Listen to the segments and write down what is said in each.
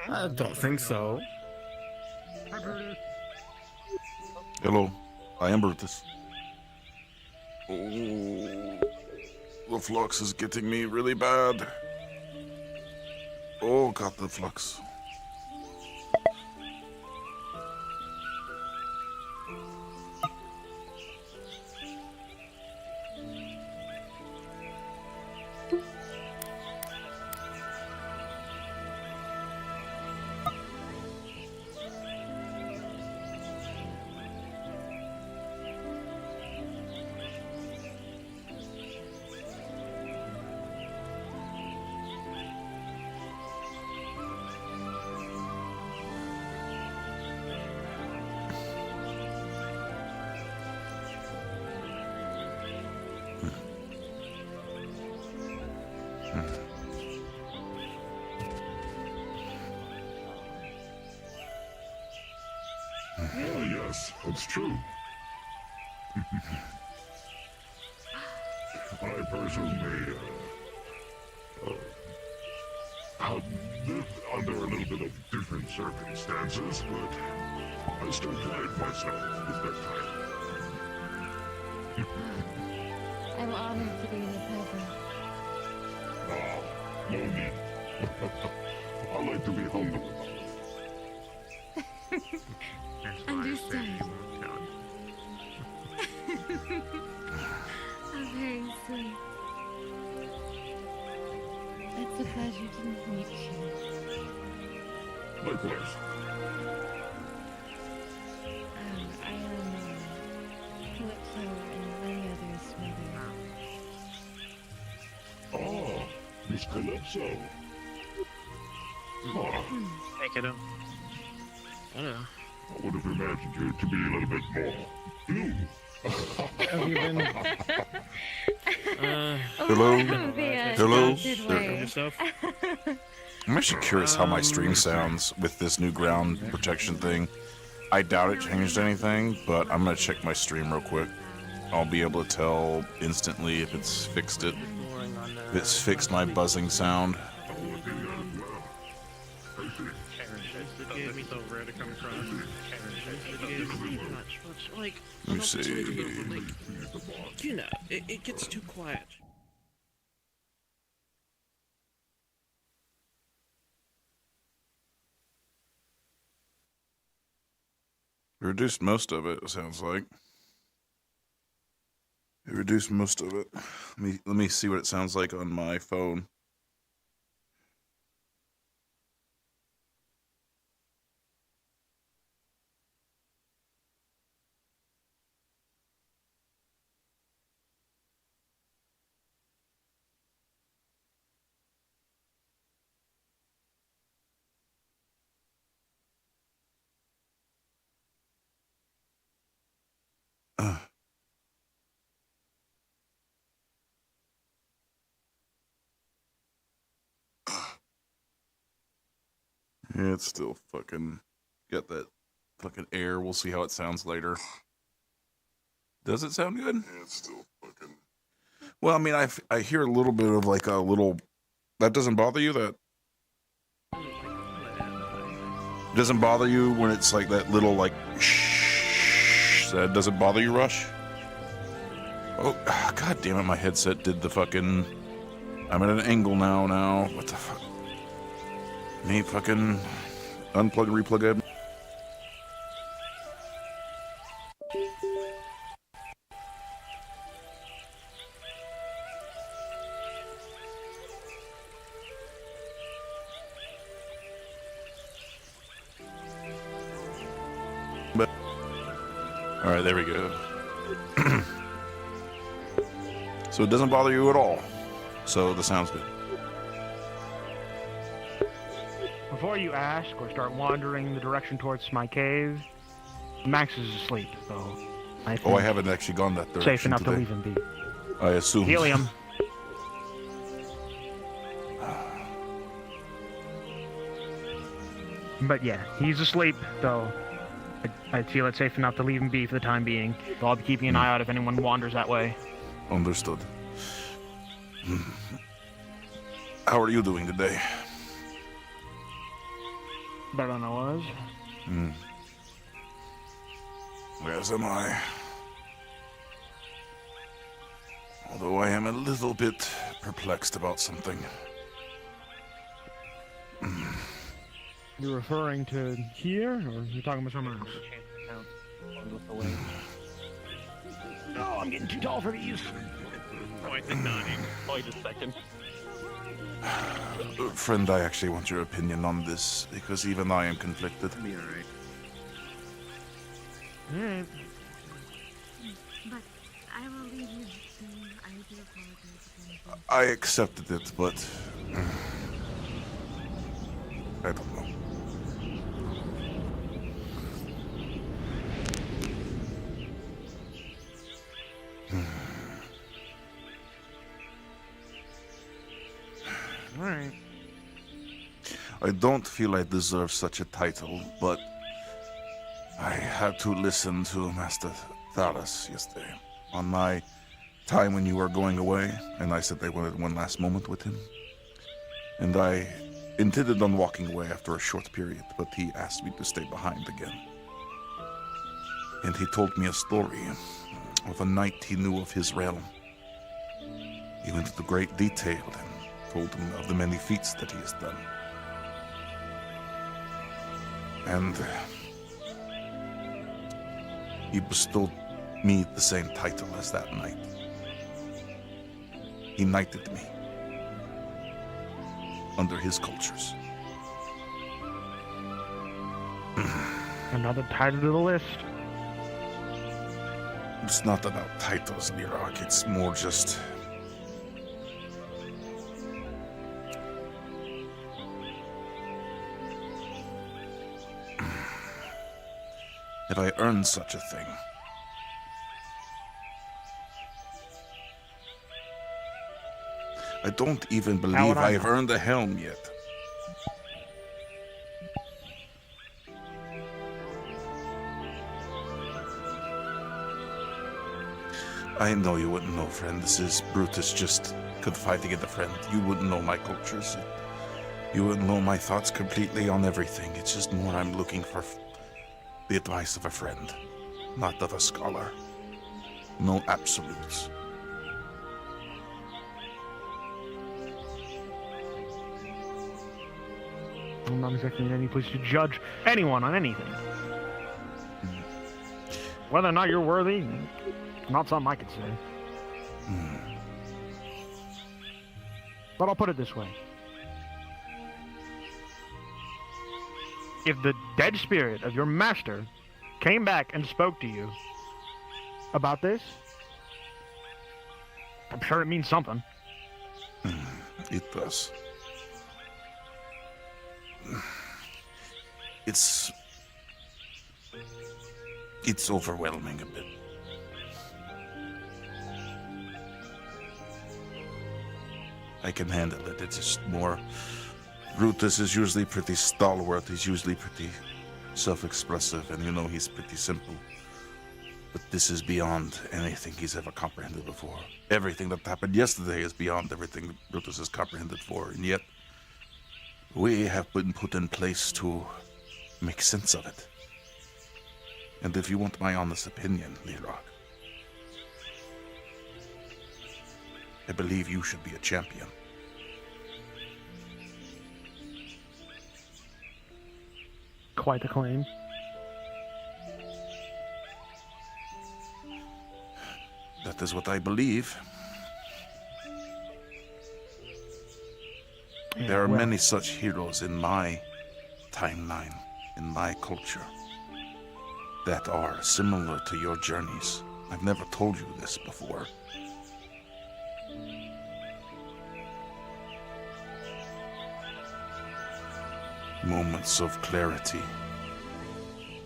I don't think so. Hello, I am Brutus. Oh, the flux is getting me really bad. Oh, got the flux. Oh, yes, that's true. I personally have lived under a little bit of different circumstances, but I still pride myself with that title. I'm honored to be in your presence. Ah, no need. I like to be humble about it. Understood. Oh, very sweet. It's a pleasure to meet you. Likewise. I am Calypso and many others, maybe. Ah, Miss Calypso. Ah, Hey, kiddo. Hello. I would have imagined you to be a little bit more blue. Have you been? Hello? Hello? Yourself? I'm actually curious how my stream sounds with this new ground protection thing. I doubt it changed anything, but I'm gonna check my stream real quick. I'll be able to tell instantly if it's fixed it. If it's fixed my buzzing sound. Let me see. You know, it gets too quiet. Reduced most of it, it sounds like. It reduced most of it. Let me see what it sounds like on my phone. Yeah, it's still fucking got that fucking air. We'll see how it sounds later. Does it sound good? Yeah, it's still fucking... Well, I mean, I hear a little bit of like a little... That doesn't bother you? That doesn't bother you when it's like that little like shh? That doesn't bother you, Rush? Oh, god damn it, my headset did the fucking... I'm at an angle now. What the fuck? Me fucking unplug and replug it. But all right, there we go. So it doesn't bother you at all. So the sound's good. Before you ask or start wandering the direction towards my cave, Max is asleep, so I think I haven't actually gone that direction safe enough today. to leave him be. I assume. Helium. But yeah, he's asleep, so I feel it's safe enough to leave him be for the time being. So I'll be keeping an eye out if anyone wanders that way. Understood. How are you doing today? Better than I was. As am I. Although I am a little bit perplexed about something. You're referring to here, or you're talking about someone else? No, I'm getting too tall for these. Quite the nodding. Wait a second. Friend, I actually want your opinion on this, because even I am conflicted. Be alright. Alright. But I will leave you soon. I do apologize again. I accepted it, but... I don't know. Alright. I don't feel I deserve such a title, but I had to listen to Master Thalas yesterday on my time when you were going away, and I said I wanted one last moment with him. And I intended on walking away after a short period, but he asked me to stay behind again. And he told me a story of a knight he knew of his realm. He went into great detail and told him of the many feats that he has done. And he bestowed me the same title as that knight. He knighted me under his cultures. Another title to the list. It's not about titles, Lirak. It's more just... Have I earned such a thing? I don't even How would believe I I have know? earned a helm yet. I know you wouldn't know, friend. This is Brutus just confiding in a friend. You wouldn't know my cultures. You wouldn't know my thoughts completely on everything. It's just more I'm looking for the advice of a friend, not of a scholar. No absolutes. I'm not exactly in any place to judge anyone on anything. Whether or not you're worthy, not something I could say. But I'll put it this way. If the dead spirit of your master came back and spoke to you about this, I'm sure it means something. It does. It's overwhelming a bit. I can handle it. It's just more... Brutus is usually pretty stalwart. He's usually pretty self-expressive, and you know he's pretty simple. But this is beyond anything he's ever comprehended before. Everything that happened yesterday is beyond everything Brutus has comprehended for, and yet we have been put in place to make sense of it. And if you want my honest opinion, Lirak, I believe you should be a champion. Quite the claim. That is what I believe. There are well, many such heroes in my timeline, in my culture, that are similar to your journeys. I've never told you this before. Moments of clarity.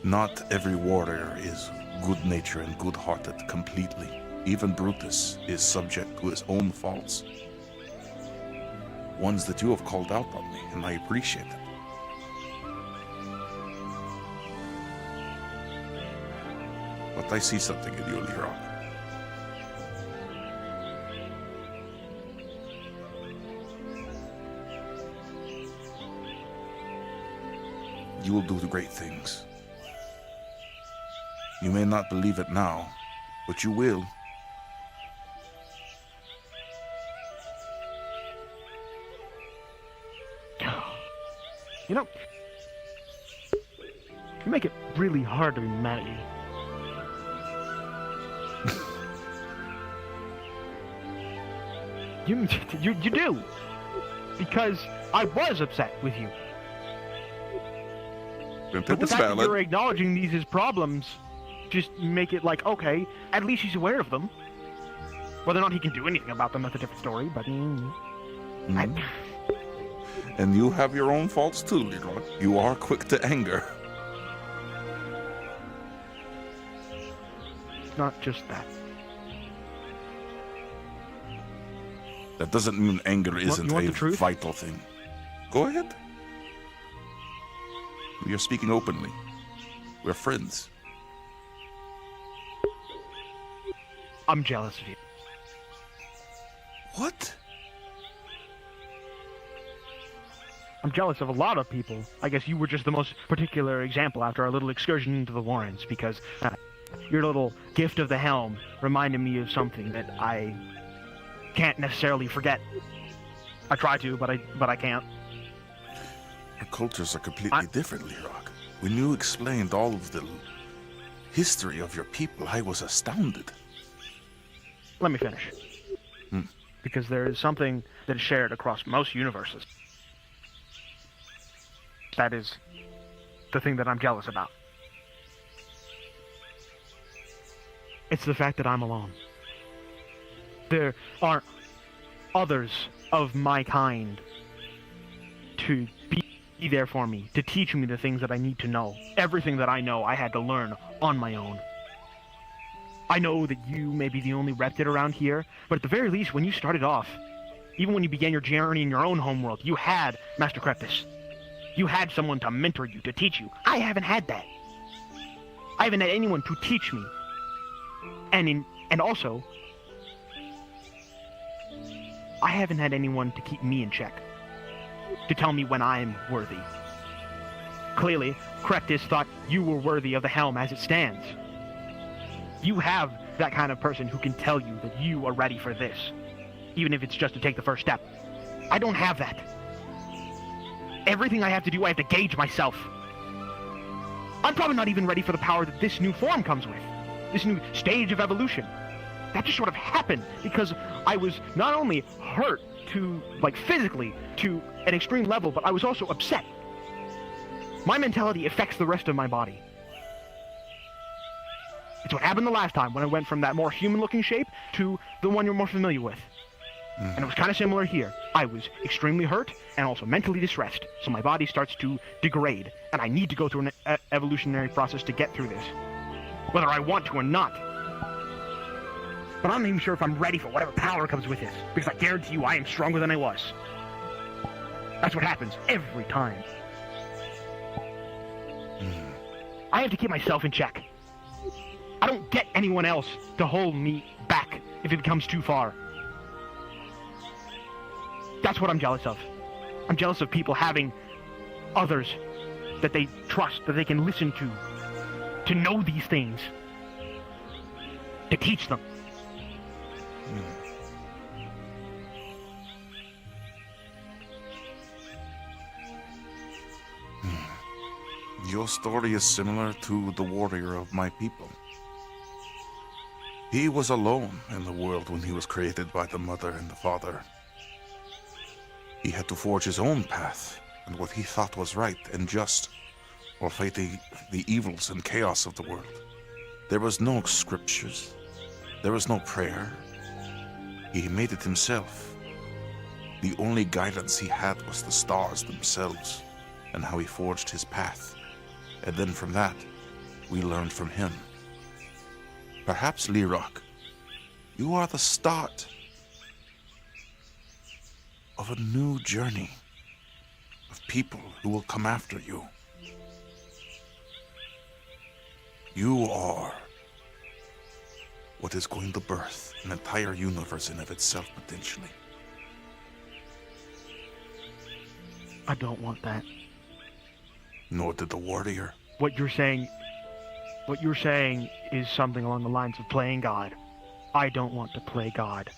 Not every warrior is good-natured and good-hearted completely. Even Brutus is subject to his own faults. Ones that you have called out on me, and I appreciate it. But I see something in you, Lirak. you will do great things. You may not believe it now, but you will. You know, you make it really hard to be mad at you. You do, because I was upset with you. But the fact that you're acknowledging these as problems just make it like, okay, at least he's aware of them. Whether or not he can do anything about them, that's a different story, but... And you have your own faults too, Leroy. You are quick to anger. It's not just that. That doesn't mean anger isn't you want a the truth? vital thing. Go ahead. We are speaking openly. We're friends. I'm jealous of you. What? I'm jealous of a lot of people. I guess you were just the most particular example after our little excursion into the Warrens, because your little gift of the helm reminded me of something that I can't necessarily forget. I try to, but I can't. Our cultures are completely different, Lerock. When you explained all of the history of your people, I was astounded. Let me finish. Because there is something that is shared across most universes. That is the thing that I'm jealous about. It's the fact that I'm alone. There aren't others of my kind to be there for me, to teach me the things that I need to know. Everything that I know, I had to learn on my own. I know that you may be the only reptid around here, but at the very least, when you started off, even when you began your journey in your own homeworld, you had Master Kreptis. You had someone to mentor you, to teach you. I haven't had that. I haven't had anyone to teach me. And also, I haven't had anyone to keep me in check, to tell me when I'm worthy. Clearly, Kreptis thought you were worthy of the helm as it stands. You have that kind of person who can tell you that you are ready for this, even if it's just to take the first step. I don't have that. Everything I have to do, I have to gauge myself. I'm probably not even ready for the power that this new form comes with, this new stage of evolution. That just sort of happened because I was not only hurt to, like, physically to an extreme level, but I was also upset. My mentality affects the rest of my body. It's what happened the last time when I went from that more human-looking shape to the one you're more familiar with. And it was kind of similar here. I was extremely hurt and also mentally distressed, so my body starts to degrade, and I need to go through an evolutionary process to get through this, whether I want to or not. But I'm not even sure if I'm ready for whatever power comes with this, because I guarantee you I am stronger than I was. That's what happens every time. I have to keep myself in check. I don't get anyone else to hold me back if it becomes too far. That's what I'm jealous of. I'm jealous of people having others that they trust, that they can listen to know these things, to teach them. Your story is similar to the warrior of my people. He was alone in the world when he was created by the mother and the father. He had to forge his own path and what he thought was right and just, or fight the evils and chaos of the world. There was no scriptures. There was no prayer. He made it himself. The only guidance he had was the stars themselves and how he forged his path. And then from that, we learned from him. Perhaps, Lerock, you are the start of a new journey of people who will come after you. You are what is going to birth an entire universe in of itself, potentially. I don't want that. nor did the warrior. What you're saying is something along the lines of playing God. I don't want to play God.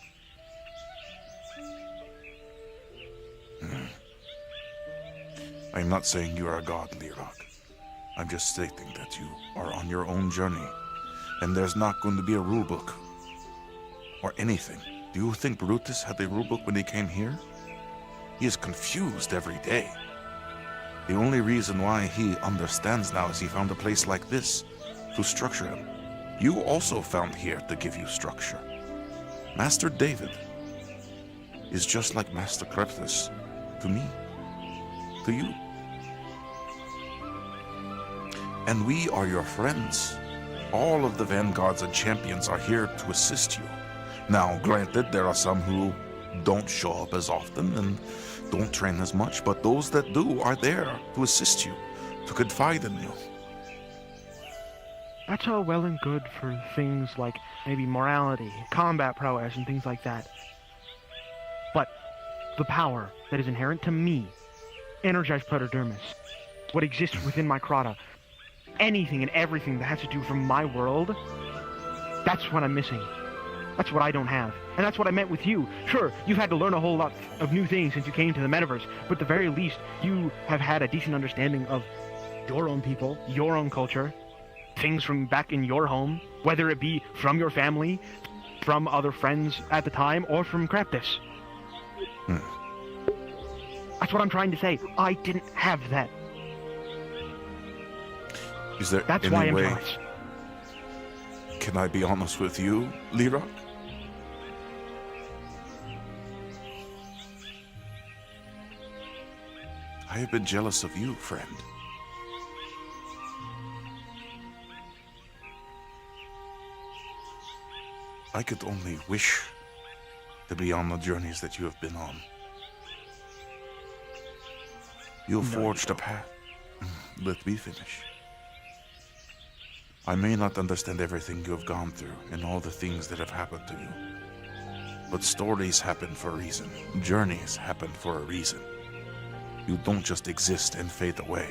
I am not saying you are a god, Lirok. I'm just stating that you are on your own journey, and there's not going to be a rulebook or anything. Do you think Brutus had a rulebook when he came here? He is confused every day. The only reason why he understands now is he found a place like this to structure him. You also found here to give you structure. Master David is just like Master Kreptus to me, to you. And we are your friends. All of the vanguards and champions are here to assist you. Now, granted, there are some who don't show up as often and don't train as much, but those that do are there to assist you, to confide in you. That's all well and good for things like maybe morality, combat prowess, and things like that. But the power that is inherent to me, energized Protodermis, what exists within my Crota, anything and everything that has to do from my world, that's what I'm missing. That's what I don't have. And that's what I meant with you. Sure, you've had to learn a whole lot of new things since you came to the metaverse, but at the very least, you have had a decent understanding of your own people, your own culture, things from back in your home, whether it be from your family, from other friends at the time, or from Kreptus. That's what I'm trying to say. I didn't have that. Is there That's any why I'm way? jealous. Can I be honest with you, Lirok? I have been jealous of you, friend. I could only wish to be on the journeys that you have been on. You have forged a path. Let me finish. I may not understand everything you have gone through and all the things that have happened to you. But stories happen for a reason. Journeys happen for a reason. You don't just exist and fade away.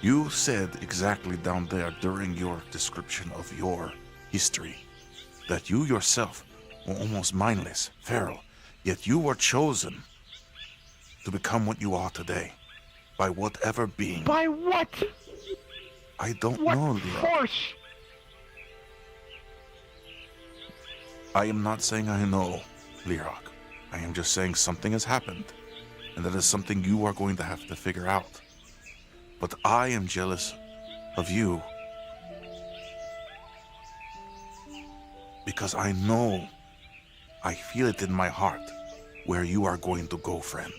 You said exactly down there during your description of your history that you yourself were almost mindless, feral, yet you were chosen to become what you are today by whatever being. By what? I don't What know, Lirok. force? I am not saying I know, Lirok. I am just saying something has happened, and that is something you are going to have to figure out. But I am jealous of you because I know, I feel it in my heart, where you are going to go, friend.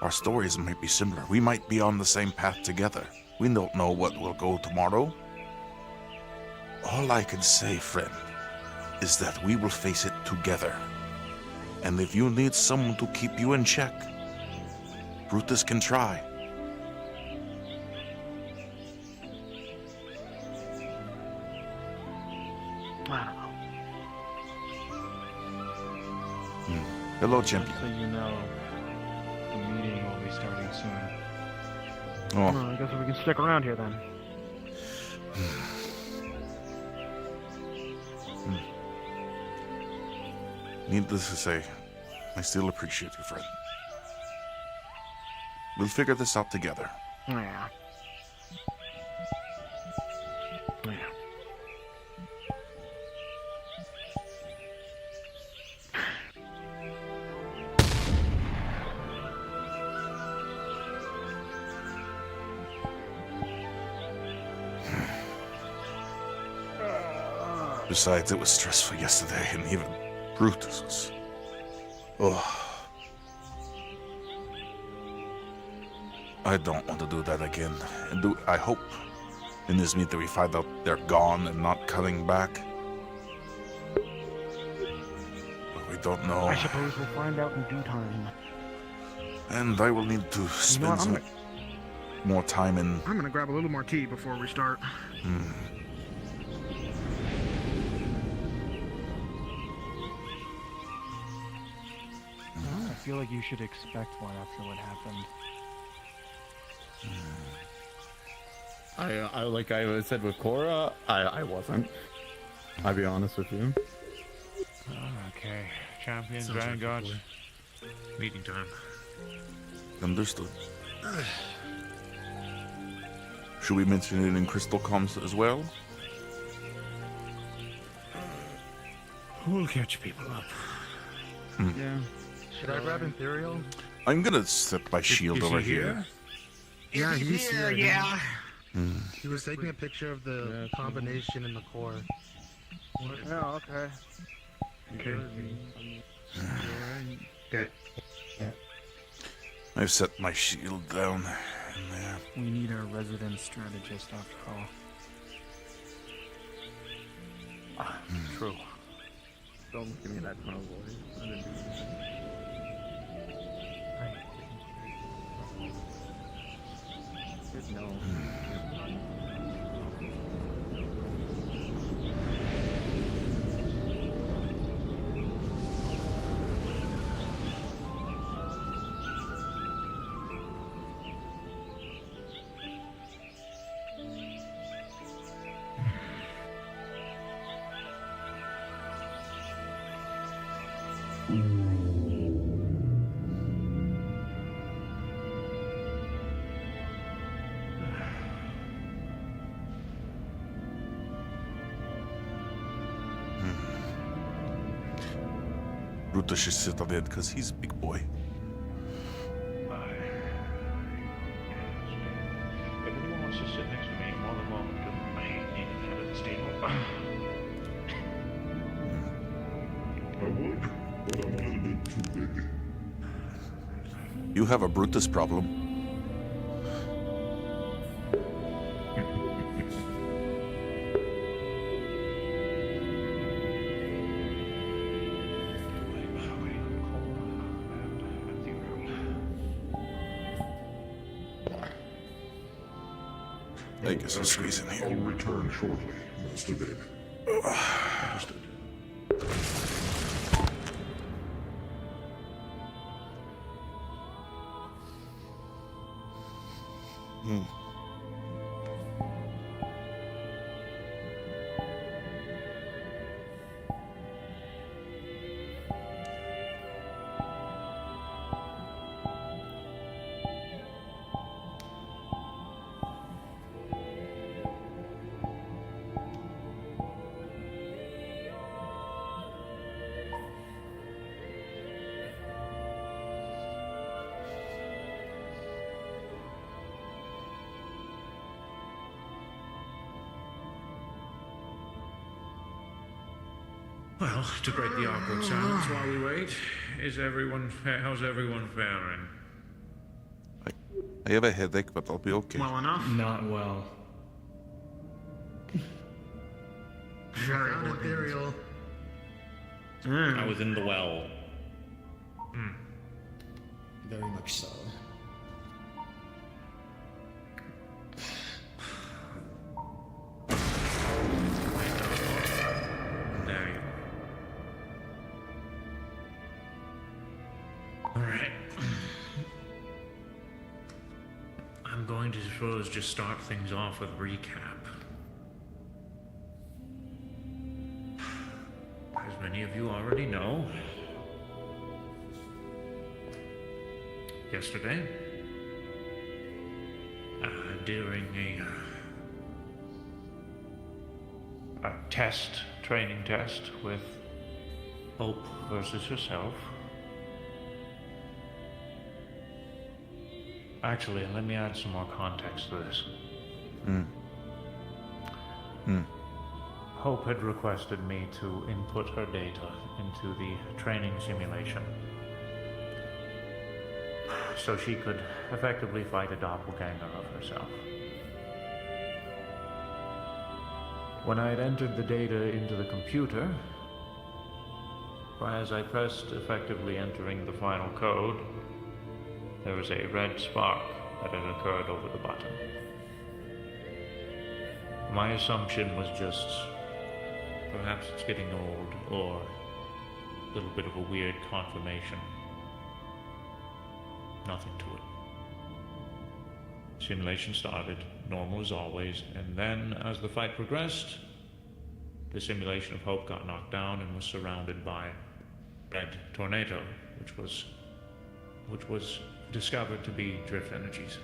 Our stories might be similar. We might be on the same path together. We don't know what will go tomorrow. All I can say, friend, is that we will face it together. And if you need someone to keep you in check, Brutus can try. I don't know. Hello, champion. So you know, the meeting will be starting soon. Oh, Well, I guess we can stick around here then. needless to say, I still appreciate you, friend. We'll figure this out together. Yeah. Yeah. Besides, it was stressful yesterday, and even Brutus was... Oh. I don't want to do that again. And I hope in this meeting we find out they're gone and not coming back. But we don't know. I suppose we'll find out in due time. And I will need to spend what, some more time in... I'm gonna grab a little more tea before we start. feel like you should expect one after what happened. I like I said with Cora, I wasn't. I'll be honest with you. Okay. Champions, Sounds like Vanguards. Meeting time. Understood. Should we mention it in Crystal Comms as well? We'll catch people up. Yeah. Should I grab Imperial? I'm gonna set my shield Is over he here. Yeah, he's here. Yeah. He was taking a picture of the combination in the core. Oh, okay. Good. I've set my shield down in there. We need our resident strategist after all. True. Don't give me that tone of voice. I didn't do anything. No. Brutus should sit on it because he's a big boy. If anyone wants to sit next to me, more than welcome to. I hate being at the head of this table. I would, but I'm a little bit too big. You have a Brutus problem. I guess I'll squeeze in I'll here. return shortly, Master David. Understood. Well, to break the awkward silence while we wait, how's everyone faring? I have a headache, but I'll be okay. Well enough? Not well. Found Imperial. I was in the well. Very much so. There you are. Alright. I'm going to suppose just start things off with a recap. As many of you already know, yesterday, during a training test with Hope versus herself. Actually, let me add some more context to this. Hope had requested me to input her data into the training simulation so she could effectively fight a doppelganger of herself. When I had entered the data into the computer, as I pressed effectively entering the final code, there was a red spark that had occurred over the button. My assumption was just perhaps it's getting old or a little bit of a weird confirmation. nothing to it. Simulation started, normal as always, and then, as the fight progressed, the simulation of Hope got knocked down and was surrounded by red tornado, which was discovered to be drift energies.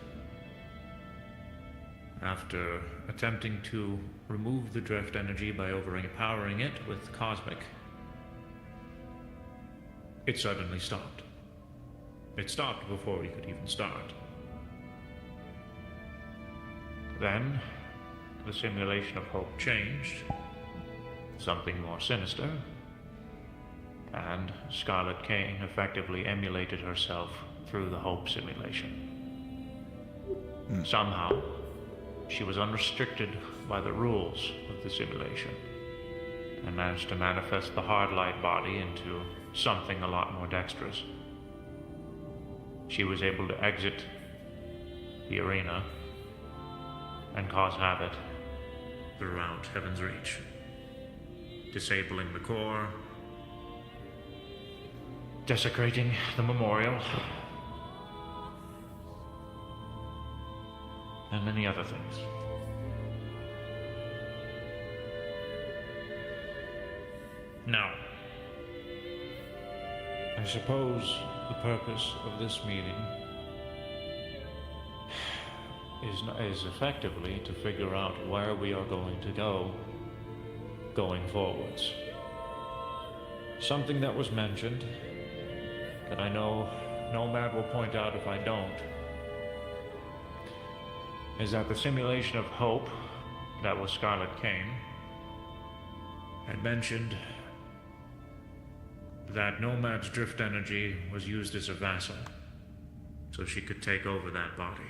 After attempting to remove the drift energy by overpowering it with cosmic, it suddenly stopped. It stopped before we could even start. Then, the simulation of Hope changed, something more sinister, and Scarlet King effectively emulated herself through the Hope simulation. Somehow, she was unrestricted by the rules of the simulation and managed to manifest the hard light body into something a lot more dexterous. She was able to exit the arena and cause havoc throughout Heaven's Reach, disabling the core, desecrating the memorial, and many other things. Now, I suppose the purpose of this meeting is effectively to figure out where we are going to go going forwards. Something that was mentioned, that I know Nomad will point out if I don't, is that the simulation of Hope, that was Scarlet King, had mentioned that Nomad's drift energy was used as a vassal, so she could take over that body.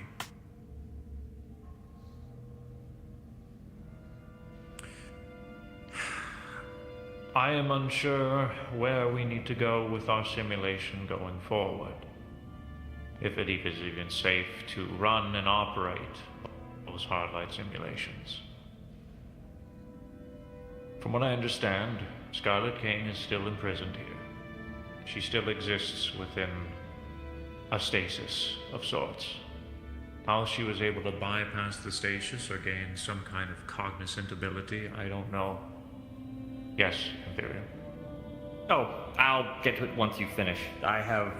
I am unsure where we need to go with our simulation going forward. If it is even safe to run and operate those hard light simulations. From what I understand, Scarlet King is still imprisoned here. She still exists within a stasis of sorts. How she was able to bypass the stasis or gain some kind of cognizant ability, I don't know. Yes, Imperium. Oh, I'll get to it once you finish. I have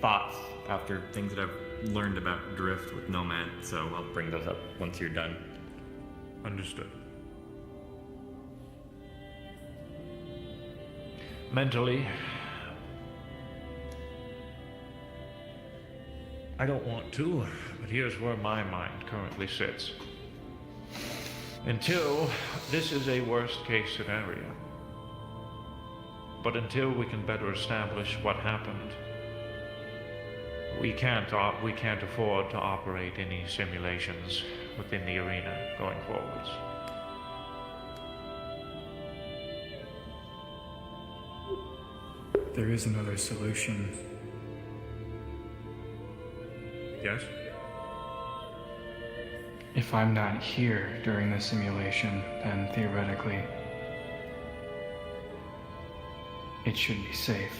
thoughts after things that I've learned about Drift with Nomad, so I'll bring those up once you're done. Understood. Mentally, I don't want to, but here's where my mind currently sits. Until this is a worst case scenario. But until we can better establish what happened, we can't afford to operate any simulations within the arena going forwards. There is another solution. Yes? If I'm not here during the simulation, then theoretically, it should be safe.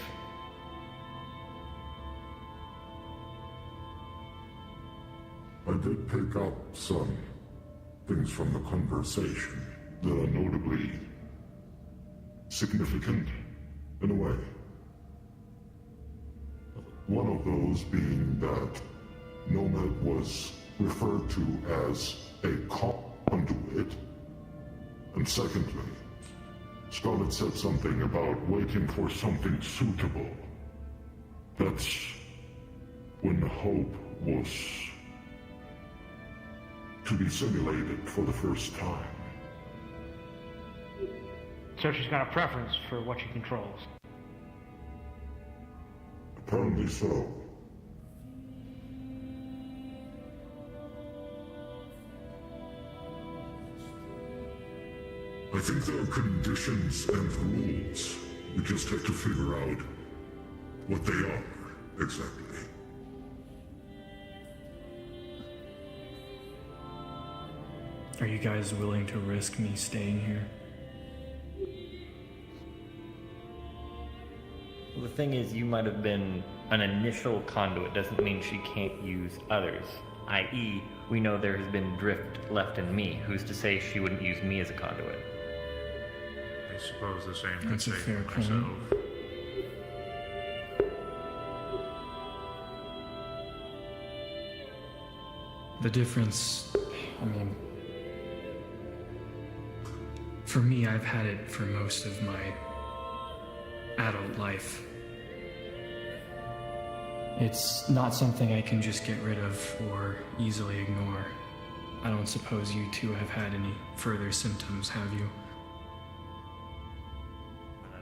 I did pick up some things from the conversation that are notably significant in a way. One of those being that Nomad was referred to as a conduit, and secondly, Scarlet said something about waiting for something suitable. That's when Hope was to be simulated for the first time. So she's got a preference for what she controls. Apparently so. I think there are conditions and rules. We just have to figure out what they are, exactly. Are you guys willing to risk me staying here? Well, the thing is, you might have been an initial conduit doesn't mean she can't use others. I.e., we know there has been drift left in me. Who's to say she wouldn't use me as a conduit? I suppose the same could That's a say fair for point. myself. The difference, I mean, for me, I've had it for most of my adult life. It's not something I can just get rid of or easily ignore. I don't suppose you two have had any further symptoms, have you?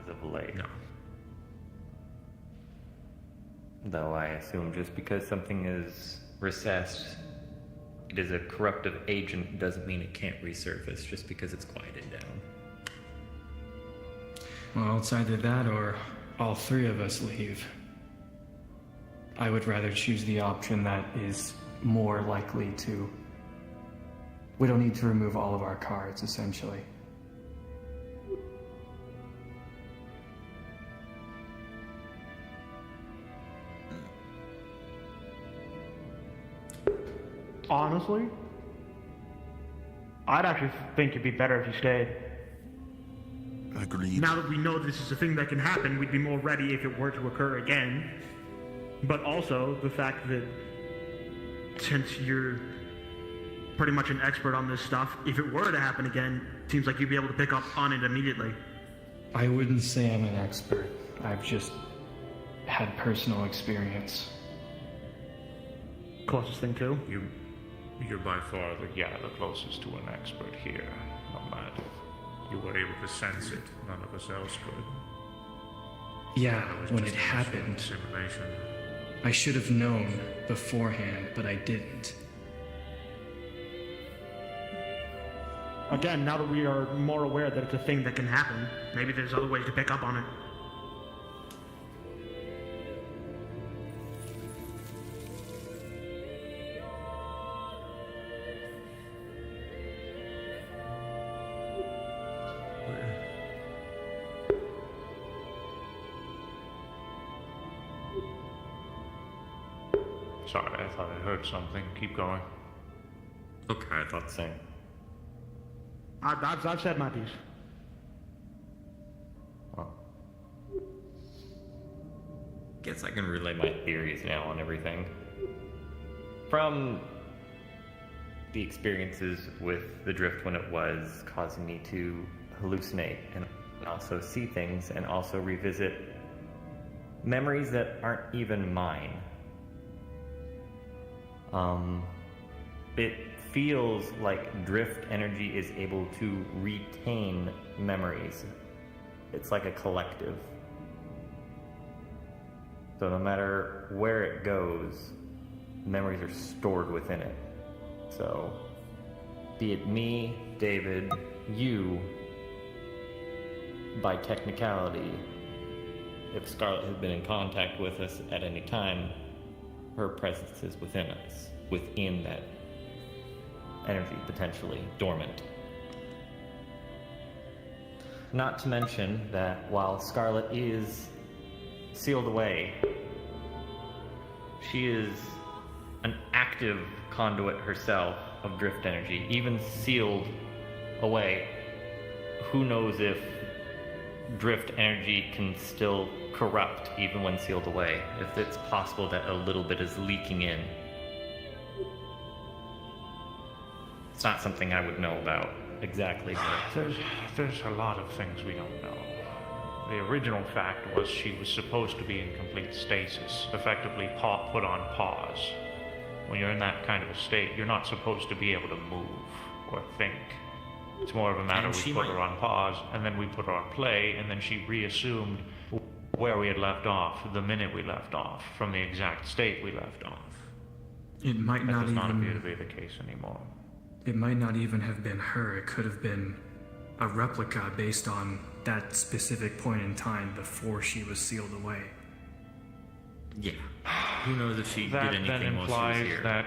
As of late. No. Though I assume just because something is recessed, it is a corruptive agent, doesn't mean it can't resurface just because it's quieted down. Well, it's either that or all three of us leave. I would rather choose the option that is more likely to... We don't need to remove all of our cards, essentially. Honestly, I'd actually think it'd be better if you stayed. Agreed. Now that we know this is a thing that can happen, we'd be more ready if it were to occur again. But also, the fact that since you're pretty much an expert on this stuff, if it were to happen again, it seems like you'd be able to pick up on it immediately. I wouldn't say I'm an expert. I've just had personal experience. Closest thing to? You're by far the closest to an expert here, Nomad. You were able to sense it. None of us else could. Yeah, That was when just it an happened. simulation. I should have known beforehand, but I didn't. Again, now that we are more aware that it's a thing that can happen, maybe there's other ways to pick up on it. Sorry, I thought I heard something. Keep going. Okay, I thought the same. I've said my piece. Well, guess I can relay my theories now on everything. From the experiences with the drift when it was causing me to hallucinate and also see things and also revisit memories that aren't even mine. It feels like drift energy is able to retain memories. It's like a collective. So no matter where it goes, memories are stored within it. So, be it me, David, you, by technicality, if Scarlet has been in contact with us at any time, her presence is within us, within that energy, potentially dormant. Not to mention that while Scarlet is sealed away, she is an active conduit herself of drift energy, even sealed away. Who knows if drift energy can still corrupt even when sealed away, if it's possible that a little bit is leaking in. It's not something I would know about exactly, but There's a lot of things we don't know. The original fact was she was supposed to be in complete stasis, effectively put on pause. When you're in that kind of a state, you're not supposed to be able to move or think. It's more of a matter we put her on pause, and then we put her on play, and then she reassumed where we had left off the minute we left off, from the exact state we left off. It might That not does not appear to even... be the case anymore. It might not even have been her. It could have been a replica based on that specific point in time before she was sealed away. yeah. Who knows if she That did then anything while she implies was here. that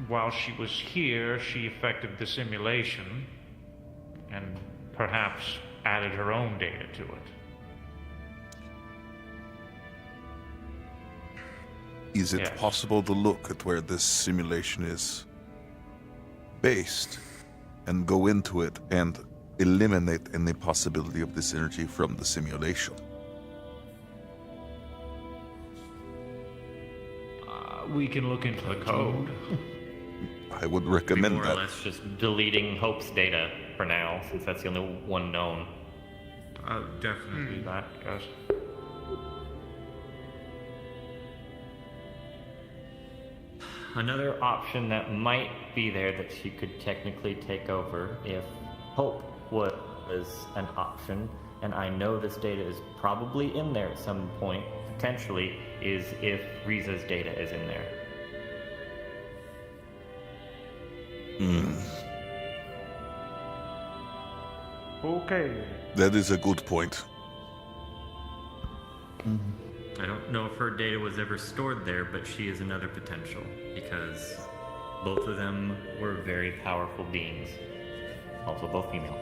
while she was here, she affected the simulation and perhaps added her own data to it. Is it Yes. possible to look at where this simulation is based and go into it and eliminate any possibility of this energy from the simulation? We can look into the code. I would Be recommend more or that. less just deleting Hope's data for now, since that's the only one known. Definitely that, guys. Another option that might be there that she could technically take over if Hope was an option, and I know this data is probably in there at some point, potentially, is if Riza's data is in there. Okay. That is a good point. I don't know if her data was ever stored there, but she is another potential, because both of them were very powerful beings. Also both female.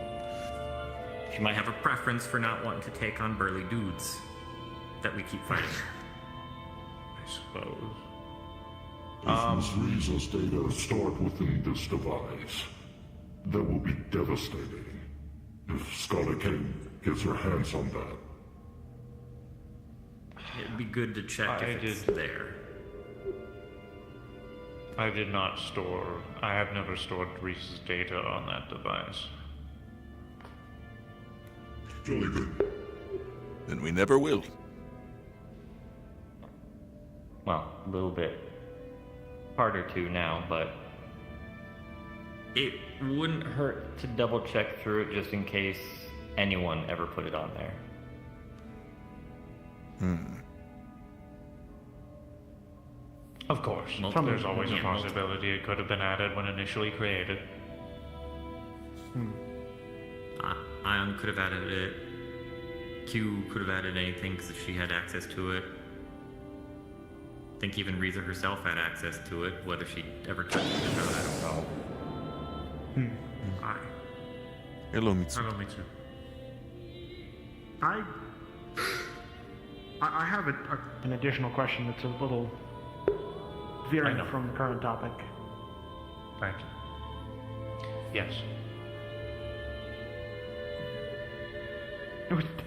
She might have a preference for not wanting to take on burly dudes that we keep fighting. I suppose. If Miss Riza's data is stored within this device, that will be devastating. If Scarlet King gets her hands on that. It'd be good to check if it's there. I have never stored Reese's data on that device. Jolly good. And we never will. Well, a little bit harder to now, but it wouldn't hurt to double check through it just in case anyone ever put it on there. Of course. There's always a possibility it could have been added when initially created. Ion could have added it. Q could have added anything because she had access to it. I think even Riza herself had access to it. Whether she ever touched it or not, I don't know. Hello, Mitsu. Hello, Mitsu. I have an additional question that's a little veering from the current topic. Thank you. Yes.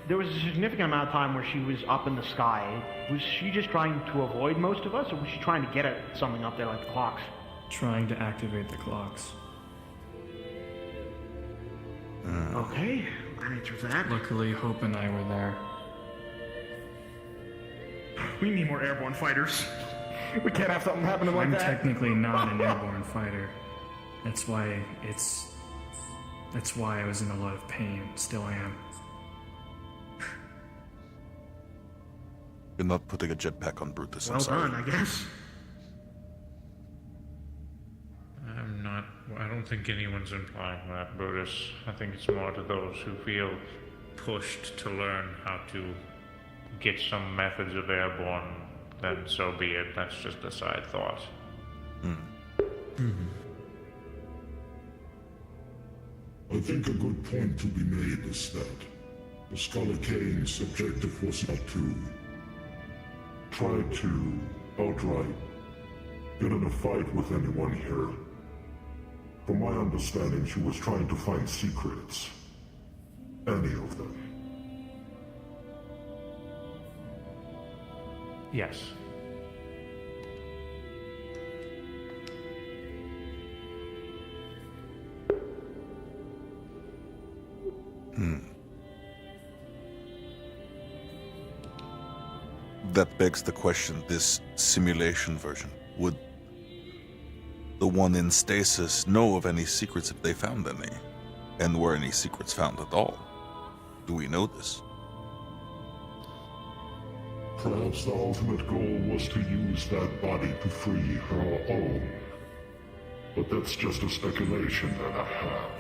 There was a significant amount of time where she was up in the sky. Was she just trying to avoid most of us, or was she trying to get at something up there like the clocks? Trying to activate the clocks. Okay, that answers that. Luckily, Hope and I were there. We need more airborne fighters. We can't have something happen to them like I'm that. technically not an airborne fighter. That's why I was in a lot of pain. Still am. You're not putting a jetpack on Brutus, I'm Well sorry. done, I guess. I don't think anyone's implying that, Brutus. I think it's more to those who feel pushed to learn how to get some methods of airborne, then so be it. That's just a side thought. I think a good point to be made is that the Scarlet King's objective was not to try to outright get in a fight with anyone here. From my understanding, she was trying to find secrets. Any of them. Yes. That begs the question, this simulation version, would the one in stasis know of any secrets if they found any? And were any secrets found at all? Do we know this? Perhaps the ultimate goal was to use that body to free her own. But that's just a speculation that I have.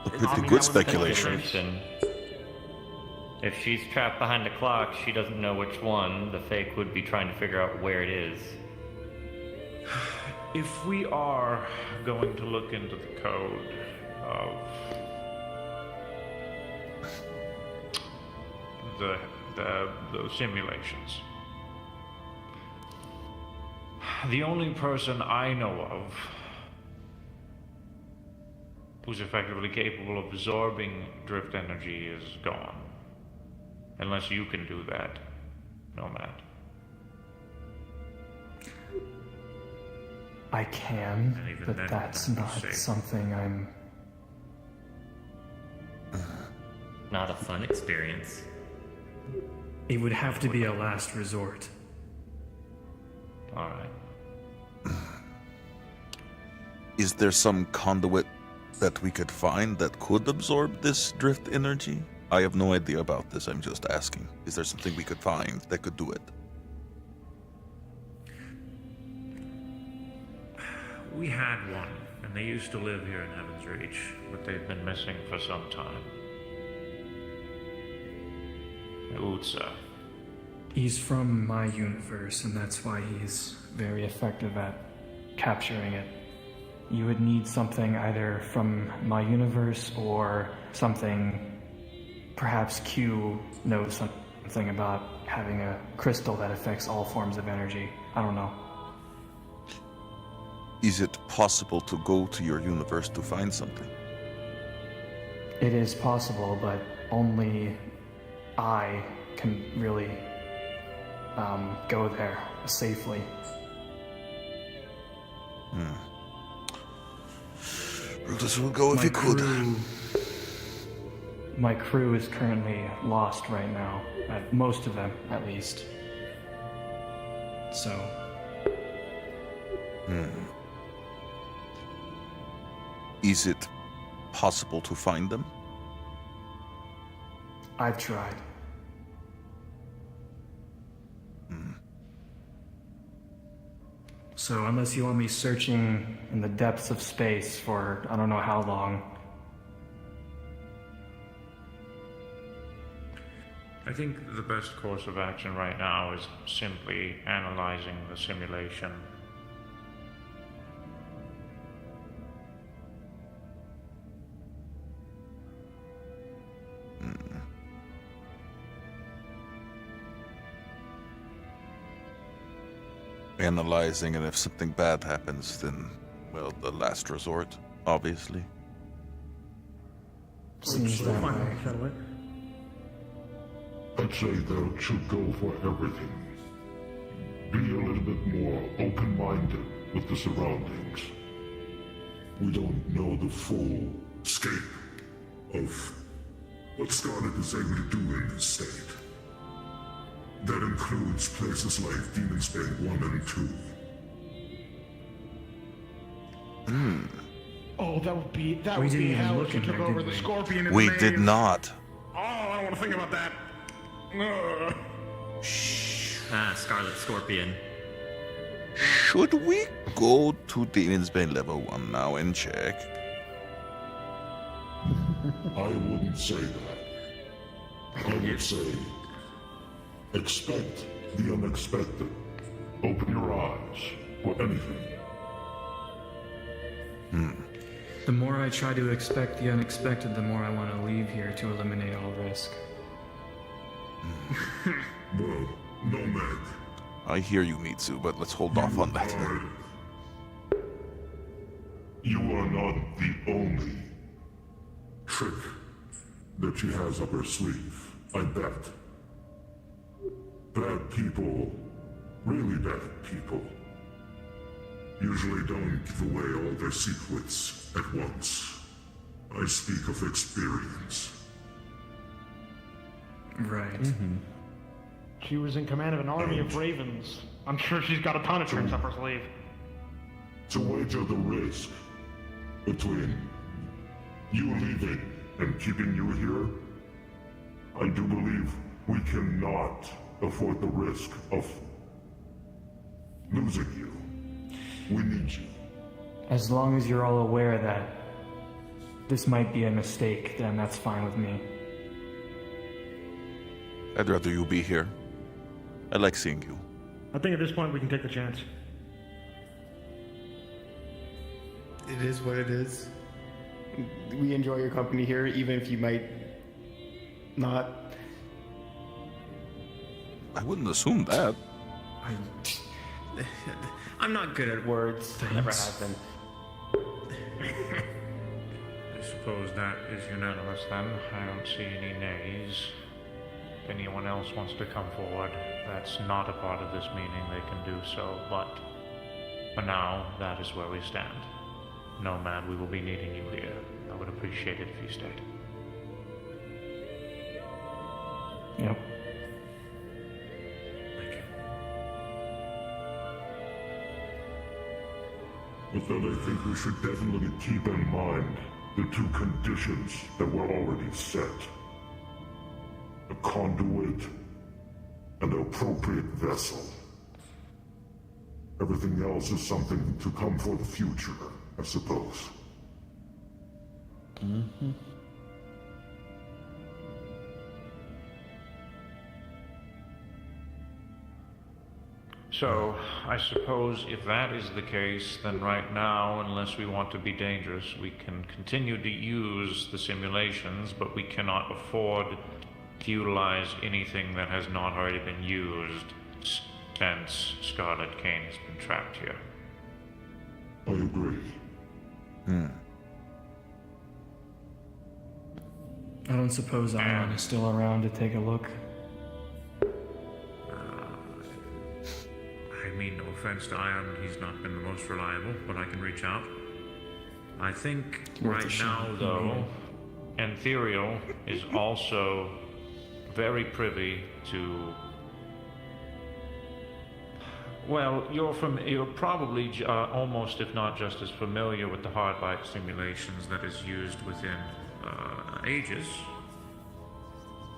A pretty good speculation. If she's trapped behind a clock, she doesn't know which one. The fake would be trying to figure out where it is. If we are going to look into the code of the simulations, The only person I know of who's effectively capable of absorbing drift energy is gone. Unless you can do that, Nomad. I can, And even but then, that's you'd be not safe. something I'm... Not a fun experience. It would have to be a last resort. Alright. Is there some conduit that we could find that could absorb this drift energy? I have no idea about this, I'm just asking. Is there something we could find that could do it? We had one, and they used to live here in Heaven's Reach, but they've been missing for some time. Utsa. He's from my universe, and that's why he's very effective at capturing it. You would need something either from my universe or something... Perhaps Q knows something about having a crystal that affects all forms of energy. I don't know. Is it possible to go to your universe to find something? It is possible, but only I can really go there safely. Brutus will go if he could. My crew is currently lost right now. Most of them, at least. So... Is it possible to find them? I've tried. So unless you want me searching in the depths of space for I don't know how long... I think the best course of action right now is simply analyzing the simulation. Analyzing, and if something bad happens, then, well, the last resort, obviously. Seems that way. Settle it. I'd say thou should go for everything. Be a little bit more open-minded with the surroundings. We don't know the full scope of what Scarlet is able to do in this state. That includes places like Demon's Bane 1 and 2. Oh, that would be We hell didn't even if look you in took there, over did the we? scorpion in We the did maze. not. Oh, I don't want to think about that. Ugh. Scarlet Scorpion. Should we go to Demon's Bane level 1 now and check? I wouldn't say that. I would say, expect the unexpected. Open your eyes for anything. The more I try to expect the unexpected, the more I want to leave here to eliminate all risk. Well, Nomad, I hear you, Mitsu, but let's hold off on that. You are not the only trick that she has up her sleeve, I bet. Bad people, really bad people, usually don't give away all their secrets at once. I speak of experience. Right. She was in command of an army of ravens. I'm sure she's got a ton of tricks up her sleeve. To wager the risk between you leaving and keeping you here, I do believe we cannot afford the risk of losing you. We need you. As long as you're all aware that this might be a mistake, then that's fine with me. I'd rather you be here. I like seeing you. I think at this point we can take the chance. It is what it is. We enjoy your company here, even if you might not. I wouldn't assume that. I'm not good at words. Never have been. I suppose that is unanimous then. I don't see any nays. If anyone else wants to come forward that's not a part of this meeting, they can do so, but for now, that is where we stand. Nomad, we will be needing you here. I would appreciate it if you stayed. Yep. Thank you. With that, I think we should definitely keep in mind the two conditions that were already set. A conduit and an appropriate vessel. Everything else is something to come for the future, I suppose. Mm-hmm. So, I suppose if that is the case, then right now, unless we want to be dangerous, we can continue to use the simulations, but we cannot afford to utilize anything that has not already been used since Scarlet Kane has been trapped here. I agree. I don't suppose Ion is still around to take a look. I mean, no offense to Ion, he's not been the most reliable, but I can reach out. I think right now, though, Ethereal is also very privy to. Well, you're probably almost, if not just as familiar with the hardbite simulations that is used within Aegis.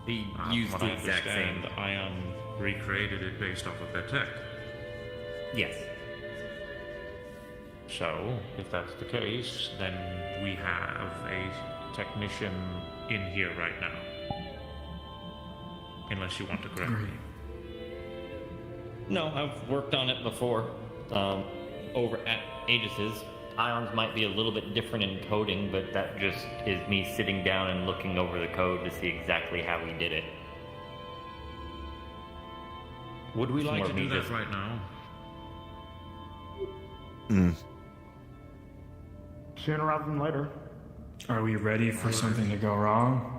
He used From the what I exact understand, same. Ion recreated it based off of that tech. Yes. So, if that's the case, then we have a technician in here right now. Unless you want to correct me. No, I've worked on it before. Over at Aegis's. Ions might be a little bit different in coding, but that just is me sitting down and looking over the code to see exactly how he did it. Would we It's like more to me do that just- right now? Sooner rather than later. Are we ready for something to go wrong?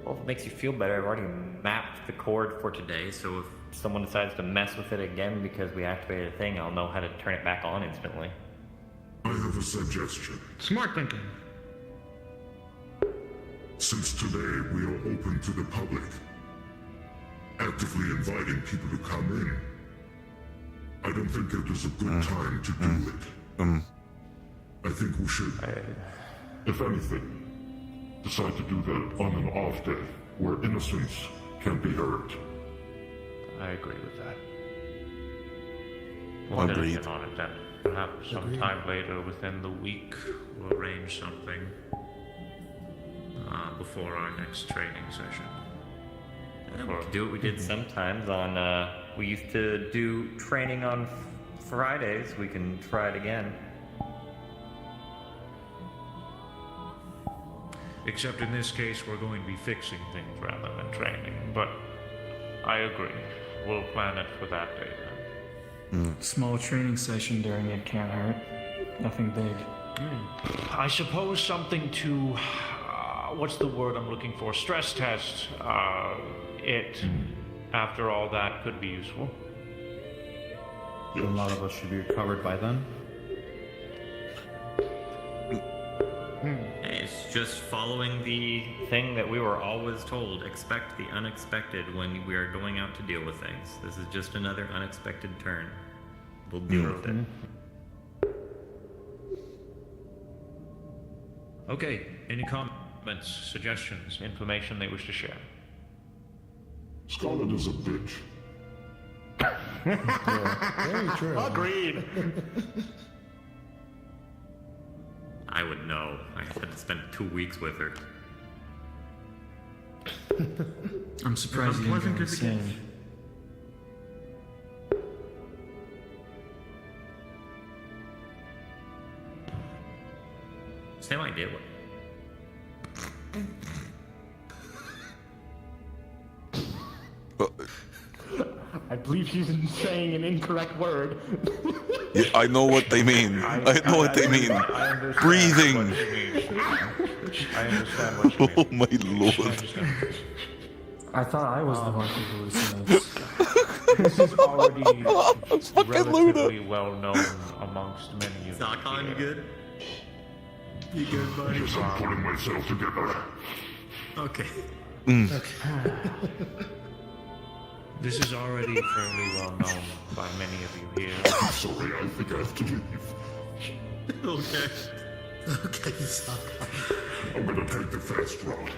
Well, if it makes you feel better, I've already mapped the cord for today, so if someone decides to mess with it again because we activated a thing, I'll know how to turn it back on instantly. I have a suggestion. Smart thinking. Since today we are open to the public, actively inviting people to come in, I don't think it is a good time to do it. I think we should, if anything, decide to do that on an off day, where innocence can be hurt. I agree with that. We'll get on it then. Perhaps sometime later within the week, we'll arrange something before our next training session. We could do what we did sometimes on, we used to do training on Fridays. We can try it again. Except in this case, we're going to be fixing things rather than training. But I agree. We'll plan it for that day then. Small training session during it can't hurt. Nothing big. I suppose something to, what's the word I'm looking for? Stress test. After all that could be useful. A lot of us should be recovered by then. It's just following the thing that we were always told. Expect the unexpected when we are going out to deal with things. This is just another unexpected turn. We'll deal with it. Okay, any comments, suggestions, information they wish to share? Scarlet is a bitch. Very true. Agreed. I would know. I had to spend 2 weeks with her. I'm surprised you didn't go insane. idea what. I believe she's saying an incorrect word. Yeah, I know what they mean. I know what they mean. Breathing. I understand what you mean. Oh my lord. I thought I was the one who hallucinates. This is already Fucking relatively well known amongst many of Zakon, you here. good? You good, buddy? Yes, I'm putting myself together. Okay. This is already fairly well known by many of you here. Sorry, I think I have to leave. Okay. Okay, Zakon. I'm gonna take the fast route.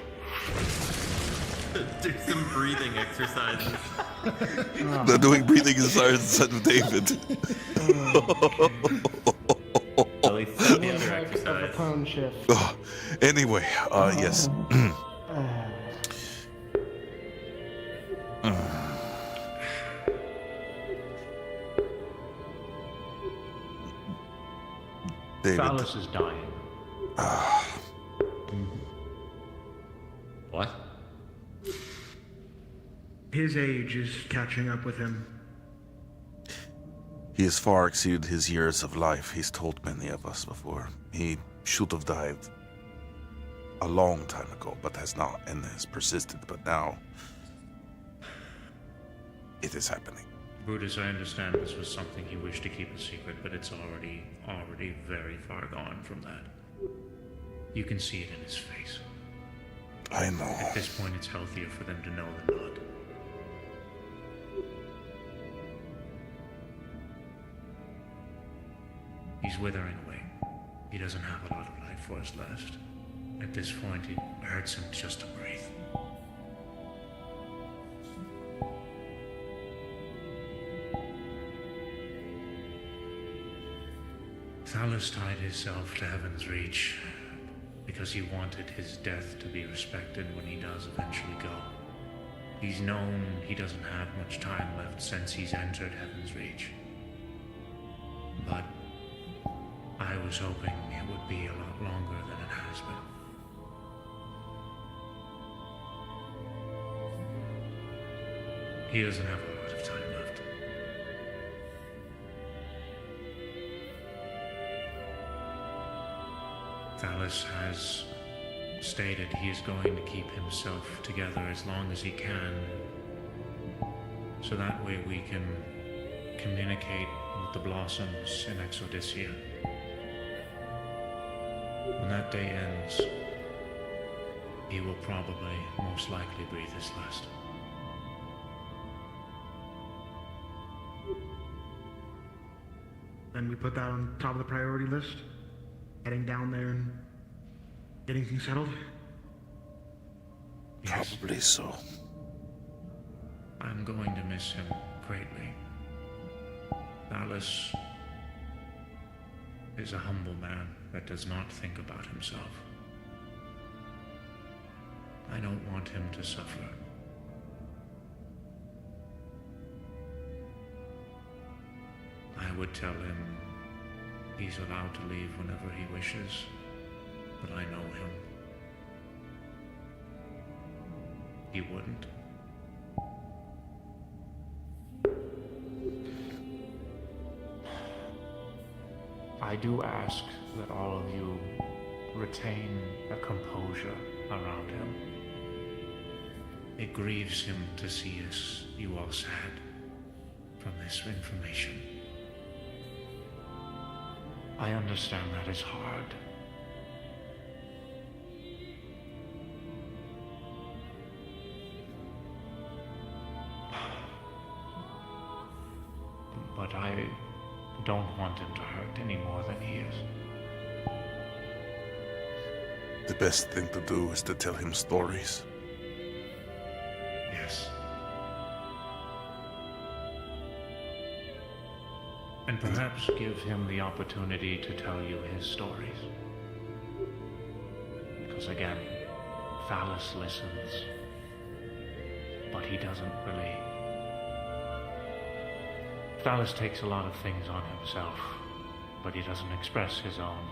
Do some breathing exercises. They're doing breathing exercises instead of David. At least some the other Of a exercise. tone shift. Anyway, yes. David. Phallus is dying. What? His age is catching up with him. He has far exceeded his years of life. He's told many of us before. He should have died a long time ago, but has not, and has persisted. But now, it is happening. Brutus, I understand this was something you wished to keep a secret, but it's already very far gone from that. You can see it in his face. I know. At this point, it's healthier for them to know than not. He's withering away. He doesn't have a lot of life force left. At this point, it hurts him just to breathe. Phallus tied himself to Heaven's Reach because he wanted his death to be respected when he does eventually go. He's known he doesn't have much time left since he's entered Heaven's Reach. But I was hoping it would be a lot longer than it has been. He doesn't have a lot of time left. Phallus has stated he is going to keep himself together as long as he can, so that way we can communicate with the blossoms in Exodysia. When that day ends, he will probably most likely breathe his last. Then we put that on top of the priority list. Heading down there and getting things settled. Yes, Probably so. I'm going to miss him greatly. Phallus is a humble man that does not think about himself. I don't want him to suffer. I would tell him he's allowed to leave whenever he wishes, but I know him. He wouldn't. I do ask that all of you retain a composure around him. It grieves him to see you all sad from this information. I understand that is hard. But I don't want him to hurt any more than he is. The best thing to do is to tell him stories. Yes. And perhaps give him the opportunity to tell you his stories. Because again, Phallus listens, but he doesn't really. Phallus takes a lot of things on himself, but he doesn't express his own.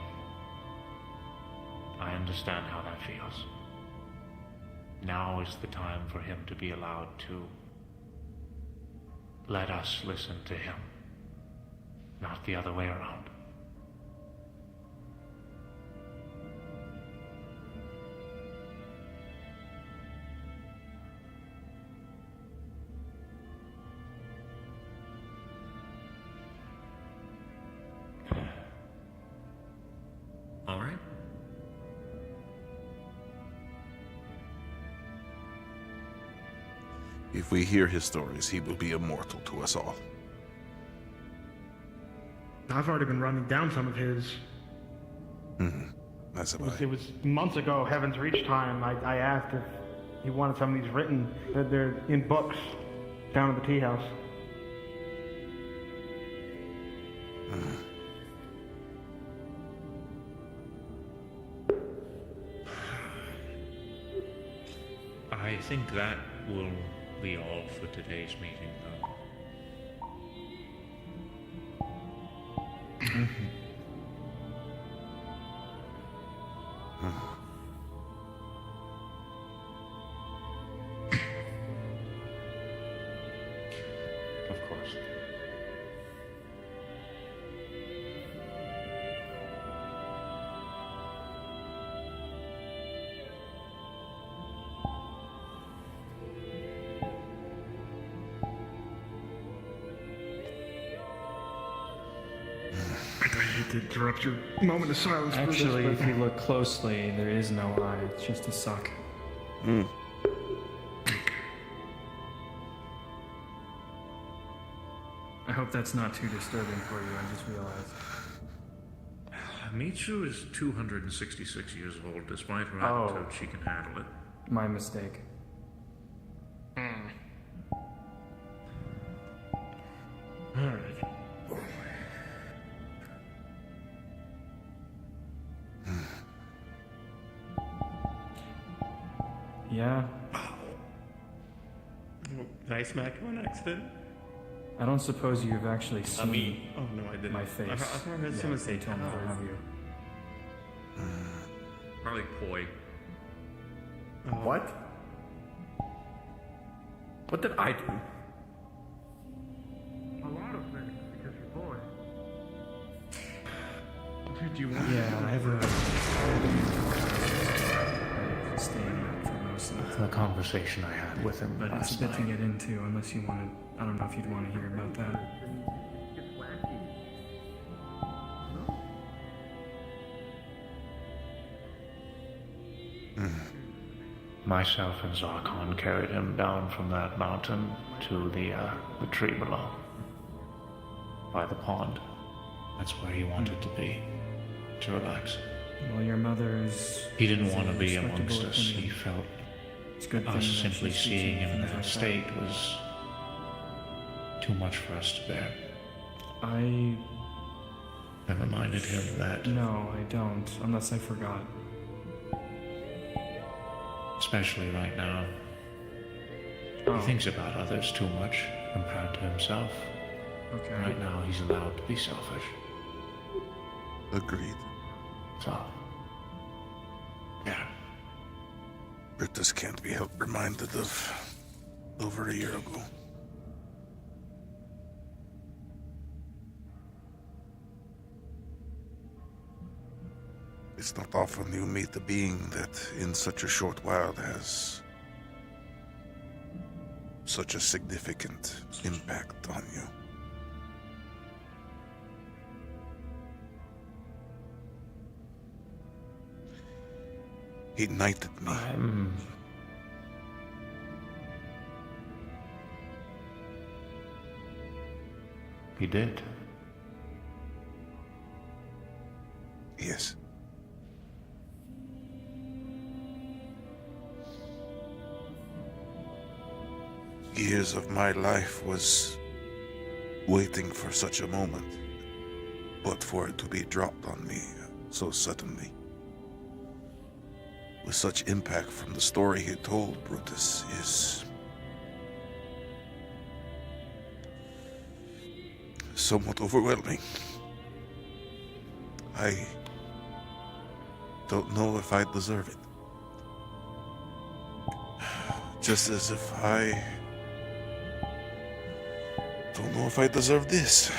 I understand how that feels. Now is the time for him to be allowed to let us listen to him, not the other way around. All right. If we hear his stories, he will be immortal to us all. I've already been running down some of his. That's It was months ago, Heaven's Reach time. I asked if he wanted some of these written. They're in books down at the tea house. I think that will be all for today's meeting, though. Of course. I hate to interrupt your moment of silence. Actually, Brutus, if you look closely, there is no eye. It's just a suck. I hope that's not too disturbing for you. I just realized. Michu is 266 years old. Despite her Oh. attitude, she can handle it. My mistake. Alright. Yeah, Did I smack you on accident? I don't suppose you've actually seen Oh no, I didn't. my face. I thought I heard someone say you told me to "Ow." have you. Probably poi. What? What did I do? A lot of things, because you're boy. Dude, do you want Yeah, I have a staying out for most of it. The conversation I had with him But it's a last bit to night. get into unless you want to. I don't know if you'd want to hear about that. Myself and Zarkon carried him down from that mountain to the tree below. By the pond. That's where he wanted to be. To relax. Well, your mother is. He didn't is want to a be respectable amongst us. opinion. He felt It's a good thing us that simply she's seeing teaching him in things that like state was too much for us to bear. I. I reminded him that, No, I don't. Unless I forgot. especially right now, Oh, he thinks about others too much compared to himself. okay. Right now, he's allowed to be selfish. Agreed. So, yeah. Brutus can't be helped reminded of over a year ago. It's not often you meet a being that in such a short while has such a significant impact on you. He knighted me. He did. Yes. Years of my life was waiting for such a moment, but for it to be dropped on me so suddenly. With such impact from the story he told, Brutus is somewhat overwhelming. don't know if I deserve it. Just as if I don't know if I deserve this.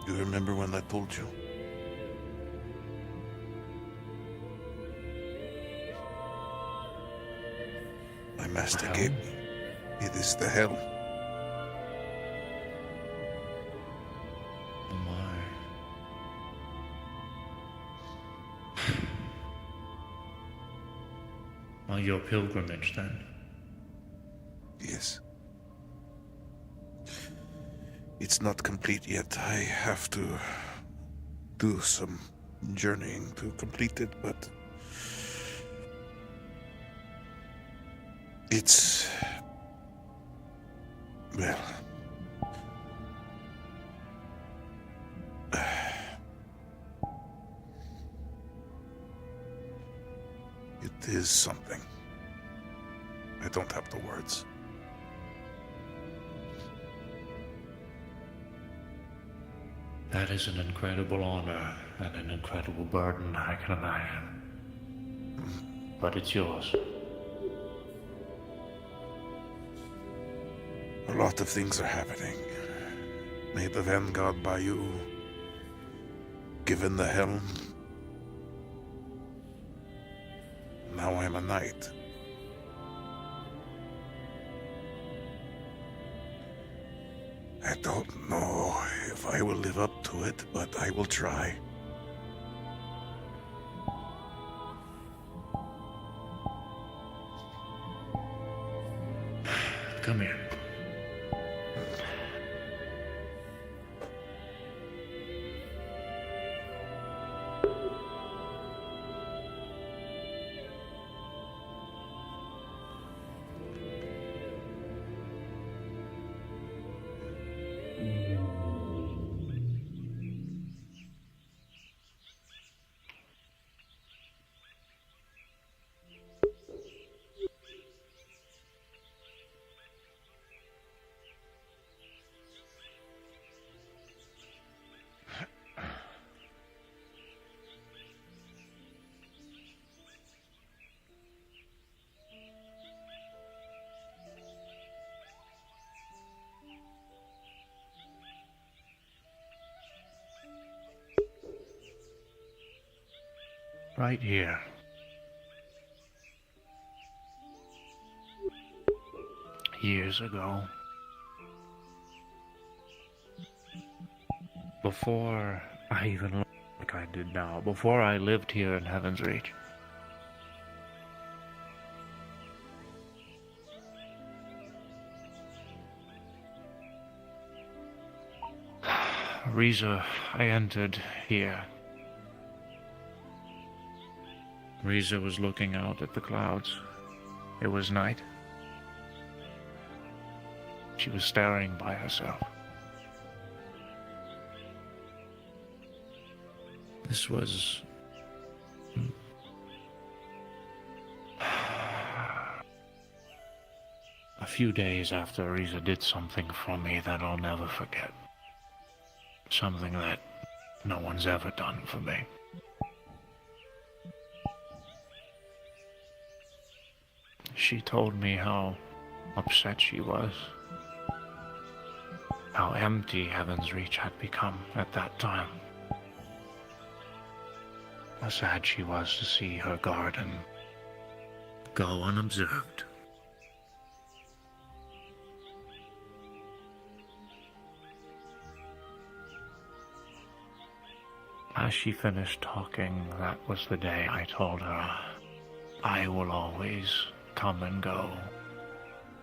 You remember when I told you? My master gave me. It is the hell. Oh my. Well, your pilgrimage then? Yes. It's not complete yet. I have to do some journeying to complete it, but it's, well, it is something. I don't have the words. That is an incredible honor and an incredible burden, I can imagine. But it's yours. A lot of things are happening. May the vanguard by you, given the helm. Now I'm a knight. I don't know if I will live up to it, but I will try. Come here. Right here. Years ago. Before I even looked like I did now. Before I lived here in Heaven's Reach. Riza, I entered here. Riza was looking out at the clouds. It was night. She was staring by herself. This was... a few days after Riza did something for me that I'll never forget. Something that no one's ever done for me. She told me how upset she was. How empty Heaven's Reach had become at that time. How sad she was to see her garden go unobserved. As she finished talking, that was the day I told her I will always come and go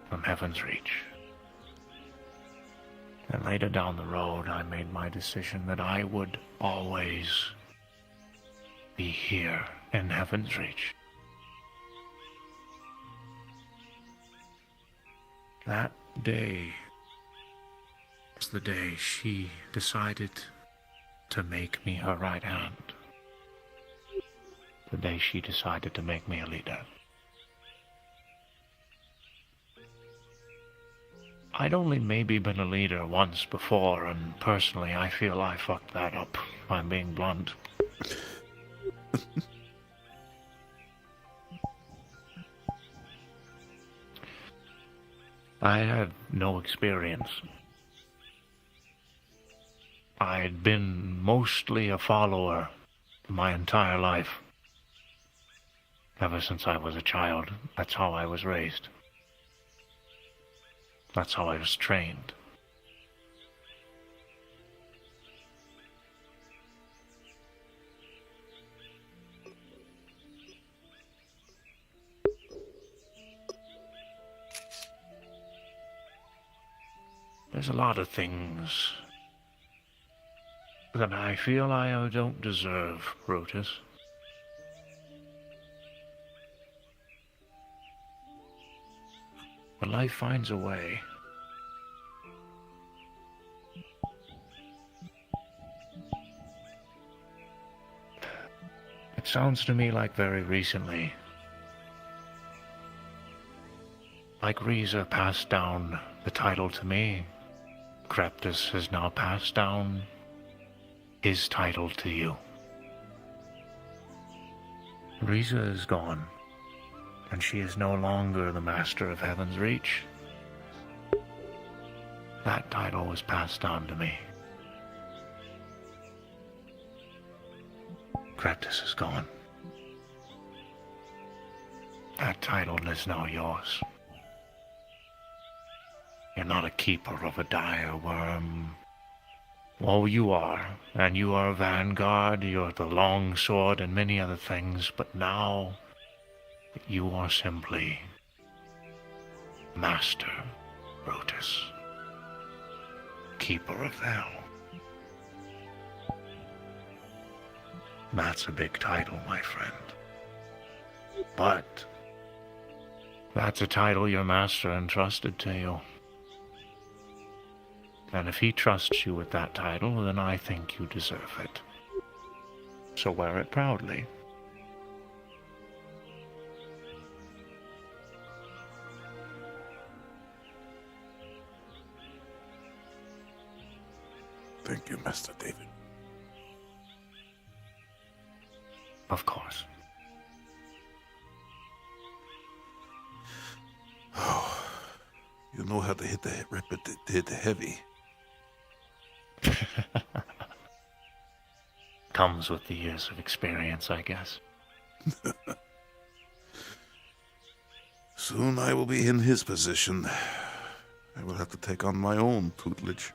from Heaven's Reach. And later down the road, I made my decision that I would always be here in Heaven's Reach. That day was the day she decided to make me her right hand. The day she decided to make me a leader. I'd only maybe been a leader once before, and personally I feel I fucked that up, if I'm being blunt. I had no experience. I'd been mostly a follower my entire life. Ever since I was a child, that's how I was raised. That's how I was trained. There's a lot of things that I feel I don't deserve, Brutus. But life finds a way. It sounds to me like very recently, like Reza passed down the title to me, Kreptus has now passed down his title to you. Reza is gone, and she is no longer the master of Heaven's Reach. That title was passed down to me. Kreptus is gone. That title is now yours. You're not a keeper of a dire worm. Oh, you are, and you are a vanguard, you're the long sword and many other things, but now you are simply Master Brutus, Keeper of Hell. That's a big title, my friend. But that's a title your master entrusted to you. And if he trusts you with that title, then I think you deserve it. So wear it proudly. Thank you, Master David. Of course. Oh, you know how to hit the heavy. Comes with the years of experience, I guess. Soon I will be in his position. I will have to take on my own tutelage.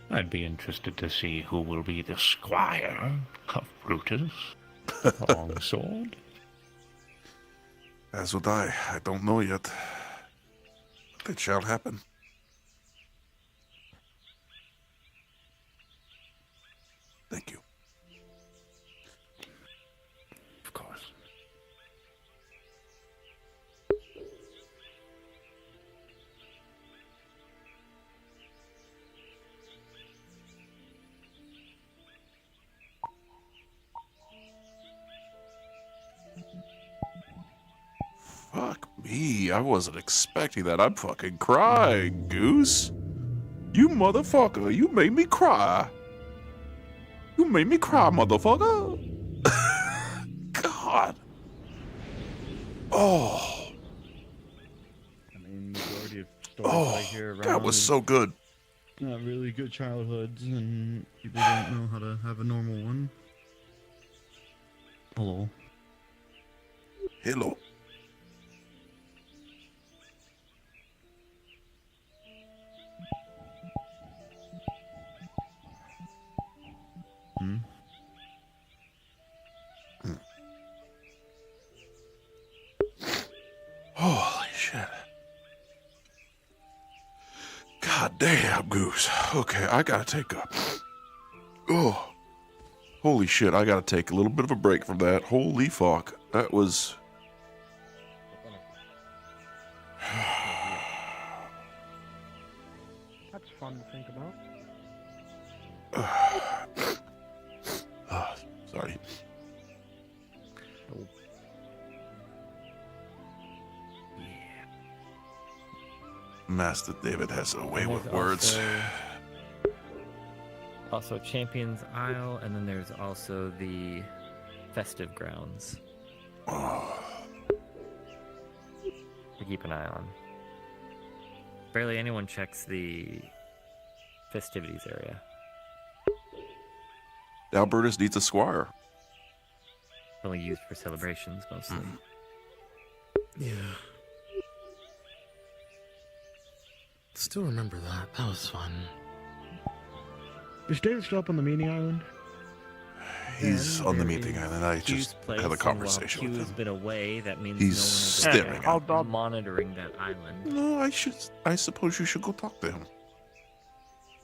I'd be interested to see who will be the squire of Brutus, Longsword. As would I. I don't know yet. It shall happen. Thank you. Of course. Fuck me. I wasn't expecting that. I'm fucking crying, Goose. You motherfucker. You made me cry. You made me cry, motherfucker. God. Oh. I mean, majority of stories I hear around. That was so good. Not really good childhoods, and people don't know how to have a normal one. Hello. Hello. Holy shit. God damn, Goose. Okay, I gotta take a... Oh. Holy shit, I gotta take a little bit of a break from that. Holy fuck. That was... That's fun to think about. Sorry. Master David has a way And with there's words. Also Champions Isle, and then there's also the Festive Grounds Oh, to keep an eye on. Barely anyone checks the festivities area. Albertus needs a squire. Only used for celebrations mostly. Yeah. Still remember that. That was fun. Is David still up on the meeting island? He's on the meeting island. I Q's just place, had a and conversation while with Q's him. been away, that means He's no one staring has at been monitoring that island. No, I suppose you should go talk to him.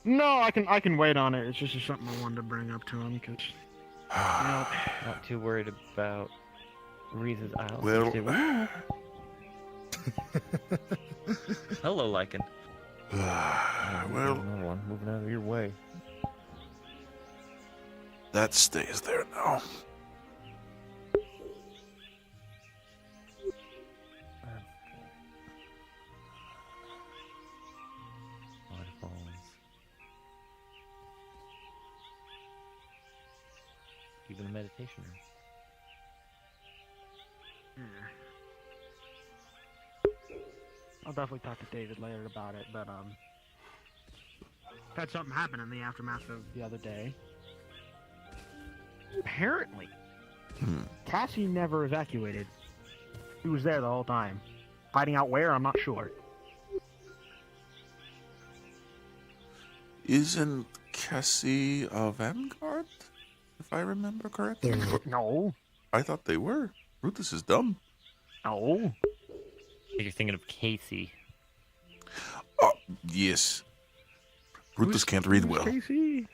No, I can wait on it. It's just something I wanted to bring up to him because. Not too worried about Reese's Isle. Well, hello, Lycan. well, Another one moving out of your way. that stays there now. Waterfalls. Even a meditation room. I'll definitely talk to David later about it, but had something happen in the aftermath of the other day. Apparently, Cassie never evacuated. He was there the whole time. Finding out where, I'm not sure. Isn't Cassie a vanguard? If I remember correctly. No. I thought they were. Brutus is dumb. No. You're thinking of Casey. Oh, yes. Brutus can't read well. Casey?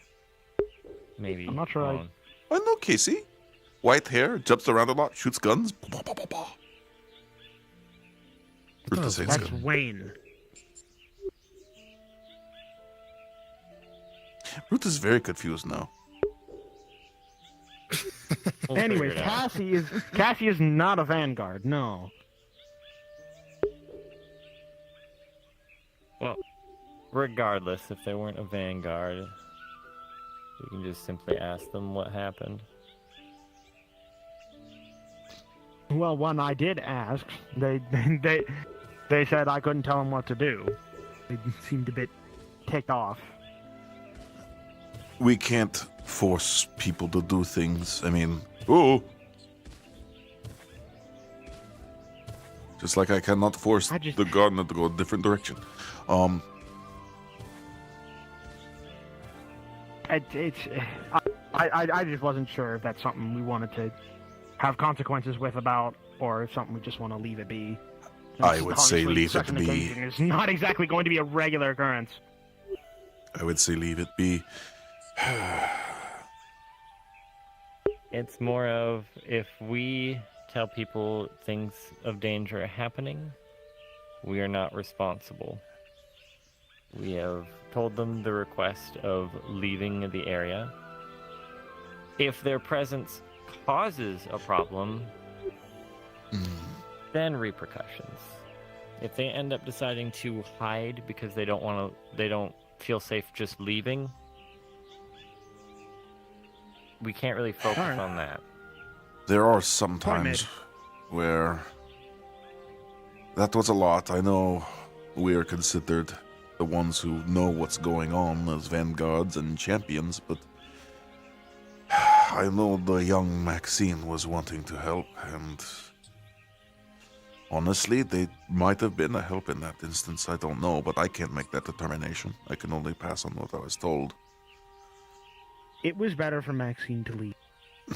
Maybe. I'm not sure Hold on. I know Casey. White hair, jumps around a lot, shoots guns. Brutus hates That's guns. Wayne. Brutus is very confused now. We'll Anyway, figure it out. Cassie is not a vanguard. No. Well, regardless, if they weren't a vanguard, we can just simply ask them what happened. Well, when I did ask, they said I couldn't tell them what to do. They seemed a bit ticked off. We can't force people to do things. I mean, oh. Just like I cannot force the gardener to go a different direction. I just wasn't sure if that's something we wanted to have consequences with about, or if something we just want to leave it be. I would say Obviously, leave such it an be. occasion is not exactly going to be a regular occurrence. I would say leave it be. It's more of if we tell people things of danger are happening, we are not responsible. We have told them the request of leaving the area. If their presence causes a problem, then repercussions. If they end up deciding to hide because they don't feel safe just leaving, we can't really focus on that. There are some times where that was a lot. I know we are considered the ones who know what's going on as vanguards and champions, but I know the young Maxine was wanting to help, and honestly, they might have been a help in that instance. I don't know, but I can't make that determination. I can only pass on what I was told. It was better for Maxine to leave.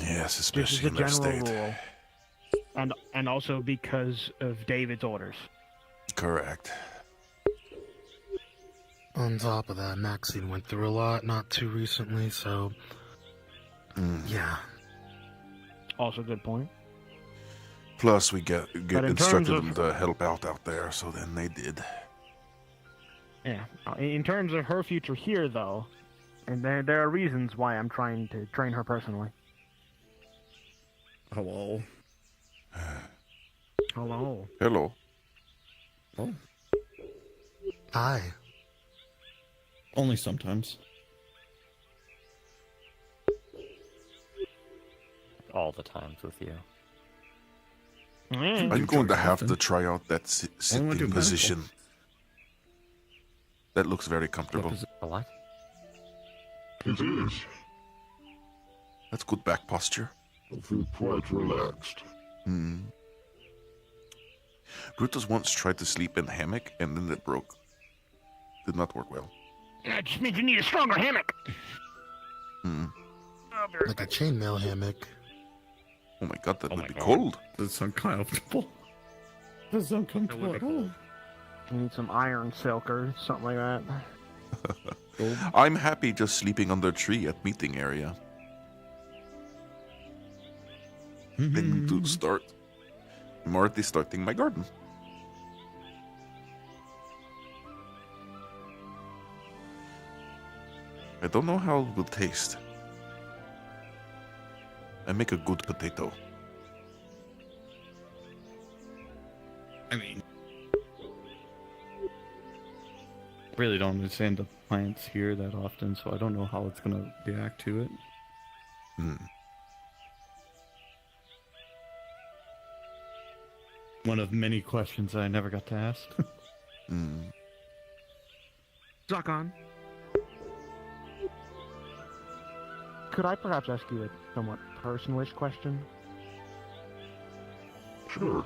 Yes, especially in This their is a state. general rule. And also because of David's orders. Correct. On top of that, Maxine went through a lot not too recently, so yeah. Also, good point. Plus, we get But in instructed terms them to help out there, so then they did. Yeah. In terms of her future here, though, and there are reasons why I'm trying to train her personally. Hello. Hello. Hello. Oh. Aye. Only sometimes. All the times with you. I'm going to have to try out that I wanna do sitting medical. position. That looks very comfortable. A what? It is. That's good back posture. I feel quite relaxed. Brutus once tried to sleep in a hammock and then it broke. Did not work well. That just means you need a stronger hammock. Like a chainmail hammock. Oh my god, that Oh would my be God. cold. Does sound comfortable. Does sound comfortable at all. You need some iron silk or something like that. I'm happy just sleeping under a tree at meeting area. Then to start. I'm already starting my garden. I don't know how it will taste. I make a good potato. I mean, really don't understand the plants here that often, so I don't know how it's gonna react to it. One of many questions that I never got to ask. Zakon, could I perhaps ask you a somewhat personalish question? Sure.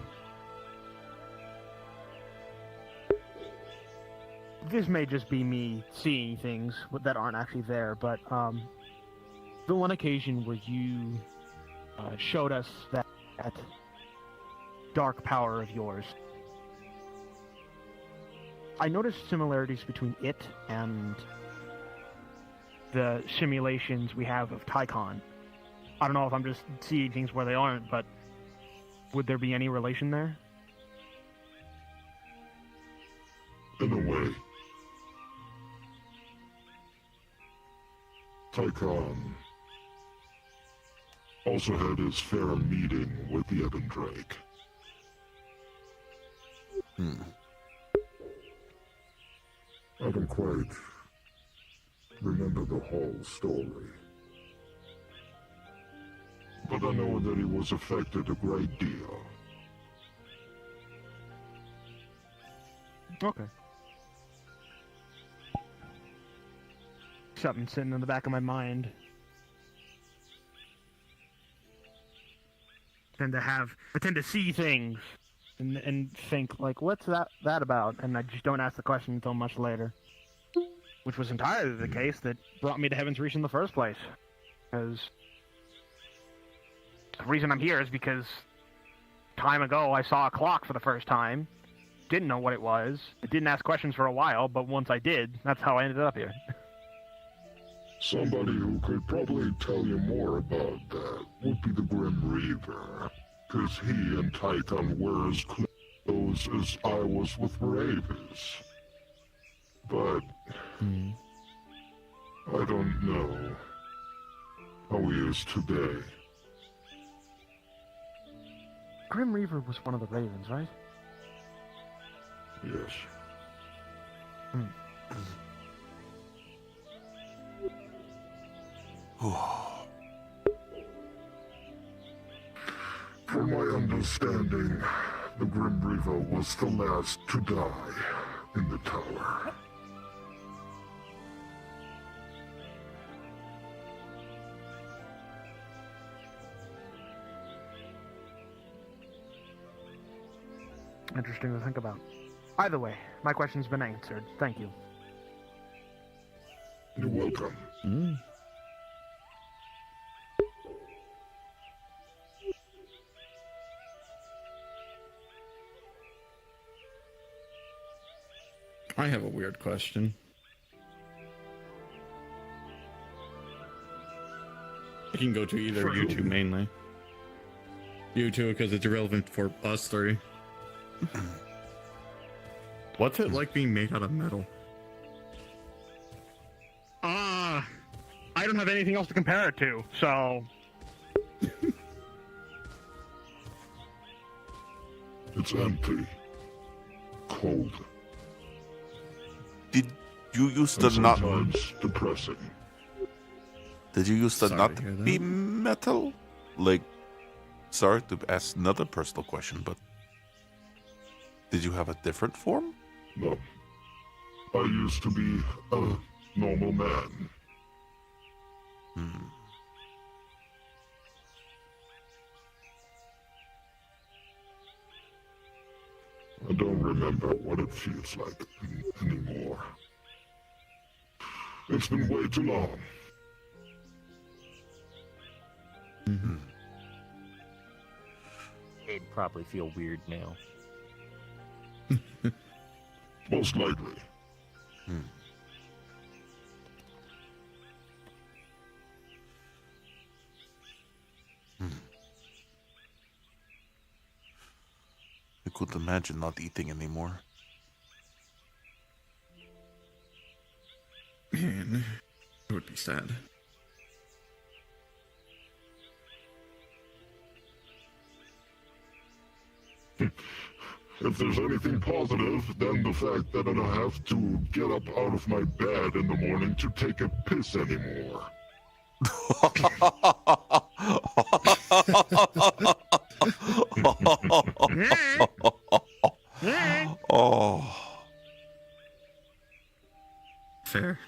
This may just be me seeing things that aren't actually there, but the one occasion where you showed us that dark power of yours, I noticed similarities between it and the simulations we have of Tycon. I don't know if I'm just seeing things where they aren't, but would there be any relation there? In a way. Tycon also had his fair meeting with the Ebon Drake. I don't quite remember the whole story. But I know that he was affected a great deal. Okay. Something sitting in the back of my mind. I tend to see things and think, like, what's that about? And I just don't ask the question until much later. Which was entirely the case that brought me to Heaven's Reach in the first place. Because the reason I'm here is because time ago I saw a clock for the first time. Didn't know what it was. I didn't ask questions for a while, but once I did, that's how I ended up here. Somebody who could probably tell you more about that would be the Grim Reaver. Because he and Tycon were as close as I was with Ravis. But I don't know how he is today. Grim Reaver was one of the Ravens, right? Yes. From my understanding, the Grim Reaver was the last to die in the tower. Interesting to think about. Either way, my question's been answered. Thank you. You're welcome. I have a weird question. I can go to either of you two mainly. You two, because it's irrelevant for us three. What's it like being made out of metal? I don't have anything else to compare it to, so... It's empty. Cold. Did you used to and not? sometimes depressing. Did you used to Sorry not to hear that. be metal? Like, sorry to ask another personal question, but did you have a different form? No. I used to be a normal man. Hmm. I don't remember what it feels like anymore. It's been way too long. Mm-hmm. It'd probably feel weird now. Most likely. I couldn't imagine not eating anymore. Man, it would be sad. If there's anything positive, then the fact that I don't have to get up out of my bed in the morning to take a piss anymore. Oh. Fair.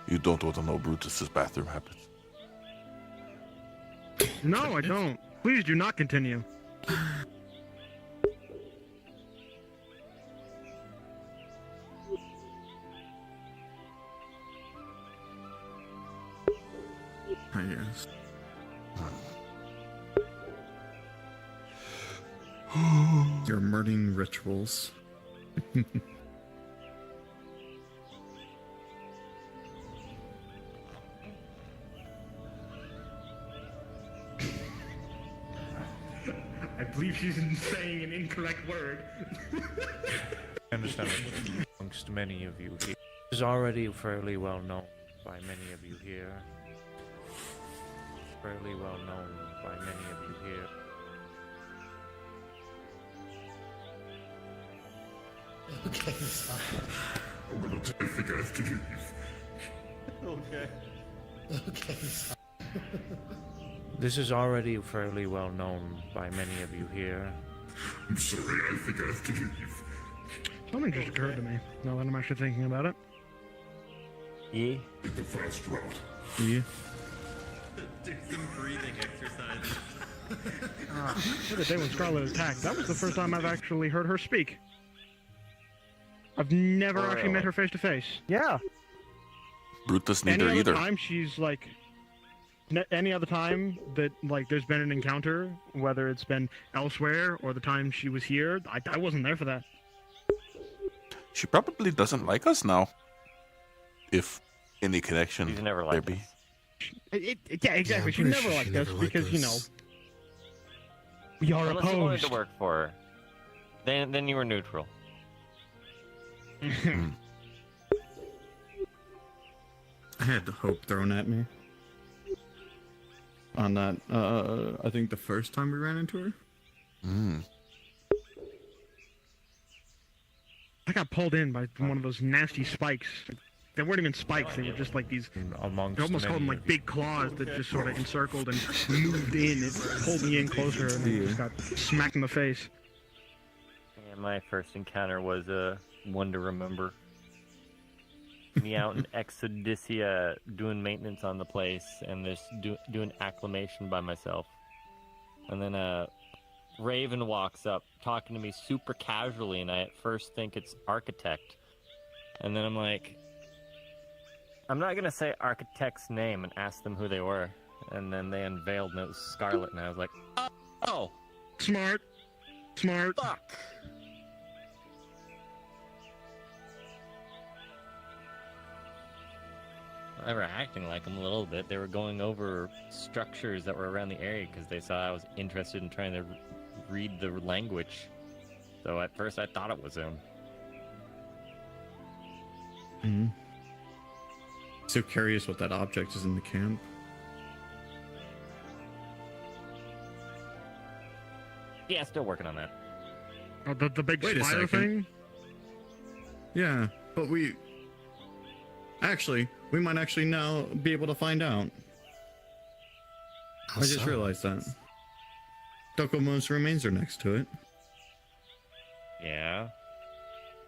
You don't want to know Brutus's bathroom habits. No, I don't. Please do not continue. Yes. Your murdering rituals. I believe she's saying an incorrect word. I understand that amongst many of you here. It is already fairly well known by many of you here. Fairly well known by many of you here. Okay. I think I have to leave. Okay. Okay. This is already fairly well known by many of you here. I'm sorry, I think I have to leave. Something just occurred to me, now that I'm actually thinking about it. Yeah? Take the fast route. Yeah. Do some breathing exercises. The day when Scarlet attacked, that was the first time I've actually heard her speak. I've never actually met her face to face. Yeah. Brutus Any neither other either. time she's like, any other time that like there's been an encounter, whether it's been elsewhere or the time she was here, I wasn't there for that. She probably doesn't like us now. If any connection She's never there liked be. us. Yeah, exactly. Yeah, she I'm never pretty sure liked she us never because liked you know us. we are Unless you wanted opposed. to work for her. Then you were neutral. I had hope thrown at me. On that, I think the first time we ran into her. I got pulled in by one of those nasty spikes. They weren't even spikes, they were just like these, Amongst they almost called them many like big claws that just sort of encircled and moved in. It pulled me in closer and I just got smacked in the face. And my first encounter was one to remember. Me out in Exodysia doing maintenance on the place and just doing acclimation by myself. And then Raven walks up talking to me super casually and I at first think it's Architect. And then I'm like, I'm not going to say Architect's name and ask them who they were. And then they unveiled and it was Scarlet and I was like, oh! Smart. Smart. Fuck! They were acting like them a little bit. They were going over structures that were around the area because they saw I was interested in trying to read the language. So at first I thought it was him. So curious what that object is in the camp. Yeah, still working on that. Oh, the big Wait a spider second. thing? Yeah, but we might actually now be able to find out. I just realized that. Dokomo's remains are next to it. Yeah.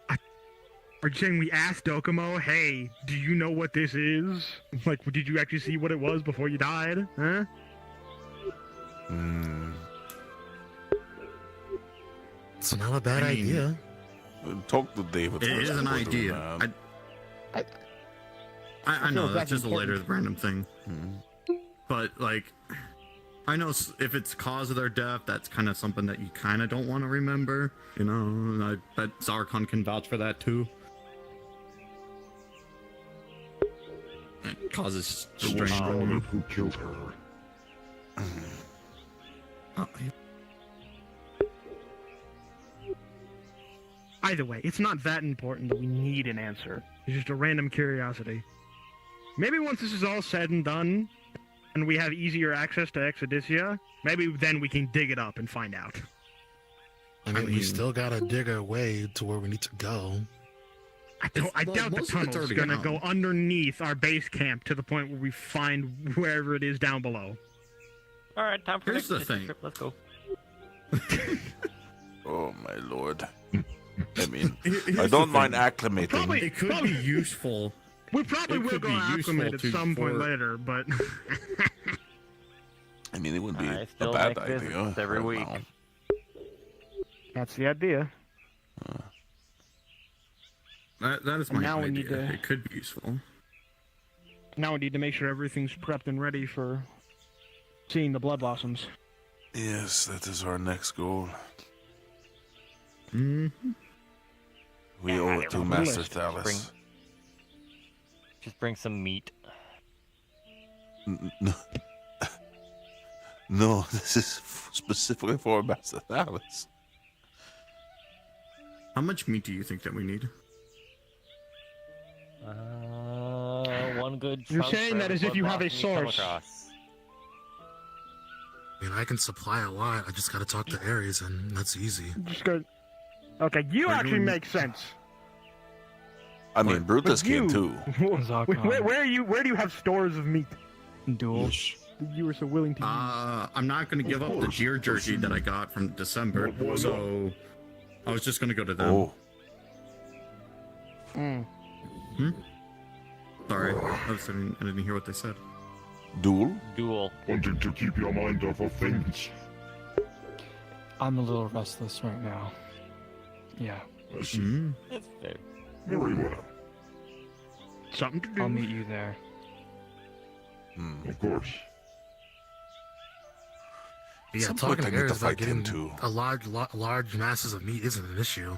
Are you saying we asked Dokomo, hey, do you know what this is? Like, did you actually see what it was before you died? Huh? It's not a bad idea. Talk to David. It is an idea. I know that's just a later random thing. But like, I know if it's cause of their death, that's kind of something that you kind of don't want to remember. You know, and I bet Zarkon can vouch for that too. It causes It was strain. Scarlet who killed her. Either way, it's not that important that we need an answer. It's just a random curiosity. Maybe once this is all said and done, and we have easier access to Exodysia, maybe then we can dig it up and find out. I mean, we still gotta dig our way to where we need to go. I doubt the tunnel's gonna go underneath our base camp to the point where we find wherever it is down below. All right, time for Here's next the mission thing. trip. Let's go. Oh my lord. I mean, Here's I don't the mind thing. acclimating. It could be useful. We probably It will could go be acclimate useful at some point for- later, but I mean, it wouldn't be I a still bad make visits idea. every right week. now. that's the idea. That is And my now we idea. need to- It could be useful. Now we need to make sure everything's prepped and ready for seeing the blood blossoms. Yes, that is our next goal. Mm-hmm. We owe it to on the Master list. Thales. Just bring some meat. No. No, this is specifically for Master Thales. How much meat do you think that we need? One good. You're chunk saying for that every as if you blood have a blossom you come source. across. I mean, I can supply a lot. I just gotta talk to Ares, and that's easy. Just go. Okay, you We're actually doing- make sense. I mean, Brutus But you- can too. Where are you? Where do you have stores of meat? Duel. You were so willing to. I'm not going to give up the deer jerky that I got from December, so I was just going to go to them. Oh, Sorry, I didn't hear what they said. duel? Duel. Wanting to keep your mind off of things. I'm a little restless right now. Yeah. I see. That's fair. Very well. Something to do. I'll meet you there. Of course. Yeah, Some talking point I to need to Ares about fight him getting too. a large masses of meat isn't an issue.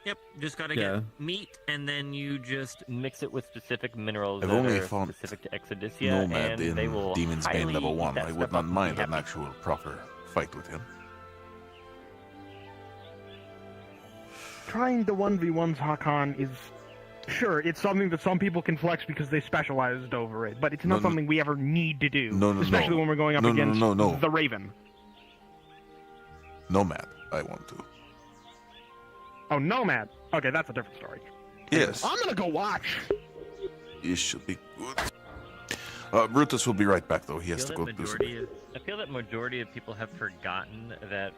Yep, just gotta Yeah. get meat, and then you just Mix it with specific minerals I've that only are found specific to Exodysia, Nomad and they will in Demon's Bane highly level eat 1. that I stuff would not up and mind be an happy. actual proper fight with him. Trying the 1v1s, Hakan, is sure. It's something that some people can flex because they specialized over it, but it's not No, no. something we ever need to do. No, no, especially no. when we're going up No, no, against no, no. the Raven. Nomad, I want to. Oh, Nomad. Okay, that's a different story. Yes, I'm gonna go watch. it should be good. Brutus will be right back, though. He has to go do something. I feel that majority of people have forgotten that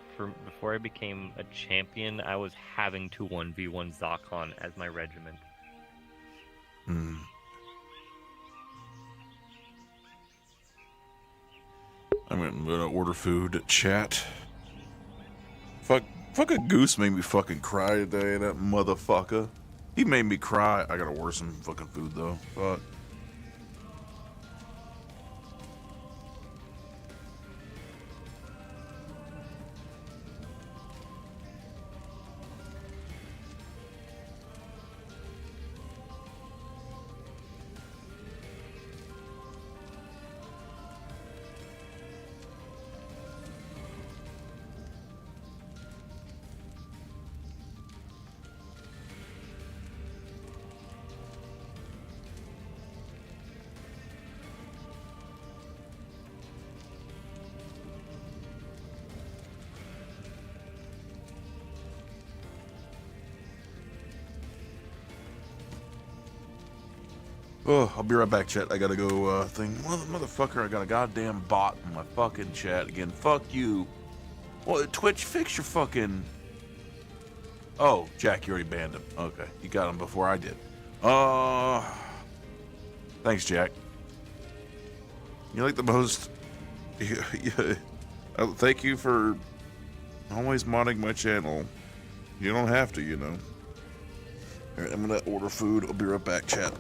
before I became a champion, I was having to 1v1 Zakon as my regiment. I'm gonna order food at chat. Fucking Goose made me fucking cry today, that motherfucker. He made me cry. I gotta order some fucking food, though. Fuck. Oh, I'll be right back, chat. I gotta go, motherfucker, I got a goddamn bot in my fucking chat again. Fuck you. Well, Twitch, fix your fucking... Oh, Jack, you already banned him. Okay, you got him before I did. Thanks, Jack. You're like the most... Thank you for always modding my channel. You don't have to, you know. Alright, I'm gonna order food. I'll be right back, chat.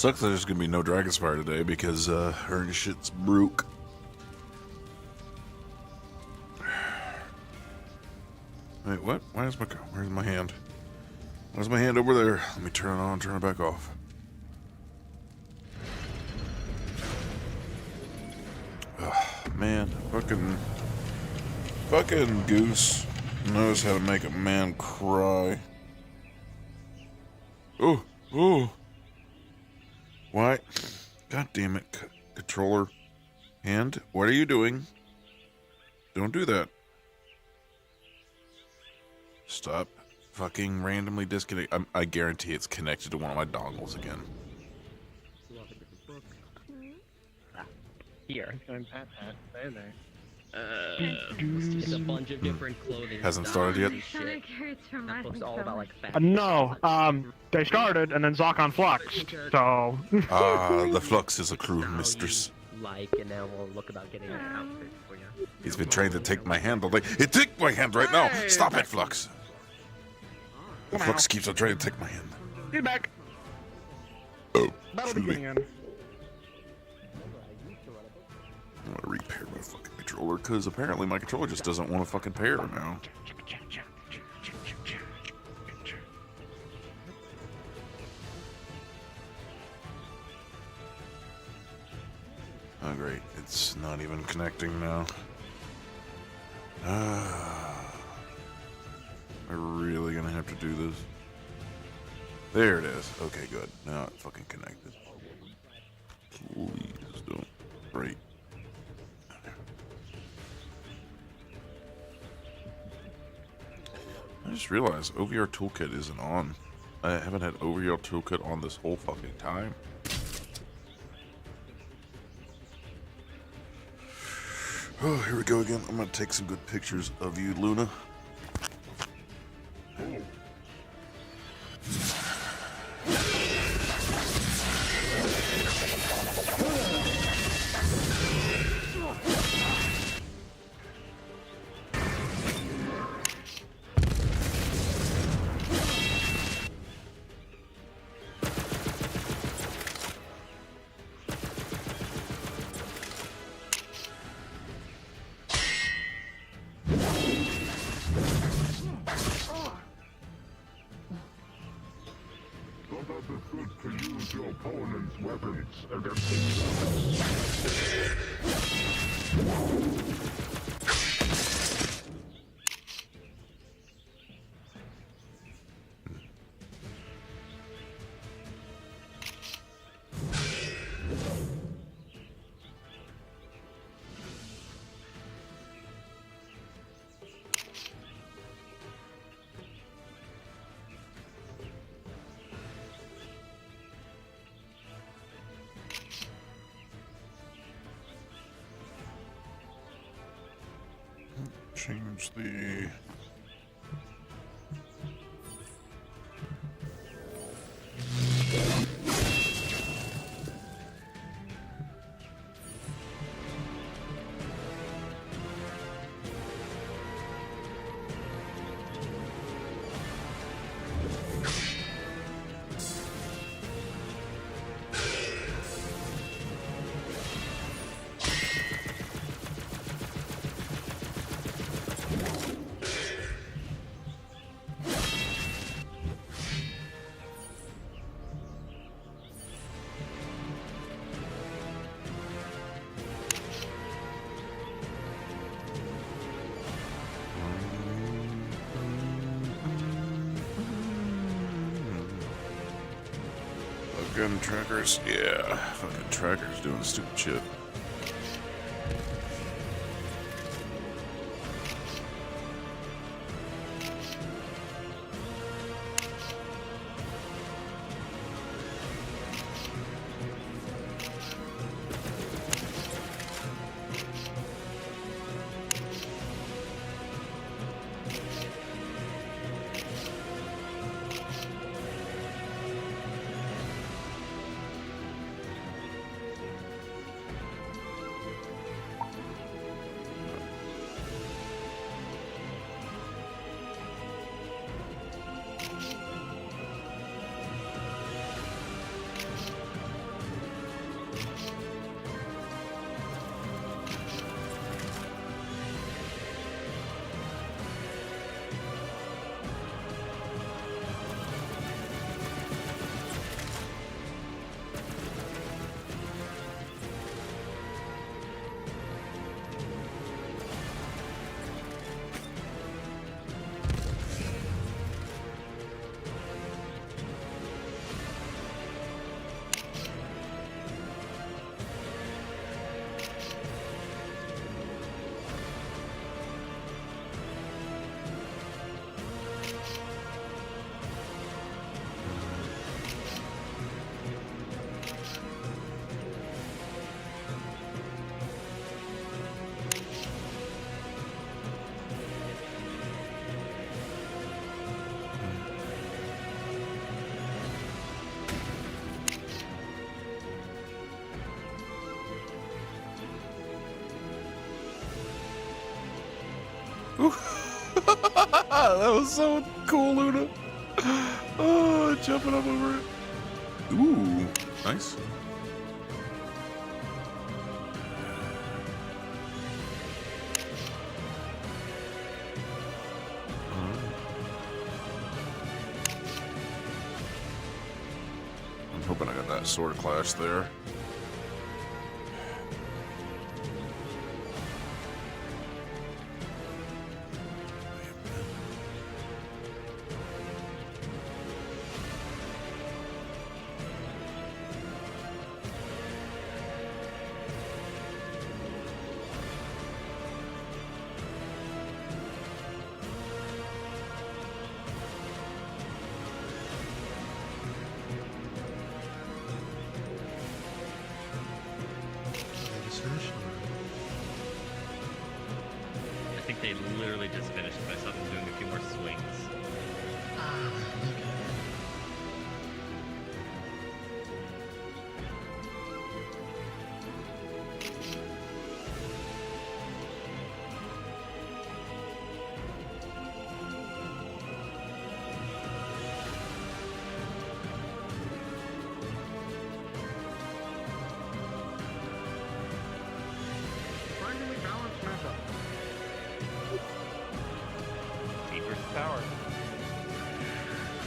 Sucks that there's gonna be no Dragonspire today because her shit's broke. Wait, what? Where's my hand? Where's my hand over there? Let me turn it on, turn it back off. Ugh, man, fucking Goose knows how to make a man cry. Oh, oh. Why? God damn it, controller. Hand, what are you doing? Don't do that. Stop fucking randomly disconnect. I guarantee it's connected to one of my dongles again. Here. There. It's a bunch of different clothing. Hasn't started yet. Shit. That book's all about like No, they started and then Zakon fluxed, so... The Flux is a crew mistress. Like, and then we'll look about getting an outfit for you. He's been trained to take my hand all day. It took my hand right now! Stop it, Flux! The Flux keeps on trying to take my hand. Get back! Oh, Battle excuse me. beginning again. I'm gonna repair my fucking controller, because apparently my controller just doesn't want to fucking pair now. Oh great, it's not even connecting now. I'm really gonna have to do this. There it is. Okay, good. Now it fucking connected. Please don't break. I just realized OVR Toolkit isn't on. I haven't had OVR Toolkit on this whole fucking time. Oh, here we go again. I'm gonna take some good pictures of you, Luna. It's good to use your opponent's weapons against Change the... Gun trackers, yeah, fucking trackers doing stupid shit. That was so cool, Luna. Oh, jumping up over it. Ooh, nice. I'm hoping I got that sword clash there. I think they literally just finished, but I saw them doing a few more swings. Surprisingly balanced matchup. Speed versus power.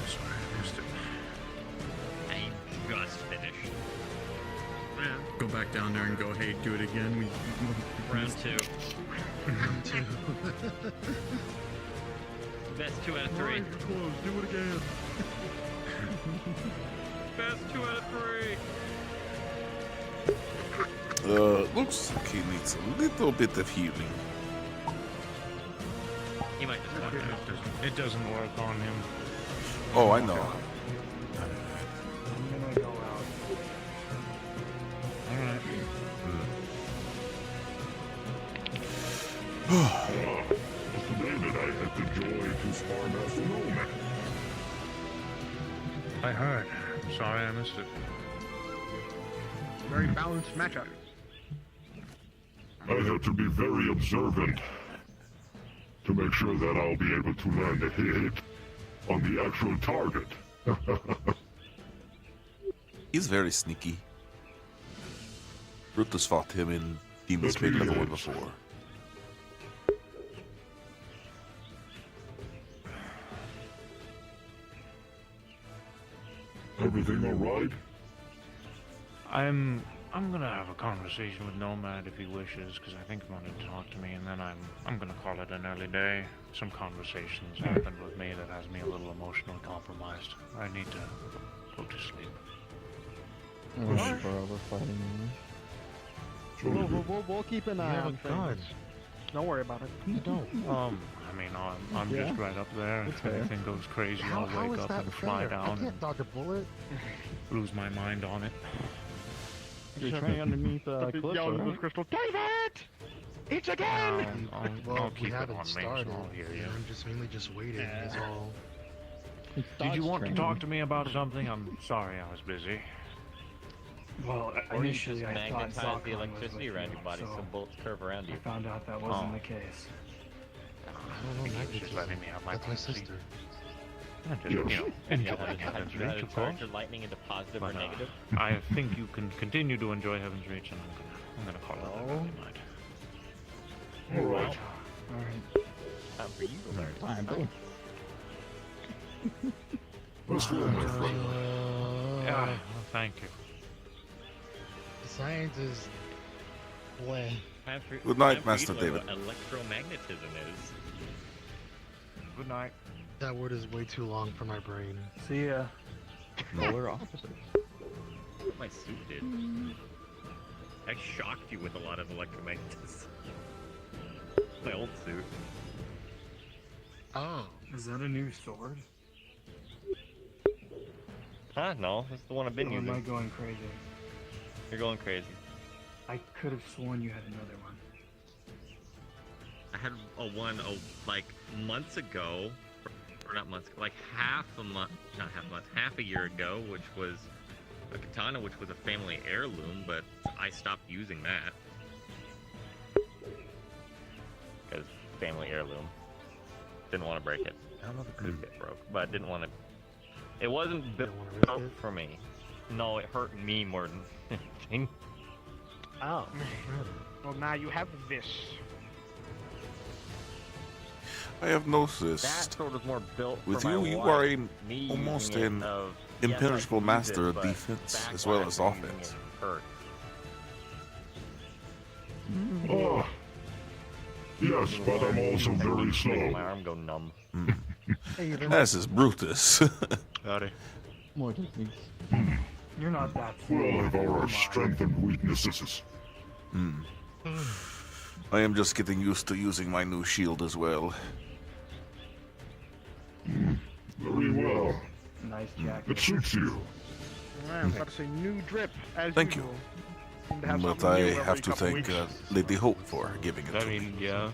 Sorry, I missed it. I just finished. Yeah. Go back down there and go, hey, do it again. We Round two. Round 2. Best 2 out of 3. Right, you're close. Do it again. Best 2 out of 3. Looks like he needs a little bit of healing. He might just walk out. It doesn't work on him. Oh, I know. I'm gonna go out. Alright. Mr. David, I had the joy to spar Master Nomad. I heard. Sorry I missed it. Very balanced matchup. I have to be very observant to make sure that I'll be able to land a hit on the actual target. He's very sneaky. Brutus fought him in Demon Spade Level 1 before. Everything alright? I'm gonna have a conversation with Nomad if he wishes, because I think he wanted to talk to me, and then I'm gonna call it an early day. Some conversations happened with me that has me a little emotionally compromised. I need to go to sleep. We'll keep an eye on things. Don't worry about it. You don't. I mean, I'm just right up there. If anything goes crazy, I'll wake up and fly down I can't dodge a bullet. and lose my mind on it. You're trying underneath Crystal. David! It's again! I'll keep it on me, so started. I'll hear you. I'm just mainly just waiting. Is all. Did you want to talk to me about something? I'm sorry I was busy. Well, Or you initially just I thought magnetize the Zocon was electricity with around you, your body so bullets curve around you. I found out that wasn't the case. I don't know. He's Magnetism. just letting me have my That's my privacy. sister. I just, you know, enjoy Have Heaven's you had Reach, to of course. turn your lightning into positive or But, negative? I think you can continue to enjoy Heaven's Reach, and I'm gonna call it a night. Alright. Alright. Time for you to learn. Let's go, my friend. Yeah, well, thank you. Science is. Bleh. Good night, Time for Master you to learn David. what electromagnetism is. Good night. That word is way too long for my brain. See ya. Polar opposite. What my suit did. I shocked you with a lot of electromagnetism. My old suit. Oh. Is that a new sword? Huh? No, that's the one I've been Or am I using. going crazy? You're going crazy. I could have sworn you had another one. I had a one like months ago, or not months, like half a month, not half a month, half a year ago, which was a katana, which was a family heirloom, but I stopped using that because family heirloom. Didn't want to break it. I don't know if it could get broke, but I didn't want to. It wasn't built for me. No, it hurt me more than anything. Oh. Well, now you have this. I have noticed. That sort of more built With for you, my you wife, are me almost using it an of, impenetrable yes, I master use it, of but defense back as when well I as was using offense. it, hurt. Oh. Yes, but I'm also very Making slow. my arm go numb. This is Brutus. Howdy. More techniques. You're not that We'll have our strengths and weaknesses. I am just getting used to using my new shield as well. Very well. Nice jacket. It suits you. I was about to say new drip, as Thank usual. Seem to have But something I new every have to couple thank weeks. Lady Hope for giving it I to me. mean, yeah.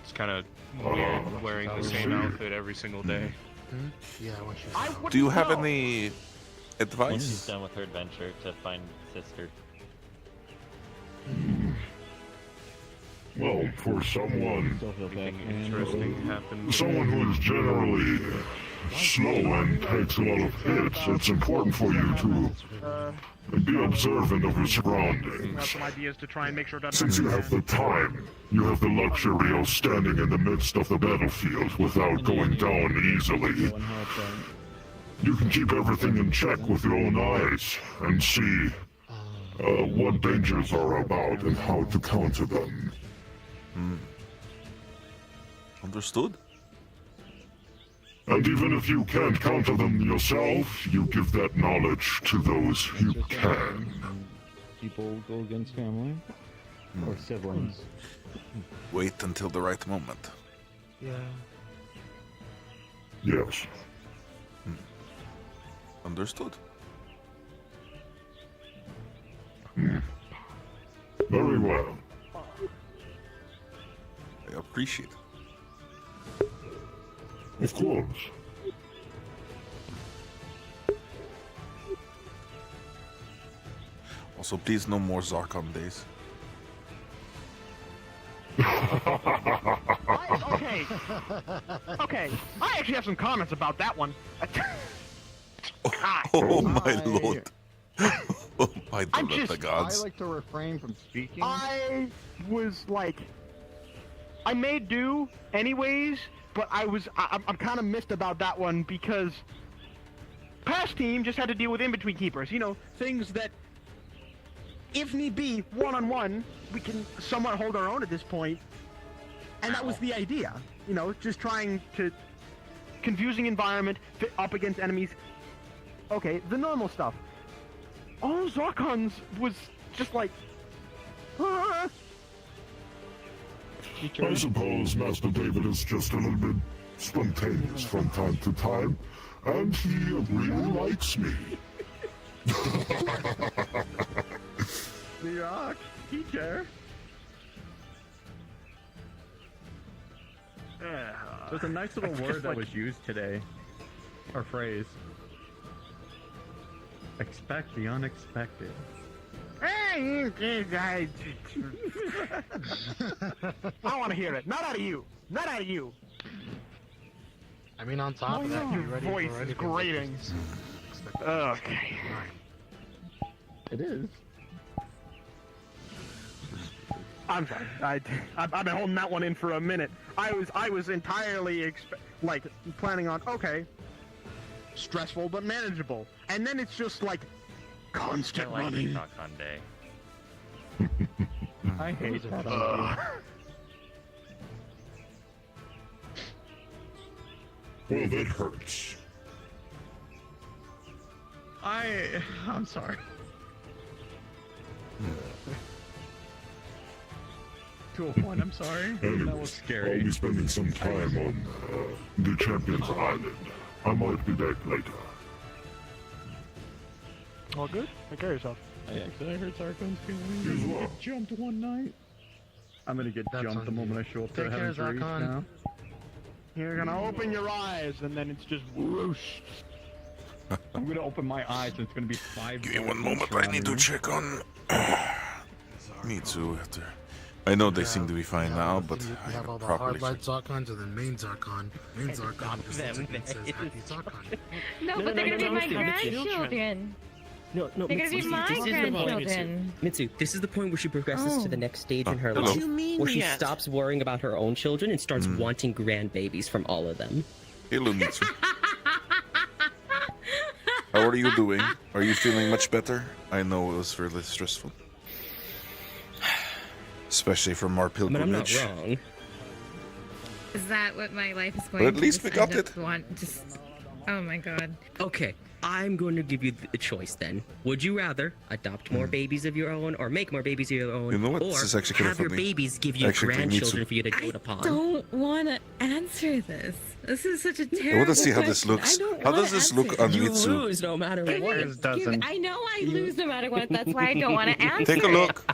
It's kind of weird wearing the same outfit every single day. Yeah, when she's Do you have any Once she's advice? done with her adventure to find sister. Well, for someone Anything interesting happened? Someone who is generally slow and takes a lot of hits, it's important for you to be observant of your surroundings. Have some ideas to try and make sure that Since you have the time, you have the luxury of standing in the midst of the battlefield without going down easily. You can keep everything in check with your own eyes and see what dangers are about and how to counter them. Understood? And even if you can't counter them yourself, you give that knowledge to those you can. People go against family or siblings. Wait until the right moment. Yeah. Yes. Understood. Very well. I appreciate it. Of course. Also, please no more Zarkon days. Okay. Okay. I actually have some comments about that one. Oh my lord. Oh my I'm lord, the just- gods. I like to refrain from speaking. I was like, I may do anyways, but I'm kind of missed about that one because past team just had to deal with in-between keepers. You know, things that, if need be, one-on-one, we can somewhat hold our own at this point. And that was the idea. You know, just trying to, confusing environment, fit up against enemies. Okay, the normal stuff. All Zarkons was just like, I suppose Master David is just a little bit spontaneous from time to time, and he really likes me. The Rock, teacher. There's a nice little word that was used today, or phrase. Expect the unexpected. I want to hear it. Not out of you. Not out of you. I mean, on top of that, Your you ready voice for is anything grating. Okay. It is. I'm sorry. I've been holding that one in for a minute. I was entirely planning on stressful but manageable, and then it's just like constant Like running. on day. I hate that. Well, that hurts. I'm sorry. To a point, I'm sorry. That was Anyways, scary. I'll be spending some time on the Champion's Island. I might be back later. All good? Take care of yourself. I heard Zarkon's You feeling will. get jumped one night. I'm gonna get That's jumped the on you. moment I show up to Take care, Heaven's Reach Zarkon. now. You're gonna open your eyes, and then it's just whoosh. I'm gonna open my eyes and it's gonna be 5 Give me one moment, I need to check on... Me too, after I know they seem to be fine now, but you I have all haven't the properly hard light checked. Zarkons and then main Zarkon. Main Zarkon adopt just them. looks like it says Happy Zarkon. No, but they're gonna be my grandchildren. No, They're gonna be my grandchildren. Mitsu, this is the point where she progresses to the next stage in her hello. life. What do you mean where she yet? stops worrying about her own children and starts wanting grandbabies from all of them. Hello, Mitsu. How are you doing? Are you feeling much better? I know it was really stressful. Especially from our But I'm not pilgrimage. wrong. Is that what my life is going But to at least we got it. Oh my god. Okay, I'm going to give you the choice then. Would you rather adopt more babies of your own or make more babies of your own? You know what? Or This is actually kinda have your funny. babies give you Actually, grandchildren Mitsu. for you to dote upon? Don't want to answer this. This is such a terrible I want to see how this question. looks. I don't How wanna does this answer look on You Mitsu? lose no matter what. I know I lose no matter what. That's why I don't want to answer. Take a look.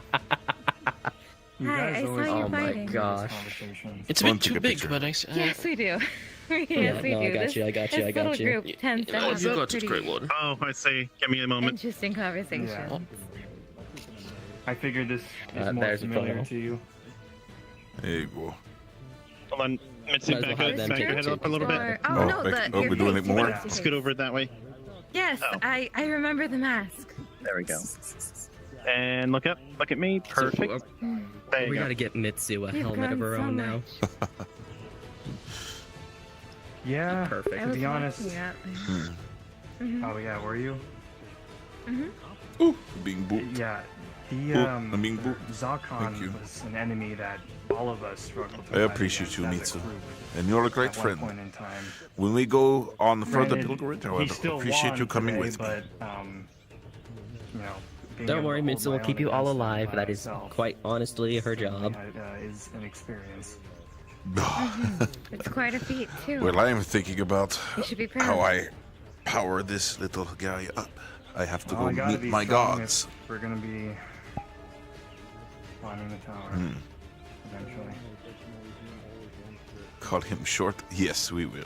You Hi, guys I saw always you Oh my fighting. gosh. conversations. It's a Someone bit take too a big, picture. but Yes, we do. Yes, we no, do. I got you, I got you, This I got little you. group tends to Oh, have you got it, pretty Great Lord. Oh, I see. Give me a moment. interesting conversations. Yeah. I figured this is more there's a familiar photo. to you. There you go. Hold on. Mitsu, Might as well back have them your head too. up a little bit. Or- Oh, oh, no, back- the, oh, your we're doing face, it more? your face, your Scoot face. over that way. Yes, Oh. I remember the mask. There we go. And look up. Look at me. Perfect. There you We go. gotta get Mitsu a You've helmet of grown her so own now. much. Yeah. Perfect. I To was be honest. watching that. Oh yeah, were you? Ooh, being booped. Yeah. I'm being booped. Thank Zarkon you. was an enemy that all of us struggled to I fight appreciate you, against as a Mitsu. group And you're a great at one friend. point in time. When we go on the further Granted, pilgrimage, I he would still appreciate you won coming today, with me. but, you know, being Don't able worry, to hold Mitsu will my keep own you all against them alive. by That is myself quite honestly her job. is an experience. It's quite a feat, too. Well, I am thinking about You should be proud. how I power this little guy up. I have to Well, go I gotta meet be my strong gods. if we're gonna be climbing the tower eventually. Call him short? Yes, we will.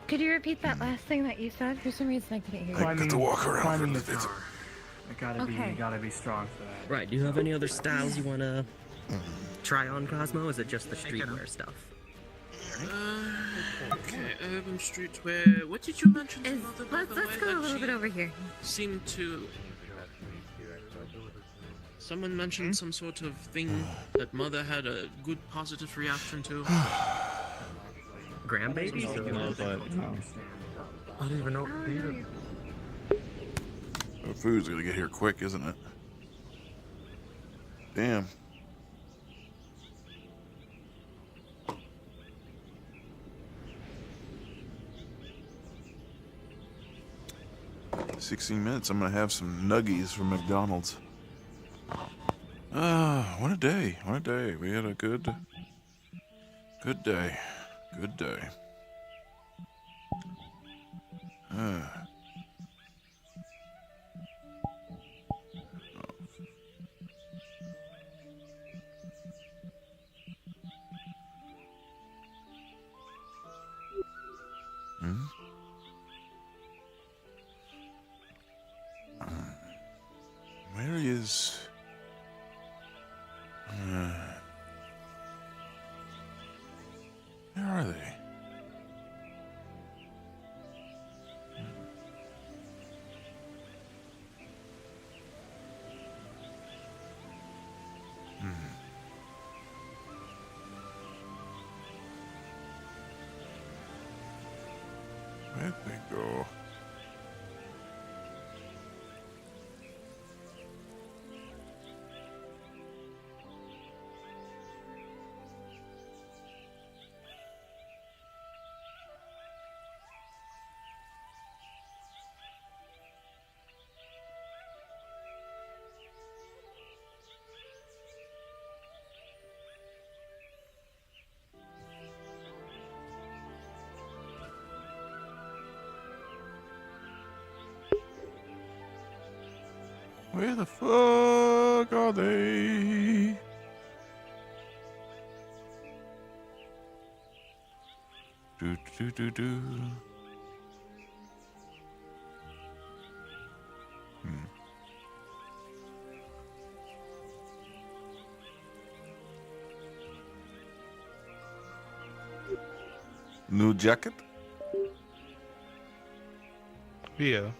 Could you repeat that last thing that you said? For some reason, I couldn't hear you. I got to walk around for a climbing the little bit. tower. I gotta be strong for that. Right, do you have any other styles you wanna try on, Cosmo? Or is it just the streetwear stuff? Okay, urban streetwear. What did you mention? To Mother, by the Let's way, go a that little she bit over here. Seemed to. Someone mentioned some sort of thing that Mother had a good positive reaction to. Grandbabies? I don't even know. The food's gonna get here quick, isn't it? Damn. $16. I'm gonna have some nuggies from McDonald's. What a day! What a day! We had a good day. Good day. Where is... where are they? Where'd they go? Where the fuck are they? Do do do do. New jacket? Yeah.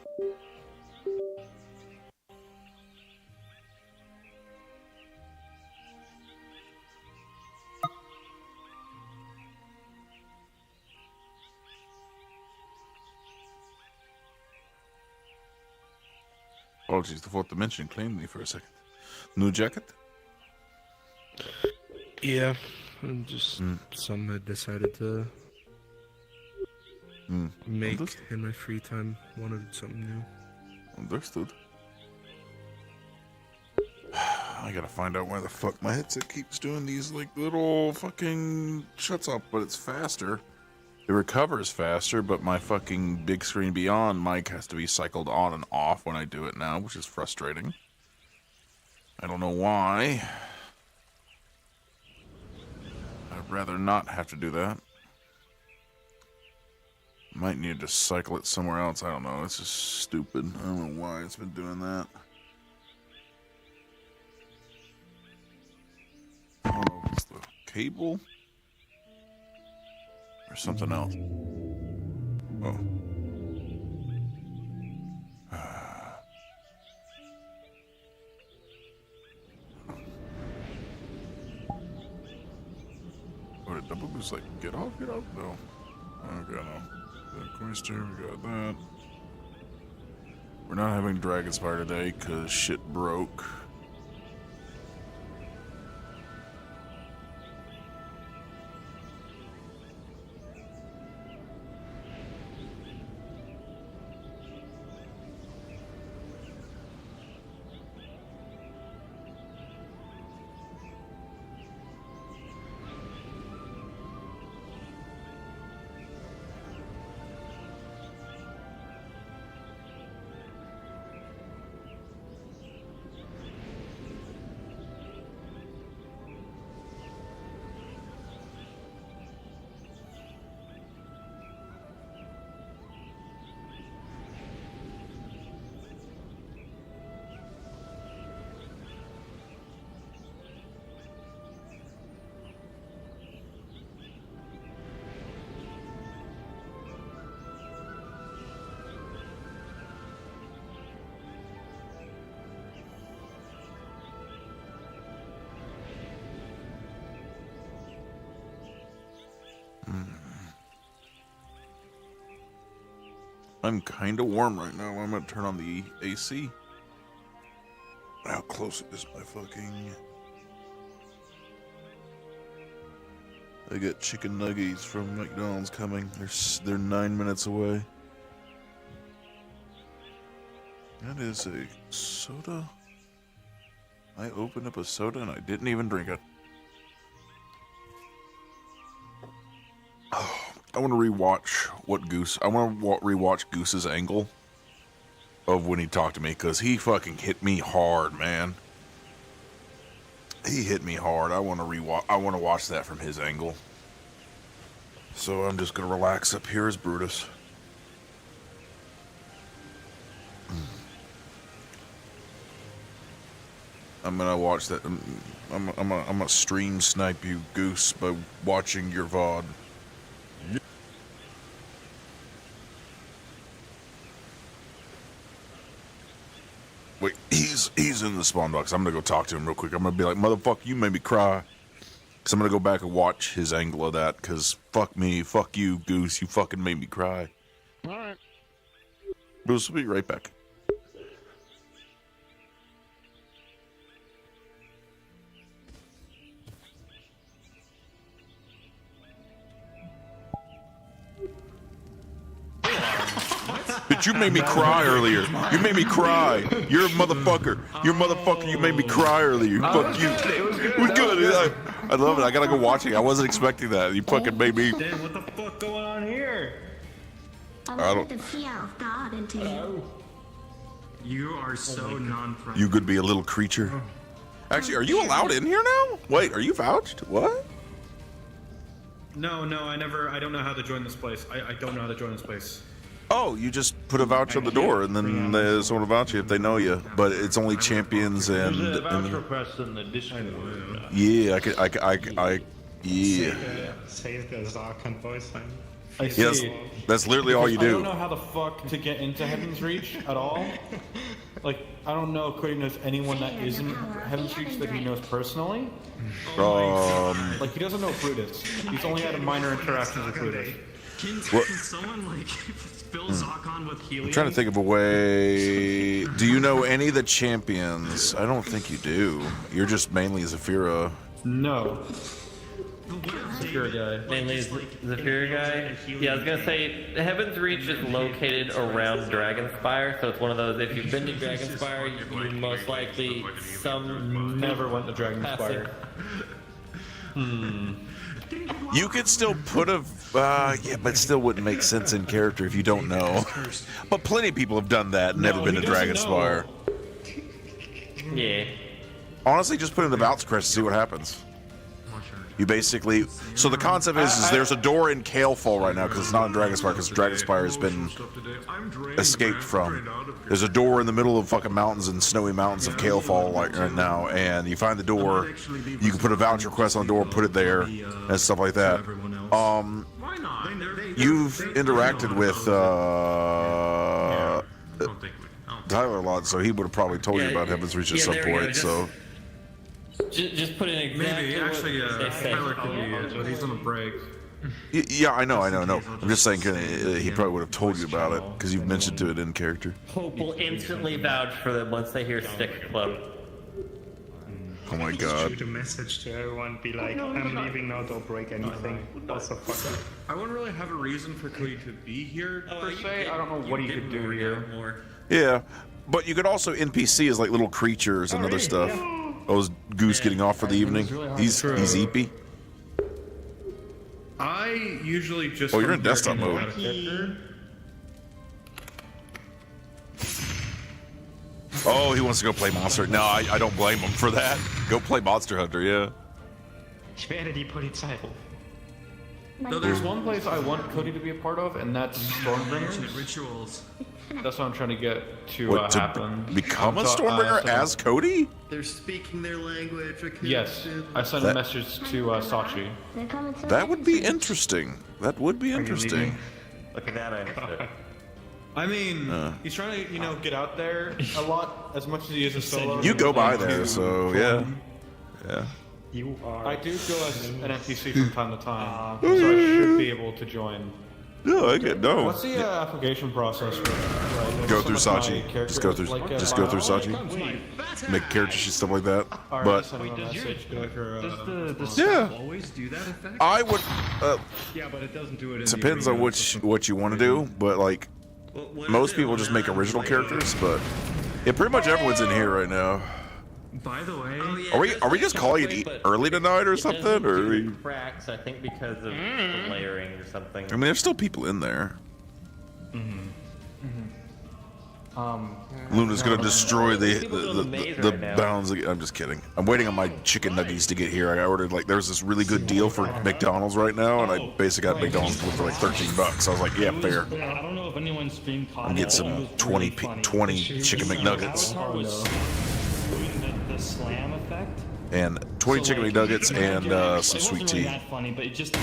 Apologies, the fourth dimension claimed me for a second. New jacket? Yeah. And just something I decided to make in my free time. Wanted something new. Understood. I gotta find out why the fuck my headset keeps doing these like little fucking shuts up, but it's faster. It recovers faster, but my fucking big screen beyond mic has to be cycled on and off when I do it now, which is frustrating. I don't know why. I'd rather not have to do that. Might need to cycle it somewhere else. I don't know. It's just stupid. I don't know why it's been doing that. I don't know if it's the cable or something else. Oh. What did double boost like get off? Get off? No. Okay, no. Coister, we got that. We're not having Dragonspire today because shit broke. I'm kind of warm right now. I'm gonna turn on the AC. How close is my fucking... I got chicken nuggets from McDonald's coming. They're 9 minutes away. That is a soda. I opened up a soda and I didn't even drink it. Oh, I want to rewatch I want to rewatch Goose's angle of when he talked to me, because he fucking hit me hard, man. He hit me hard. I want to watch that from his angle. So I'm just gonna relax up here as Brutus. I'm gonna watch that. I'm gonna stream snipe you, Goose, by watching your VOD. Wait, he's in the spawn box. I'm gonna go talk to him real quick. I'm gonna be like, motherfucker, you made me cry. Cause I'm gonna go back and watch his angle of that. Cause fuck me, fuck you, Goose. You fucking made me cry. All right. Bruce will be right back. Bitch, you made me cry earlier. You made me cry. You're a motherfucker. You're a motherfucker. You made me cry earlier. Fuck you. It was good. It was good. I love it. I gotta go watch it. I wasn't expecting that. You fucking made me. Damn, what the fuck going on here? I don't. The fear of God into you. You are so non-friendly. You could be a little creature. Actually, are you allowed in here now? Wait, are you vouched? What? No, I don't know how to join this place. I don't know how to join this place. Oh, you just put a vouch on the door, and then someone will vouch you if they know you. But it's only champions and. There's a vouch request in the Discord. Yeah, I yeah. Save the Zarkan voice line. I see. Yes, that's literally all you I don't do. know how the fuck to get into Heaven's Reach at all. Like, I don't know if Cody knows anyone that is in Heaven's Reach that he knows personally. Like, he doesn't know Brutus. He's only had a minor interaction with Brutus. Can someone, like, fill Zocon with helium? I'm trying to think of a way. Do you know any of the champions? I don't think you do. You're just mainly Zafira. No. Zafira guy. Mainly Zafira guy. Yeah, I was gonna say Heaven's Reach is located around Dragonspire, so it's one of those. If you've been to Dragonspire, you most likely some never went to Dragonspire. You could still put a yeah, but it still wouldn't make sense in character if you don't know. But plenty of people have done that and never been to Dragonspire. Yeah. Honestly, just put in the Bounce Crest and see what happens. You basically, so the concept is there's a door in Kalefall right now because it's not in Dragonspire because Dragonspire has been escaped from. There's a door in the middle of fucking mountains and snowy mountains of Kalefall right now, and you find the door. You can put a voucher request on the door, put it there, and stuff like that. You've interacted with Tyler a lot, so he would have probably told you about Heaven's Reach at some point. So. Just put in exactly Maybe, actually, Tyler could be, but he's on a break. Yeah, I know. I'm just saying he probably would have told you about it because you've mentioned to it in character. Hope will instantly vouch for them once they hear Stick Club. Oh my god. Shoot a message to everyone, be like, I'm leaving now, don't break anything. Also, fuck up. I wouldn't really have a reason for Cody to be here, per se. I don't know what he could do here. Yeah, but you could also NPC as like little creatures and other stuff. Oh, is Goose getting off for the evening? He's eepy. I usually just. Oh, you're in desktop mode. Oh, he wants to go play Monster. No, I don't blame him for that. Go play Monster Hunter, yeah. Ich werde die Polizei. No, there's one place I want Cody to be a part of, and that's Stormbringers. Rituals. That's what I'm trying to get to What, to happen. become a Stormbringer as Cody? They're speaking their language. Yes, I sent a message to Sachi. That would be interesting. That would be interesting. Look at that, I understood. I mean, he's trying to, get out there a lot, as much as he is a solo. You go by there, so yeah. Yeah. You are. I do go as an NPC from time to time, so I should be able to join. No, I get no. What's the application process? Go through Sachi. Just go through. Just go through Sachi. Make character sheet, stuff like that. But yeah, Always do that effect? I would. Yeah, but it doesn't do it. It depends on what you want to do, but like most people just make original characters. But yeah, pretty much everyone's in here right now. By the way, Are we just calling it early tonight or something? Or are we... cracks, I think, because of the layering or something. I mean, there's still people in there. Luna's gonna destroy the bounds. I'm just kidding. I'm waiting on my chicken nuggets to get here. I ordered there's this really good deal for McDonald's right now, and I basically got McDonald's for like $13. So I was like, yeah, fair. I don't know if anyone streamed I'm getting some 20 chicken McNuggets. The slam effect. And 20 chicken McNuggets and some sweet tea. That funny, but it just.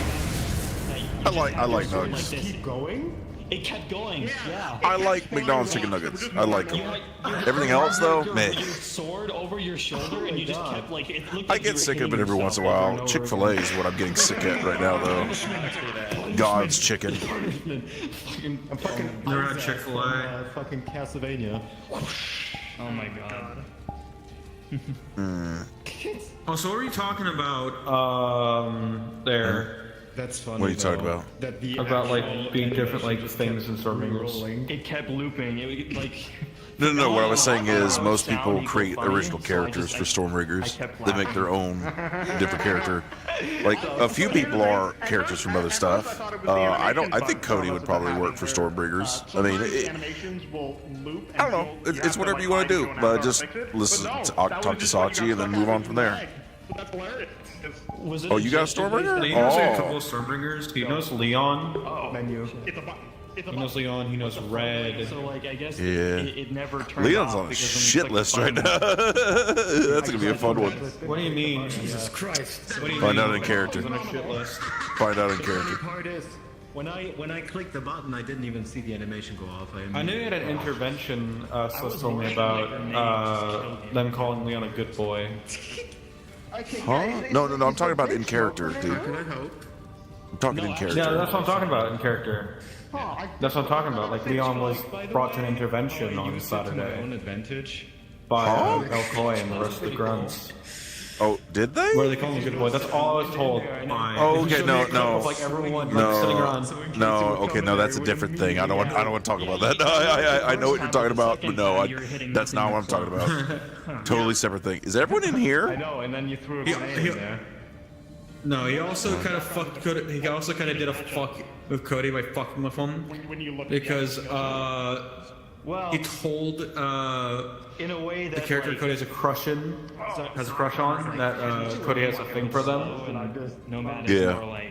I like nuggets. Keep going. It kept going. Yeah. I like McDonald's chicken nuggets. I like them. Everything else though, man. Your sword over your shoulder, and you just kept it looked I get sick of it every once in a while. Chick-fil-A is what I'm getting sick at right now, though. God's chicken. They're at Chick-fil-A. Fucking Castlevania. Oh my god. Oh, so what are you talking about? There. That's funny. What are you talking about? About being different things in Stormbringers. It kept looping. It No. What I was saying is most people create original characters for Stormriggers. They make their own different character. Like a few people are characters from other stuff. I think Cody would probably work for Stormbringers. I mean, I don't know. It's whatever you want to do. But just listen, talk to Sachi, and then move on from there. Oh, you got a Stormbringer? He knows a couple of Stormbringers. He knows Leon. Menu. He knows Leon. He knows Red. So I guess Yeah. it never turned Leon's off on a because shit list right now. That's gonna be a fun one. What do you mean? Jesus Christ. What do you Find mean? out in character. He's on a shit list. Find out in character. When I clicked the button, I didn't even see the animation go off. I knew you had an intervention. Sus told me about them calling Leon a good boy. Huh? No. I'm talking about in character, dude. Can I help? I'm talking in character. Yeah, that's what I'm talking about in character. That's what I'm talking about. Like Leon was brought to an intervention on Saturday by El Coy and the rest of the grunts. Oh, did they? Where they call him a good boy. That's all I was told. Oh, okay, no. Like everyone sitting around. No, okay, no, that's a different thing. I don't want to talk about that. No, I know what you're talking about, but no, that's not what I'm talking about. Totally separate thing. Is everyone in here? I know, and then you threw a grenade in there. No, he also kind of fucked Cody. He also kind of did a fuck with Cody by fucking with him because he told in a way that the character Cody has a crush on that Cody has a thing for them. Yeah.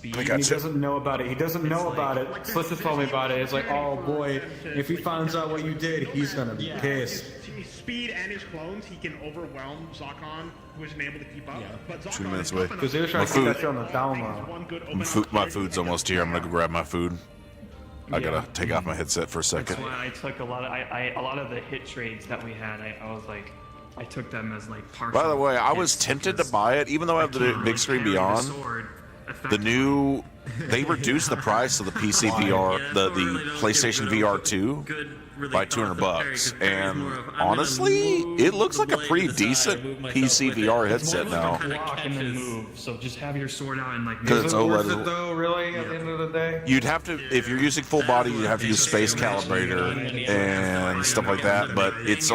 He doesn't know about it. He doesn't know about it. Sliss told me about it. It's like, oh boy, if he finds out what you did, he's gonna be pissed. Speed and his clones, he can overwhelm Zakon, who isn't able to keep up. But Zakon 2 minutes away. Because they were trying to keep that shit on the down low. My food's almost here. I'm gonna go grab my food. I gotta take off my headset for a second. That's why I took a lot of the hit trades that we had. I was like, I took them as like partial. By the way, I was tempted to buy it, even though I have the big screen beyond. They reduced the price of the PC VR, the PlayStation VR 2 by $200, and honestly, it looks like a pretty decent PC VR headset now. Walk and then move. So just have your sword out and like. Because it's OLED. Worth it though, really? At the end of the day, you'd have to, if you're using full body, you'd have to use Space Calibrator and stuff like that. But it's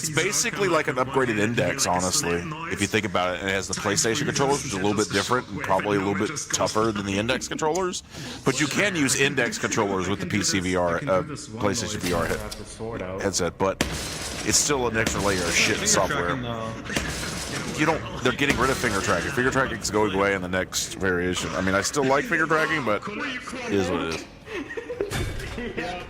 basically like an upgraded Index, honestly. If you think about it, and it has the PlayStation controllers, which is a little bit different and probably a little bit tougher than the Index controllers. But you can use Index controllers with the PC VR, PlayStation VR headset. But it's still an extra layer of shit software. They're getting rid of finger tracking. Finger tracking is going away in the next variation. I mean, I still like finger tracking, but it is what it is.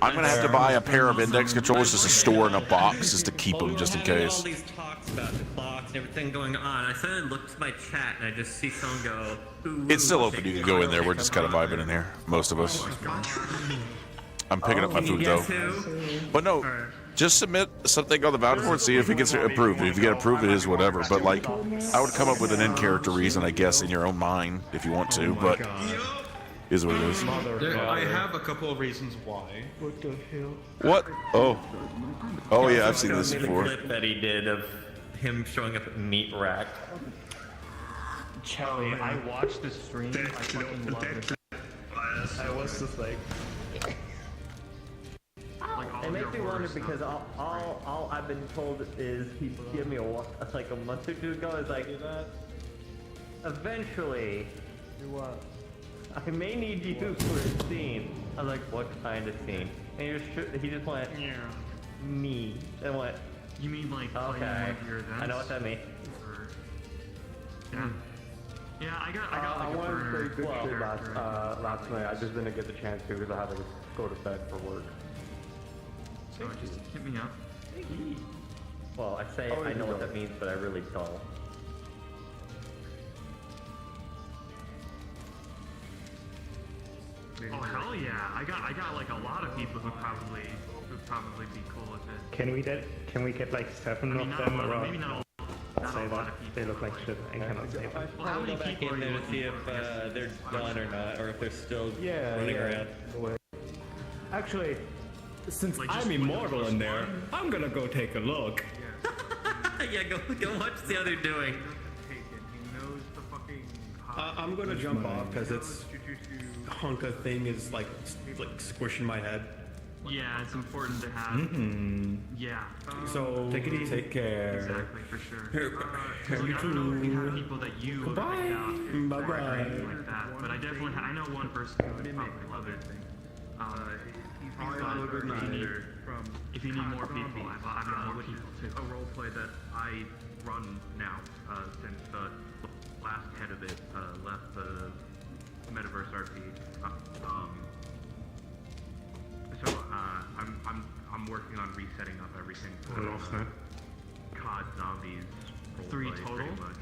I'm gonna have to buy a pair of Index controllers just to store in a box, just to keep them, just in case. All these talks about the clocks and everything going on. I suddenly looked at my chat and I just see someone go. It's still open. You can go in there. We're just kind of vibing in here, most of us. I'm picking up my food though. But no, just submit something on the voucher board, see if it gets approved. If you get approved, it is whatever. But like, I would come up with an in-character reason, I guess, in your own mind if you want to. But is what it is. I have a couple of reasons why. What the hell? What? Oh yeah, I've seen this before. The clip that he did of him showing up at Meat Rack. Kelly, I watched the stream. I fucking loved it. I was just like. It makes me wonder because all I've been told is he gave me like a month or two ago. It's like eventually, I may need you for a scene. I was like, what kind of scene? And he just went, me. And went, you mean like okay? Your events? I know what that means. Yeah, I got I like wanted to say good shit character. last night. I just didn't get the chance to because I had to go to bed for work. So just hit me up. Well, I say I know what that means, but I really don't. Oh hell yeah! I got like a lot of people who'd probably be cool with it. Can we get like 7 of them around? Maybe not all. Not a lot of people. They look like shit. I cannot say that. Well, how many Go back people in are there you to see if they're done or not, or if they're still running around. Actually, since I'm immortal in there, I'm gonna go take a look. Yeah, go watch, see how they're doing. I'm gonna jump off because it's Honka thing is like squishing my head. Yeah, it's important to have. Yeah. So take it easy. Take care. Exactly, for sure. You I don't know if you have people that you would Goodbye. pick out Bye or bye. anything like that, but I definitely I know one person who would probably love it. If you need more people, I've got more people too. A role play that I run now since the last head of it left the MultiStream RP. So I'm working on resetting up everything for COD Zombies. 3 roleplay, total? pretty much.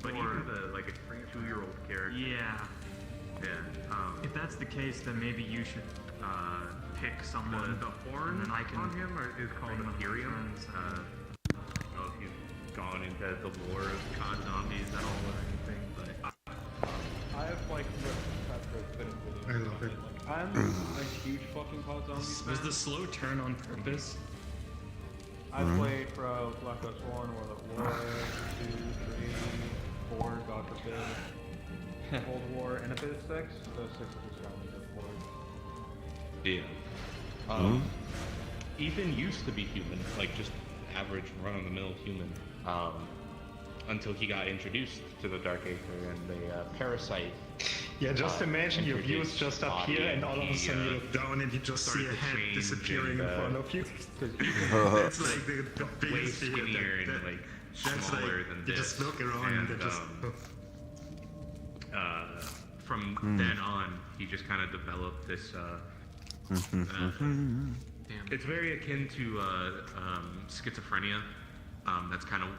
But or even like a 2-year-old character. yeah, Yeah. if that's the case, then maybe you should pick someone. The horn and then I can on him is called bring them Imperium. friends. I don't know if you've gone into the lore of COD Zombies at all or anything, but I have like I love it. Like, I'm a huge fucking COD Zombies fan. Was the slow turn on purpose? I played pro Black Ops 1, World at War, 2, 3, 4, God forbid, Cold War, and a bit of 6. So 6 is just around the 4. Yeah. Ethan used to be human, like just average run-of-the-mill human, until he got introduced to the Dark Aether and the parasite. Yeah, just imagine your view is introduced just up body, here, and all of a he, sudden you look down and you just see a started to head change disappearing in and, front of you. That's like the way biggest fear skinnier and that, like that's smaller like, than you this. just look around and just from then on, he just kind of developed this. It's very akin to schizophrenia. That's kind of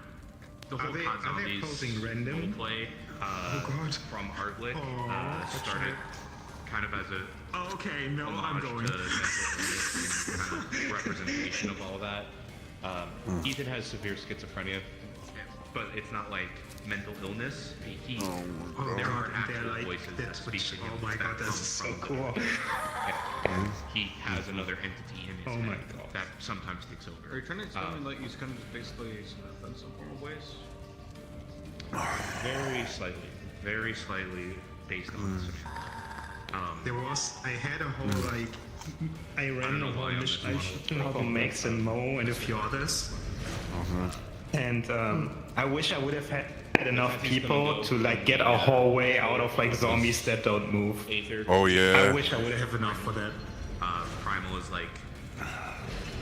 the whole COD Zombies posing random? roleplay from Artlet started kind of as a oh, okay, no, I'm homage going. to mental illness and kind of representation of all that. Ethan has severe schizophrenia, but it's not like mental illness. There are actual voices that speak to him. Oh my god, that's so cool. He has another entity in his Oh my head god. that sometimes takes over. Are you trying to tell me like he's kind of just basically Snap in some ways? Very slightly based on this. I had a whole like, I ran a whole mission called Max and Mo and a few others. And I wish I would have had enough people to like get a whole way out of like zombies that don't move. Oh yeah. I wish I would have enough for that. Primal is like.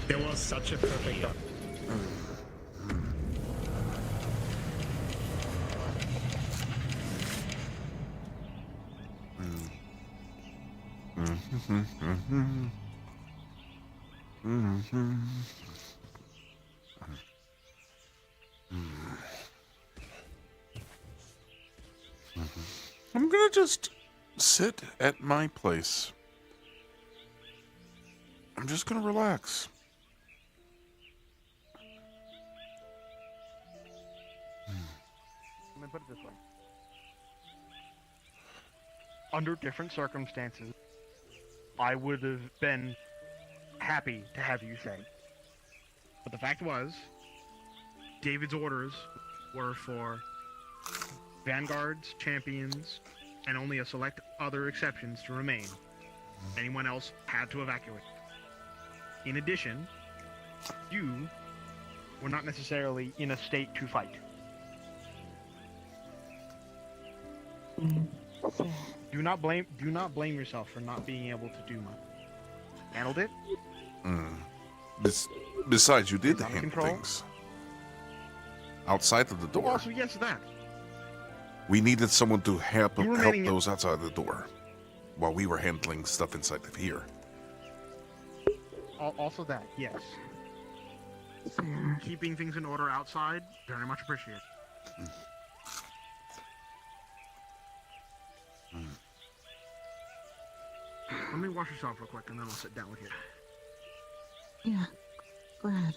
There was such a perfect. I'm gonna just sit at my place. I'm just gonna relax. Let me put it this way. Under different circumstances, I would have been happy to have you stay. But the fact was, David's orders were for vanguards, champions, and only a select other exceptions to remain. Anyone else had to evacuate. In addition, you were not necessarily in a state to fight. Do not blame yourself for not being able to do much. Handled it? Besides, you did Not in handle control? things outside of the door. Also, yes, that. We needed someone to help You remaining- those outside the door, while we were handling stuff inside of here. Also that, yes. Keeping things in order outside, very much appreciated. Let me wash yourself real quick, and then I'll sit down with you. Yeah, go ahead.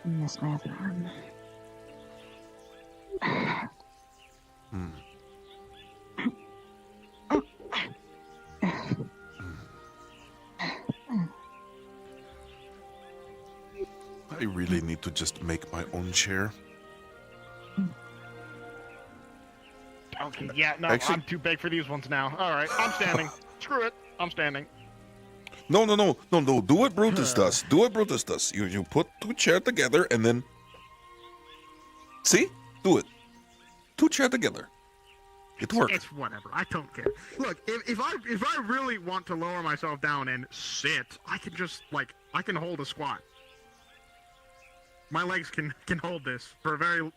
Miss my other arm. I really need to just make my own chair. Okay, yeah, no, Actually- I'm too big for these ones now. Alright, I'm standing. Screw it, I'm standing. No. Do what Brutus does. Do what Brutus does. You put two chairs together and then. See? Do it. Two chairs together. It worked. It's whatever. I don't care. Look, if I really want to lower myself down and sit, I can just I can hold a squat. My legs can hold this for a very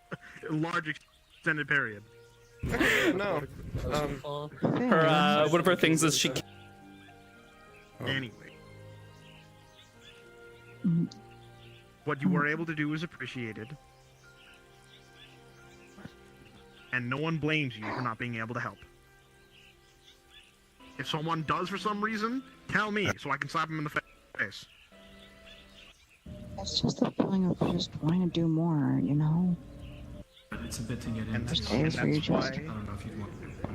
large extended period. No. Her, one of her things is she. Anyway. What you were able to do is appreciated. And no one blames you for not being able to help. If someone does for some reason, tell me so I can slap him in the face. It's just the feeling of just wanting to do more, you know? It's a bit to get into. There's days where you just... I don't know if you'd want.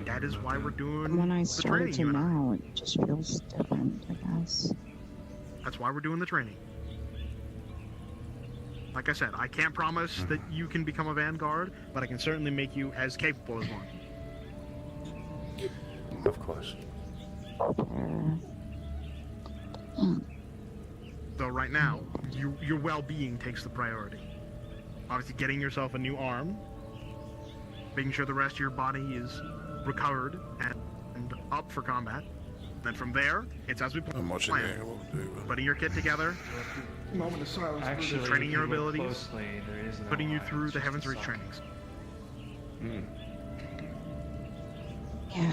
That is why we're doing When I the started training. to now, it just feels different, I guess. That's why we're doing the training. Like I said, I can't promise that you can become a Vanguard, but I can certainly make you as capable as one. Of course. So right now, your well-being takes the priority. Obviously, getting yourself a new arm, making sure the rest of your body is recovered and up for combat. Then from there, it's as we plan. Putting your kit together, moment of silence, Actually, training your if you look abilities, closely, there is no putting you through the just Heaven's Reach stop. trainings. Yeah.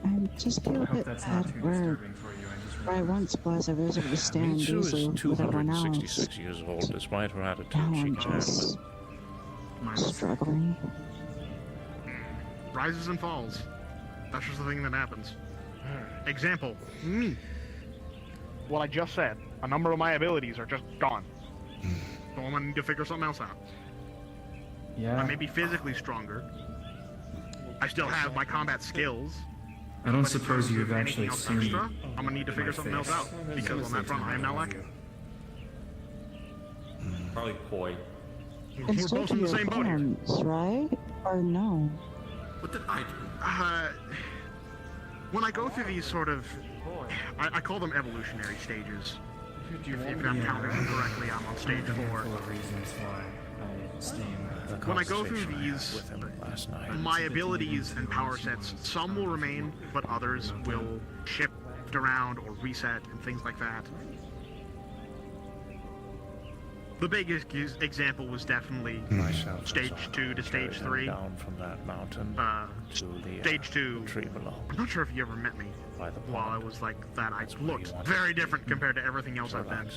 I just feel I a hope bit that's not bad too where disturbing for you. I just where I once was, I was able to stand Mitsu easily is with everyone else. 266 years old. Despite her attitude, Now she I'm can handle just it. struggling. Rises and falls. That's just the thing that happens. Example, me. What I just said. A number of my abilities are just gone. So I'm gonna need to figure something else out. Yeah. I may be physically stronger. I still have my combat skills. I don't but in suppose terms you've of actually anything else seen extra, I'm gonna need to my figure something else face. out. Because on that front, I am now lacking. Probably poi. We're It's both in the same boat here. hands, right? Or no? What did I do? When I go through these sort of, I call them evolutionary stages. If I'm counting them correctly, I'm on stage 4. Of reasons why I steam. When I go through these, my abilities and power sets, some will remain, but others will shift around or reset and things like that. The biggest example was definitely stage 2 to stage 3. Down from that mountain to the Stage 2, tree below. I'm not sure if you ever met me while I was like that. I looked very different compared to everything else I've been.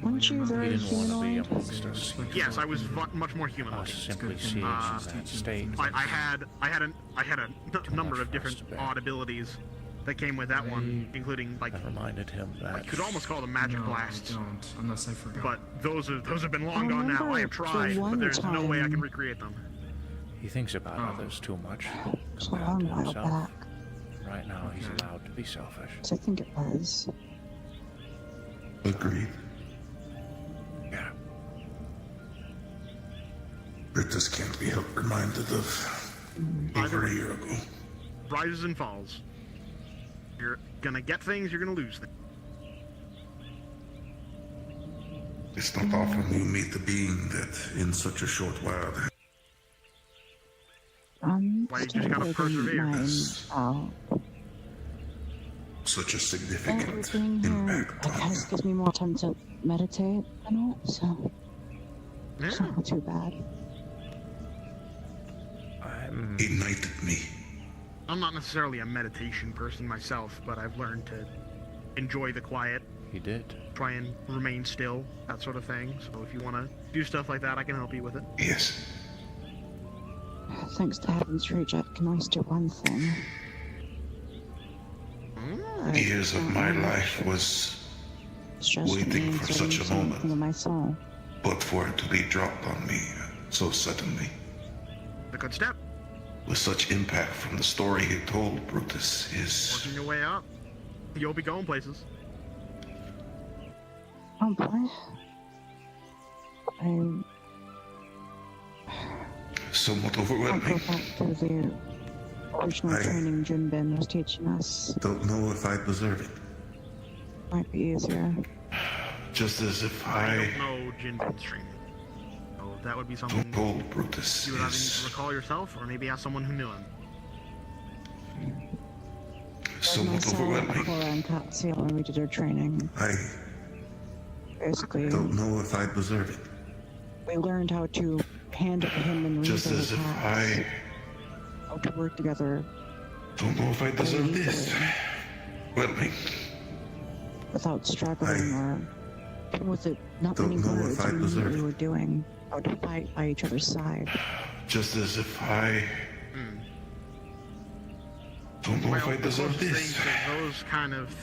Weren't you very Didn't want to be humanoid? amongst us. Yes, I was much more human looking. Simply seeing in that state. I had a number of different odd abilities that came with that one, including like reminded him that I could almost call them magic blasts. Don't, unless I forgot. But those have been long I gone now. I have remember tried, the but there's no way I can time- recreate them. he thinks about others too much So compared long to while himself. back. Right now, he's allowed to be selfish. So I think it was. Agreed. Yeah. Brutus can't be helped reminded of over a year ago. Rises and falls. You're gonna get things, you're gonna lose things. It's not often you meet a being that, in such a short while, Why you just gotta persevere. such a significant Everything here, I guess, gives me more time to meditate and all, so it's not too bad. ignited me. I'm not necessarily a meditation person myself, but I've learned to enjoy the quiet. He did. Try and remain still, that sort of thing. So if you want to do stuff like that, I can help you with it. Yes. Thanks to Heaven's Reach, I can always do one thing. Years of my life was It's just waiting me for getting such a something moment, to my soul. but for it to be dropped on me so suddenly, A good step. with such impact from the story he told, Brutus is... Working your way up. You'll be going places. Oh boy. somewhat I'll overwhelming. go back to the original training Jinbin was teaching us. Don't know if I deserve it. Might be easier. Just as if I I don't know Jinbin's training. So that would be something told Brutus you would either need is to recall yourself, or maybe ask someone who knew him. somewhat overwhelming. Cora and Katsio when we did our training. I Basically, don't know if I deserve it. we learned how to handle him and Just Rita as if has I how to work together don't know if I deserve this. Well, without struggling or with it not many Don't know words if I we knew deserve what we it. were doing, how to fight by each other's side. Just as if I don't know if I the deserve closest this. thing to those kind of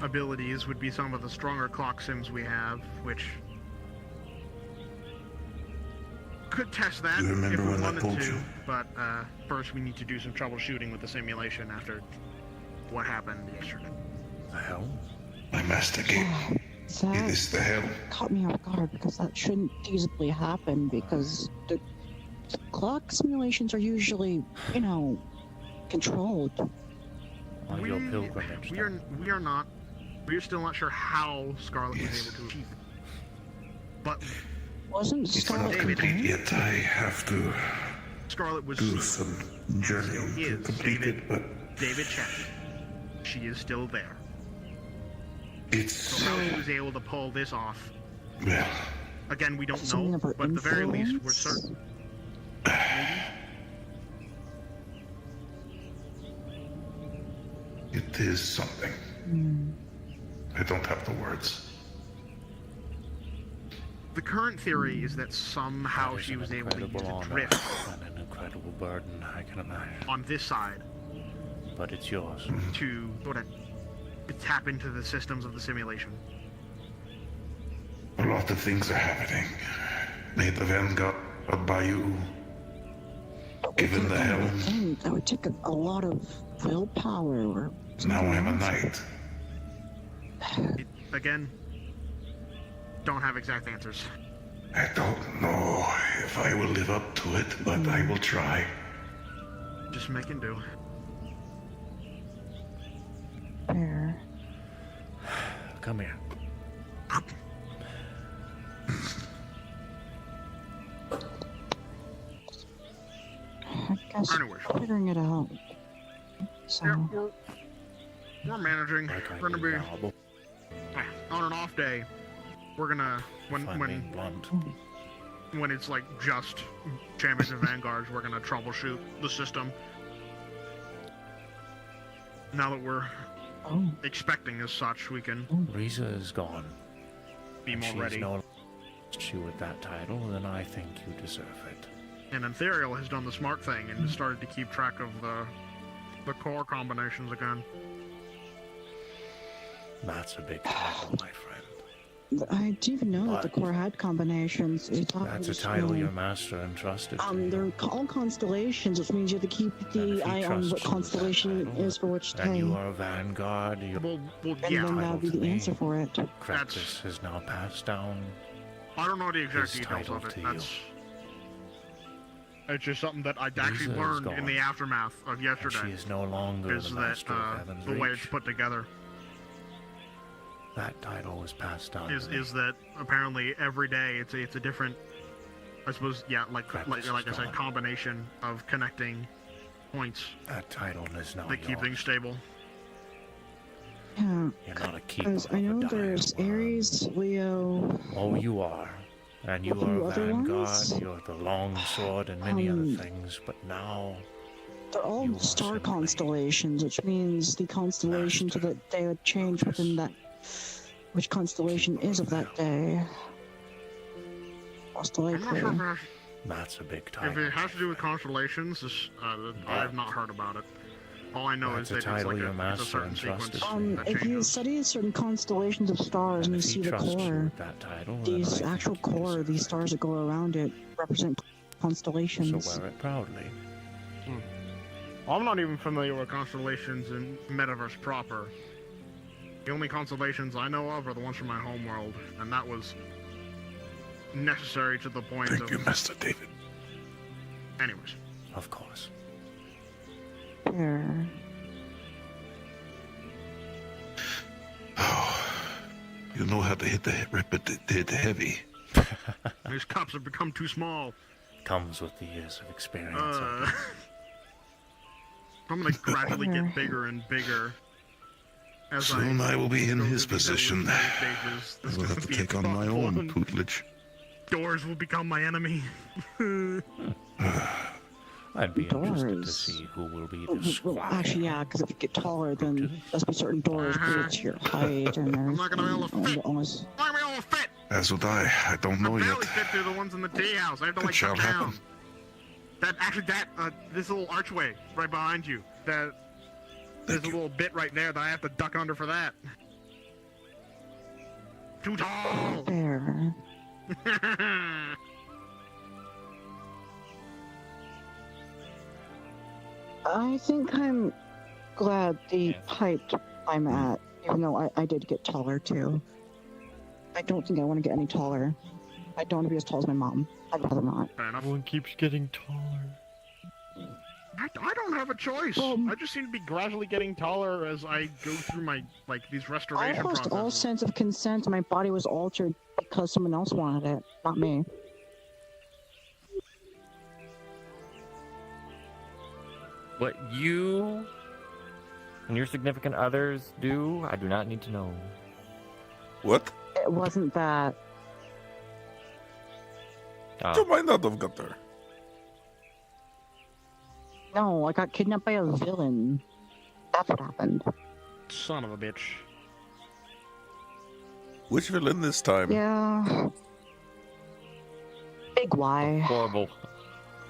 abilities would be some of the stronger clock sims we have, which could test that You remember if we when I wanted told to. you? But first, we need to do some troubleshooting with the simulation after what happened yesterday. The hell? My master game. That It is the hell. caught me off guard because that shouldn't feasibly happen because the clock simulations are usually, you know, controlled. We are not. We are still not sure how Scarlet was able to achieve it. But Wasn't It's not Scarlet complete contained? yet. I have to Scarlet was do some journeying to complete it, but David checked. She is still there. it's So how she was able to pull this off, well. again, we don't Something know. of her But at the very least, we're influence? certain. It is something. I don't have the words. The current theory is that somehow she was able to use a drift And an incredible burden, I can imagine. on this side But it's yours. to sort of tap into the systems of the simulation. A lot of things are happening. May the Vanguard Bayou given the helm. That would take a lot of willpower or Now I'm a knight. Again, don't have exact answers. I don't know if I will live up to it, but I will try. Just making do. Fair. Come here. I guess Anyways. figuring it out. So Yeah, we're managing. We're gonna be on an off day. We're gonna when it's like just champions and vanguards, we're gonna troubleshoot the system. Now that we're expecting as such, we can Risa is gone. be And more she's ready. no you with that title, then I think you deserve it. And Ethereal has done the smart thing and started to keep track of the core combinations again. That's a big title, my friend. I didn't even know that the core had combinations. I thought it That's a was, title your master entrusted to you. they're all constellations, which means you have to keep the eye on what constellation is for which And day. you are a vanguard. You Well, And yeah. then that would be the answer for it. Practice has now passed down. I don't know the exact his details title of it. to you. That's it's just something that I actually Lisa is learned in gone. the aftermath of yesterday. She is no longer is the that master of Heaven's the way Reach. it's put together That title was passed down. is to me. is that apparently every day it's a different, I suppose, yeah, like Practice I is said, gone. combination of connecting points That title is now that keep yours. things stable. Yeah, You're not a keeper because of I a know dial. there's Aries, Leo. Oh, you are. And you A few are a other vanguard, ones? you're the long sword and many other things, but now They're all star constellations, which means the constellations that they would change within that, which constellation is of that day. Most I'm not likely. sure if it has, that's a big if title. it has to do with constellations. I have not heard about it. All I know That's is a that it's title like your it's a master certain entrusted sequence to that If you changes. study certain constellations of stars and you If see he the trusts you core, with that title, then these I think actual you core, deserve these stars that go around it, represent So constellations. wear it proudly. I'm not even familiar with constellations in Metaverse proper. The only constellations I know of are the ones from my homeworld, and that was necessary to the point Thank of... you, Master David. Anyways. Of course. There. You know how to hit the heavy. These cups have become too small. Comes with the years of experience. I'm gonna gradually get bigger and bigger. As Soon I will be in go his through these position. evolutionary stages. I will have to take on my own tutelage. Doors will become my enemy. I'd be interested to see who will be the Well, squire. actually, yeah, because if you get taller, then there's be certain doors because it's your height and I'm not gonna be able to fit. almost. I'm not gonna be able to fit. As would I don't know I yet. barely fit through the ones in the tea house. I have to It like shall duck down. happen. This little archway right behind you. There's a little bit right there that I have to duck under for that. Too tall. There. I think I'm glad the height I'm at, even though I did get taller too. I don't think I want to get any taller. I don't want to be as tall as my mom. I'd rather not. Fair enough. Everyone keeps getting taller. I don't have a choice. I just seem to be gradually getting taller as I go through my these I restoration lost all processes. sense of consent. My body was altered because someone else wanted it, not me. What you and your significant others do, I do not need to know. What? It wasn't that. You might not have got there. No, I got kidnapped by a villain. That's what happened. Son of a bitch. Which villain this time? Yeah. Big Y. Horrible.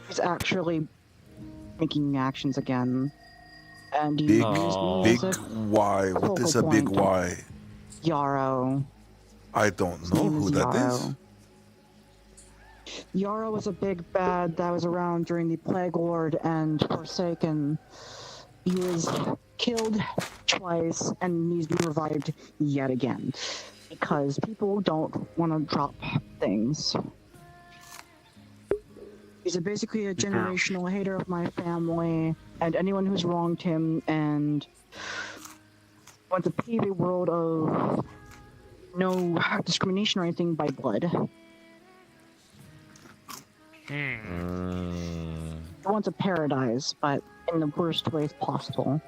He's actually making actions again. And he Big, used me big as a Y. What is a focal big point. Y? Yarrow. I don't know name who is that Yarrow. is. Yarrow was a big bad that was around during the Plague Lord and Forsaken. He was killed twice and he's been revived yet again. Because people don't want to drop things. He's basically a generational hater of my family and anyone who's wronged him and wants to pave a world of no discrimination or anything by blood. He wants a paradise, but in the worst ways possible.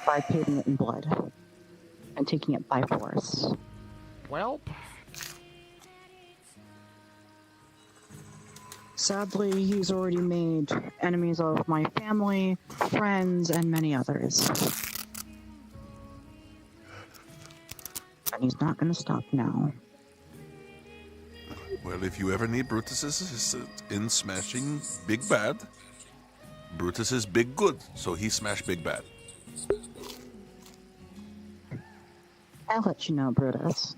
By paving it in blood. And taking it by force. Welp. Sadly, he's already made enemies of my family, friends, and many others. And he's not gonna stop now. Well, if you ever need Brutus's assistance in smashing Big Bad, Brutus is Big Good, so he smashed Big Bad. I'll let you know, Brutus.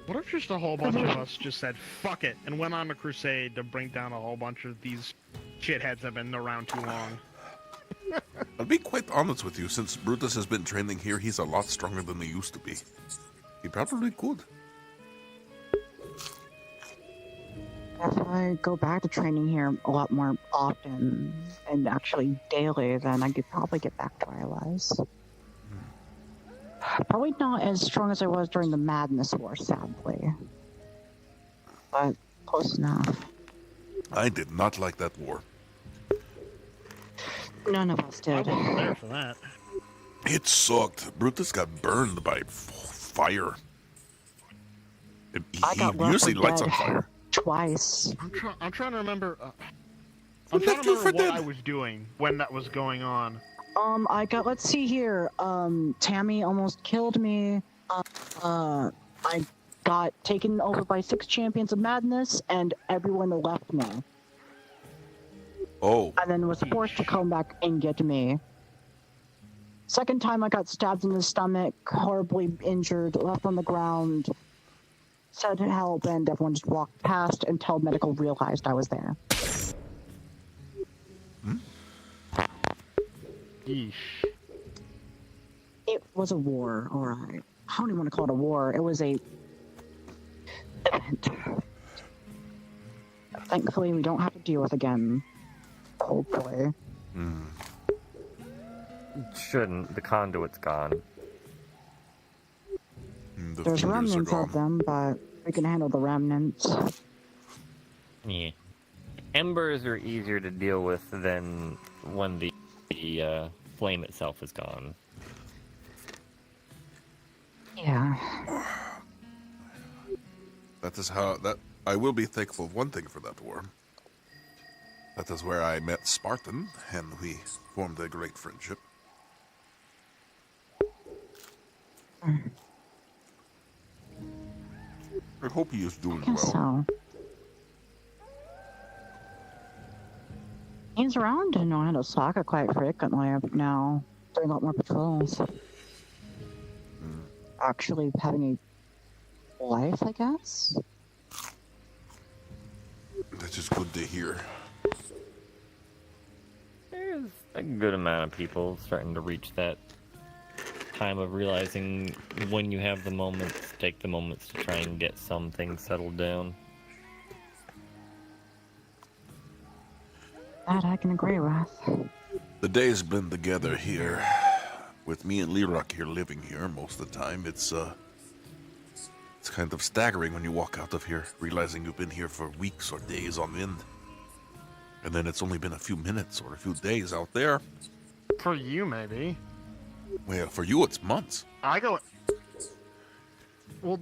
What if just a whole bunch of us just said, fuck it, and went on a crusade to bring down a whole bunch of these shitheads that have been around too long? I'll be quite honest with you, since Brutus has been training here, he's a lot stronger than he used to be. He probably could. If I go back to training here a lot more often, and actually daily, then I could probably get back to where I was. Probably not as strong as I was during the Madness War, sadly. But close enough. I did not like that war. None of us did. I wasn't there for that. It sucked. Brutus got burned by fire. I got left usually for lights dead on fire. Twice. I'm trying to remember. I'm trying to remember what I was doing when that was going on. Let's see here. Tammy almost killed me. I got taken over by 6 champions of madness, and everyone left me. Oh. And then was forced to come back and get me. Second time I got stabbed in the stomach, horribly injured, left on the ground, said help, and everyone just walked past until medical realized I was there. Yeesh. It was a war, alright. I don't even want to call it a war. It was a event. Thankfully, we don't have to deal with again. Hopefully. Shouldn't. The conduit's gone. There's remnants of them, but we can handle the remnants. Yeah. Embers are easier to deal with than when the the flame itself is gone. Yeah. That is how that I will be thankful of one thing for that war. That is where I met Spartan, and we formed a great friendship. I hope he is doing well. So. He's around in Osaka quite frequently now, doing a lot more patrols. Actually having a life, I guess? That's just good to hear. There's a good amount of people starting to reach that time of realizing when you have the moments, take the moments to try and get some things settled down. That I can agree with. The days blend together here. With me and Lerock here living here most of the time, it's kind of staggering when you walk out of here, realizing you've been here for weeks or days on end. And then it's only been a few minutes or a few days out there. For you, maybe. Well, for you, it's months. I go... Well,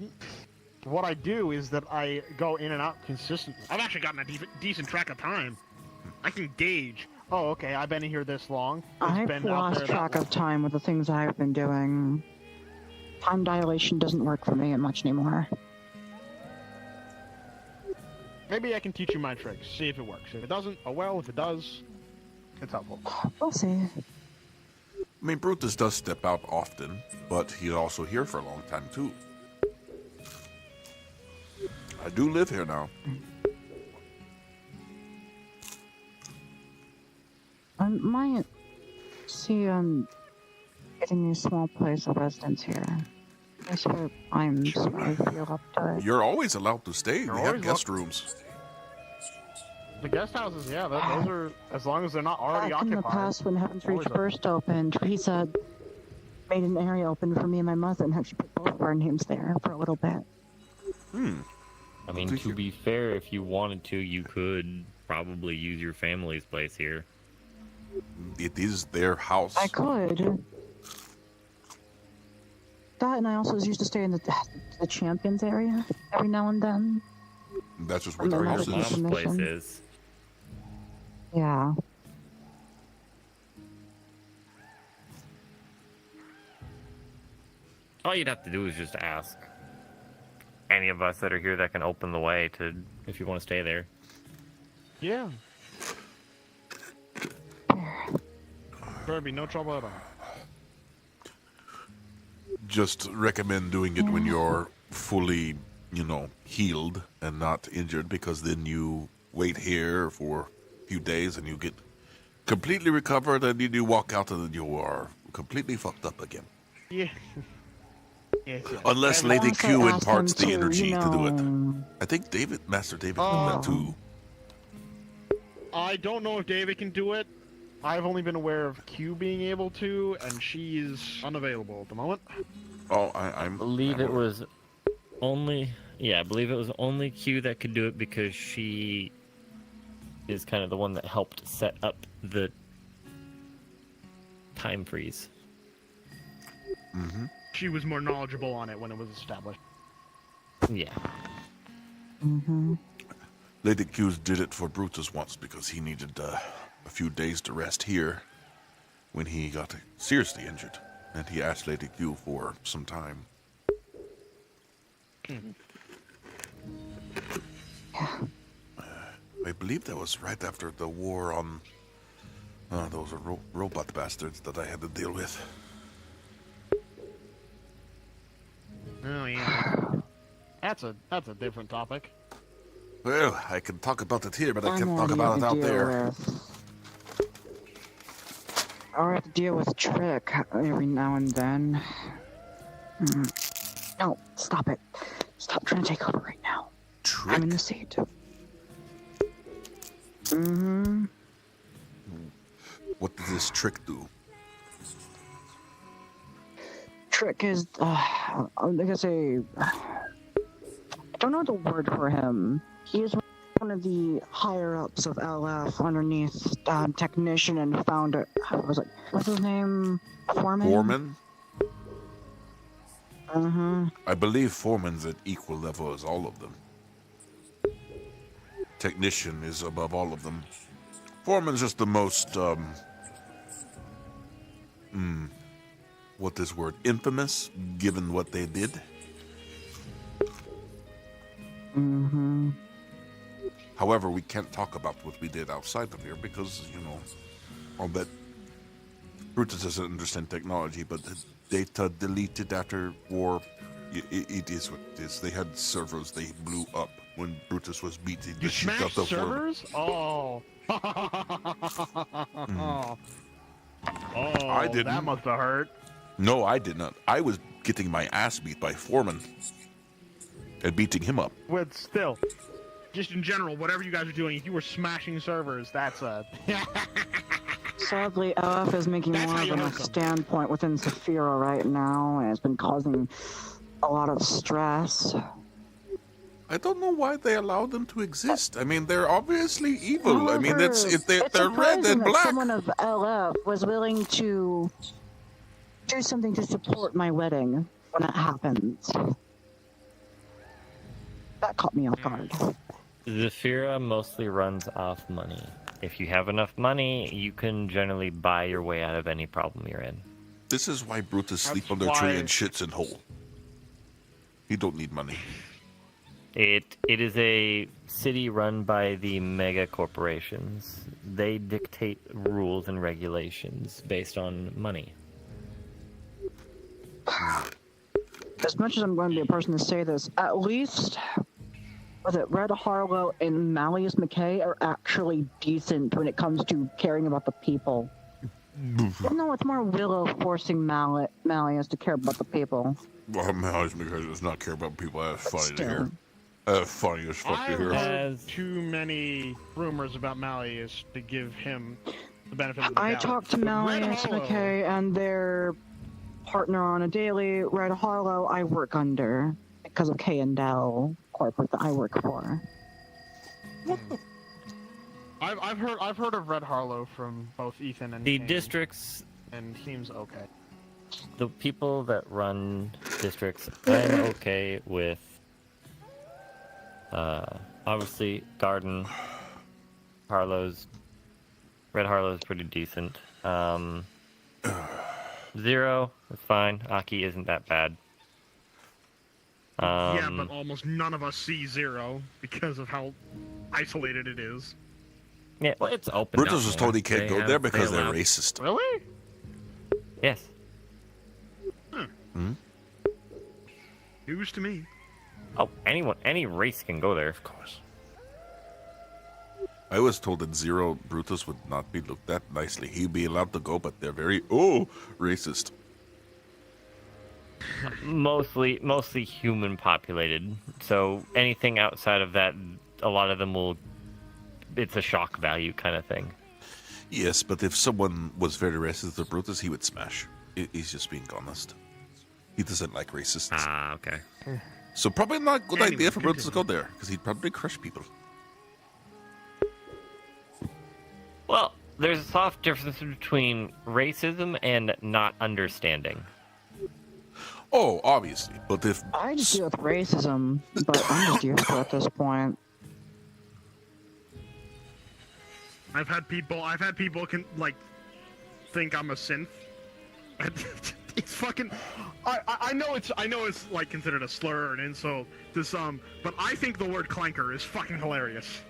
what I do is that I go in and out consistently. I've actually gotten a decent track of time. I can gauge. Oh, okay, I've been here this long. I've lost track of time with the things I've been doing. Time dilation doesn't work for me much anymore. Maybe I can teach you my tricks, see if it works. If it doesn't, oh well. If it does, it's helpful. We'll see. I mean, Brutus does step out often, but he's also here for a long time, too. I do live here now. Getting a small place of residence here. That's where I'm sort of feel up to it. You're always allowed to stay. We have guest rooms. The guest houses, yeah, those are, as long as they're not already Back in occupied. the past, when Heaven's Reach always first opened, Teresa made an area open for me and my mother, and actually put both of our names there for a little bit. I mean, to be fair, if you wanted to, you could probably use your family's place here. It is their house. I could. That, and I also used to stay in the Champions area every now and then. That's just what our house is. Mom's place is. Yeah. All you'd have to do is just ask any of us that are here that can open the way to, if you want to stay there. Yeah. There'd be no trouble at all. Just recommend doing it when you're fully, healed and not injured, because then you wait here for a few days and you get completely recovered, and then you walk out and then you are completely fucked up again. Yeah. Yes. Unless Lady Q imparts the energy to do it. I think Master David can do that too. I don't know if David can do it. I've only been aware of Q being able to, and she's unavailable at the moment. Oh, I believe it was only Q that could do it, because she is kind of the one that helped set up the time freeze. Mm-hmm. She was more knowledgeable on it when it was established. Yeah. Mm-hmm. Lady Q did it for Brutus once because he needed a few days to rest here when he got seriously injured, and he asked Lady Q for some time. I believe that was right after the war on those robot bastards that I had to deal with. Oh yeah. That's a different topic. Well, I can talk about it here, but I can't talk about it out there. I have to deal with Trick every now and then. No, stop it. Stop trying to take over right now. Trick? I'm in the seat. Mm-hmm. What does this Trick do? Trick is, like I say, I don't know the word for him. He is one of the higher ups of LF underneath technician and found it. What's his name? Foreman? Foreman? I believe Foreman's at equal level as all of them. Technician is above all of them. Foreman's just the most, what this word, infamous, given what they did. However, we can't talk about what we did outside of here because, you know, I'll bet Brutus doesn't understand technology, but the data deleted after war, it is what it is. They had servers they blew up when Brutus was beating the shit out of servers? Oh. I didn't. That must have hurt. No, I did not. I was getting my ass beat by Foreman and beating him up. But still, just in general, whatever you guys are doing, if you were smashing servers, that's a... Sadly, LF is making more of a standpoint within Saphira right now, and it's been causing a lot of stress. I don't know why they allow them to exist. I mean, they're obviously evil. However, I mean, they're red and black. Someone of LF was willing to do something to support my wedding when it happens. That caught me off guard. Zafira mostly runs off money. If you have enough money, you can generally buy your way out of any problem you're in. This is why Brutus sleep on their tree and shits in hole. He don't need money. It is a city run by the mega corporations. They dictate rules and regulations based on money. As much as I'm going to be a person to say this, at least was it Red Harlow and Malleus McKay are actually decent when it comes to caring about the people. Even though it's more Willow forcing Malleus to care about the people. Well, Malleus McKay does not care about people. That's funny to hear. Funny as fuck to hear. I've heard too many rumors about Malleus to give him the benefit of the doubt. I talked to Malleus McKay and their partner on a daily, Red Harlow, I work under because of K&L corporate that I work for. I've heard of Red Harlow from both Ethan and the Kane, districts, and seems okay. The people that run districts, I'm okay with. Obviously, Garden, Red Harlow's pretty decent. Zero is fine. Aki isn't that bad. Yeah, but almost none of us see Zero because of how isolated it is. Yeah, well, it's open. Brutus was told he can't go there because they're racist. Really? Yes. News to me. Oh, any race can go there, of course. I was told that Zero Brutus would not be looked at nicely. He'd be allowed to go, but they're very racist. Mostly human populated. So anything outside of that, a lot of them will. It's a shock value kind of thing. Yes, but if someone was very racist to Brutus, he would smash. He's just being honest. He doesn't like racists. Ah, okay. So probably not a good idea for Brutus to go there, because he'd probably crush people. Well, there's a soft difference between racism and not understanding. Oh, obviously, but if... I just deal with racism, but I'm just used to it at this point. I've had people think I'm a synth. It's fucking. I know it's like considered a slur or an insult to some, but I think the word clanker is fucking hilarious.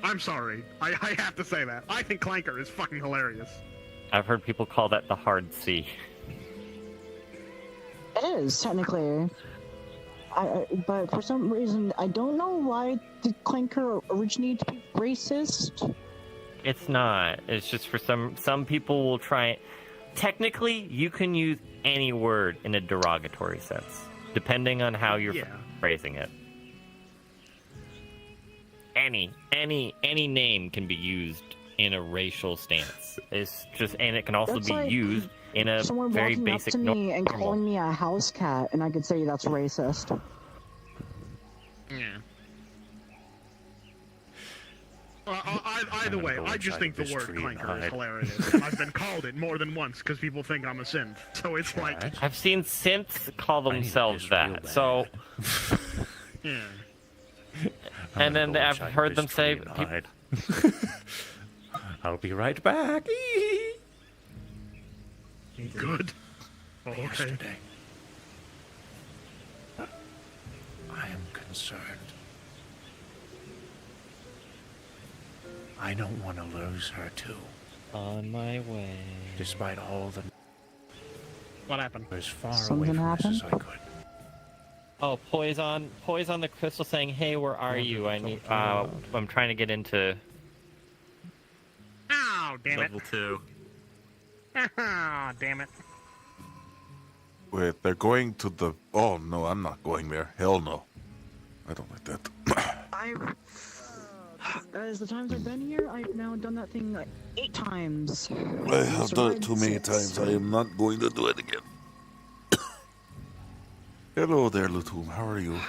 I'm sorry, I have to say that. I think clanker is fucking hilarious. I've heard people call that the hard C. It is technically. But for some reason, I don't know why did clanker originate to be racist. It's not. It's just for some people will try it. Technically, you can use any word in a derogatory sense, depending on how you're phrasing it. Any name can be used in a racial stance. It's just, and it can also That's be like used in a someone very walking basic. up to me and calling me a house cat, and I could say that's racist. Yeah. Either way, I just think the word clanker is hilarious. And I've been called it more than once because people think I'm a synth. So it's like... I've seen synths call themselves that, so... Yeah. And then I've heard them say... I'll be right back. Good. Okay. Yesterday. I am concerned. I don't want to lose her too. On my way. Despite all the... What happened? As far Something away from happened? this as I could. Oh, Poison the crystal saying, "Hey, where are you? I need. I'm trying to get into." Oh, damn it. Level 2. Oh, damn it. Wait, they're going to the... Oh, no, I'm not going there. Hell no. I don't like that. As the times I've been here, I've now done that thing like 8 times. I have done it too many times. I am not going to do it again. Hello there, Lutum. How are you?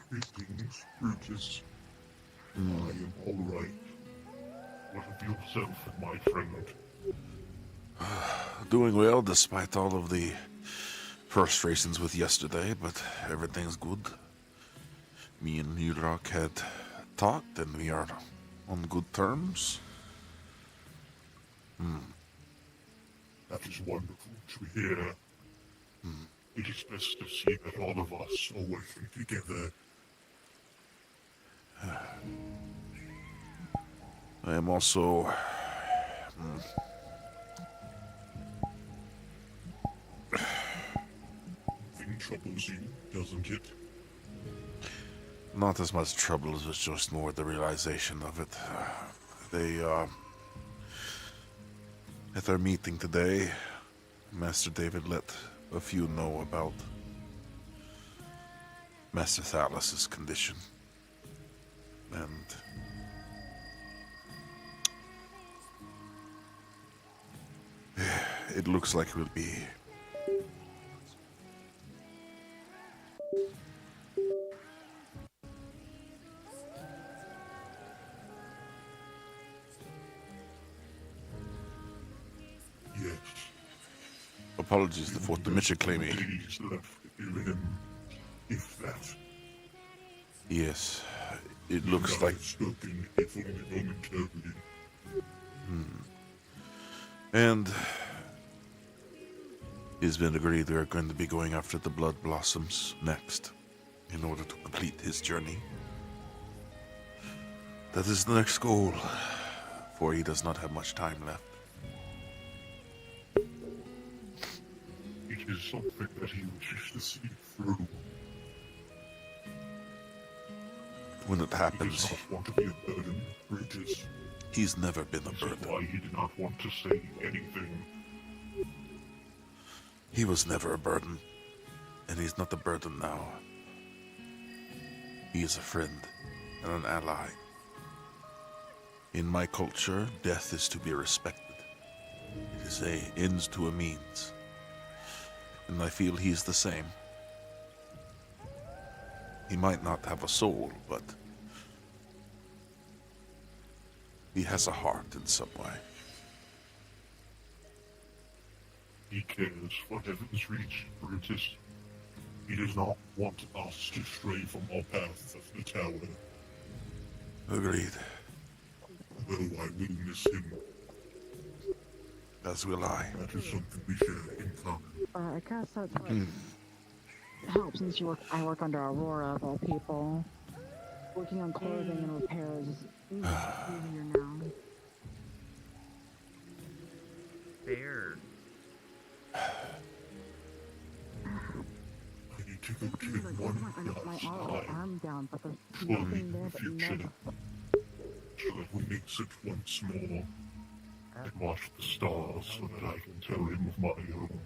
Greetings, Brutus. I am all right. What of yourself, my friend? Doing well, despite all of the frustrations with yesterday, but everything's good. Me and Murok had talked, and we are on good terms. That is wonderful to hear. It is best to see that all of us are working together. I am also... Thing troubles you, doesn't it? Not as much trouble as it's just more the realization of it. At our meeting today, Master David let a few know about Master Thalas's condition. And it looks like we'll be Yes. apologies for the Mitchell claiming. Days left in him, if that. Yes, it looks like. Spoken, if only momentarily. And it's been agreed we are going to be going after the Blood Blossoms next, in order to complete his journey. That is the next goal, for he does not have much time left. It is something that he wishes to see through. When it happens, He does not want to be a burden, Brutus. He's never been a This burden. is why he did not want to say anything. He was never a burden, and he's not a burden now. He is a friend and an ally. In my culture, death is to be respected. It is a ends to a means. And I feel he's the same. He might not have a soul, but he has a heart in some way. He cares for Heaven's Reach, Brutus. He does not want us to stray from our path of the tower. Agreed. Though I will miss him. As will I. That is something we share in common. I guess that's what helps since I work under Aurora of all people. Working on clothing and repairs is easier now. Fair. I need to go take one last arm down, but there's slowly nothing in there the but future, metal. so that we may sit once more and watch the stars so that I can tell him of my own.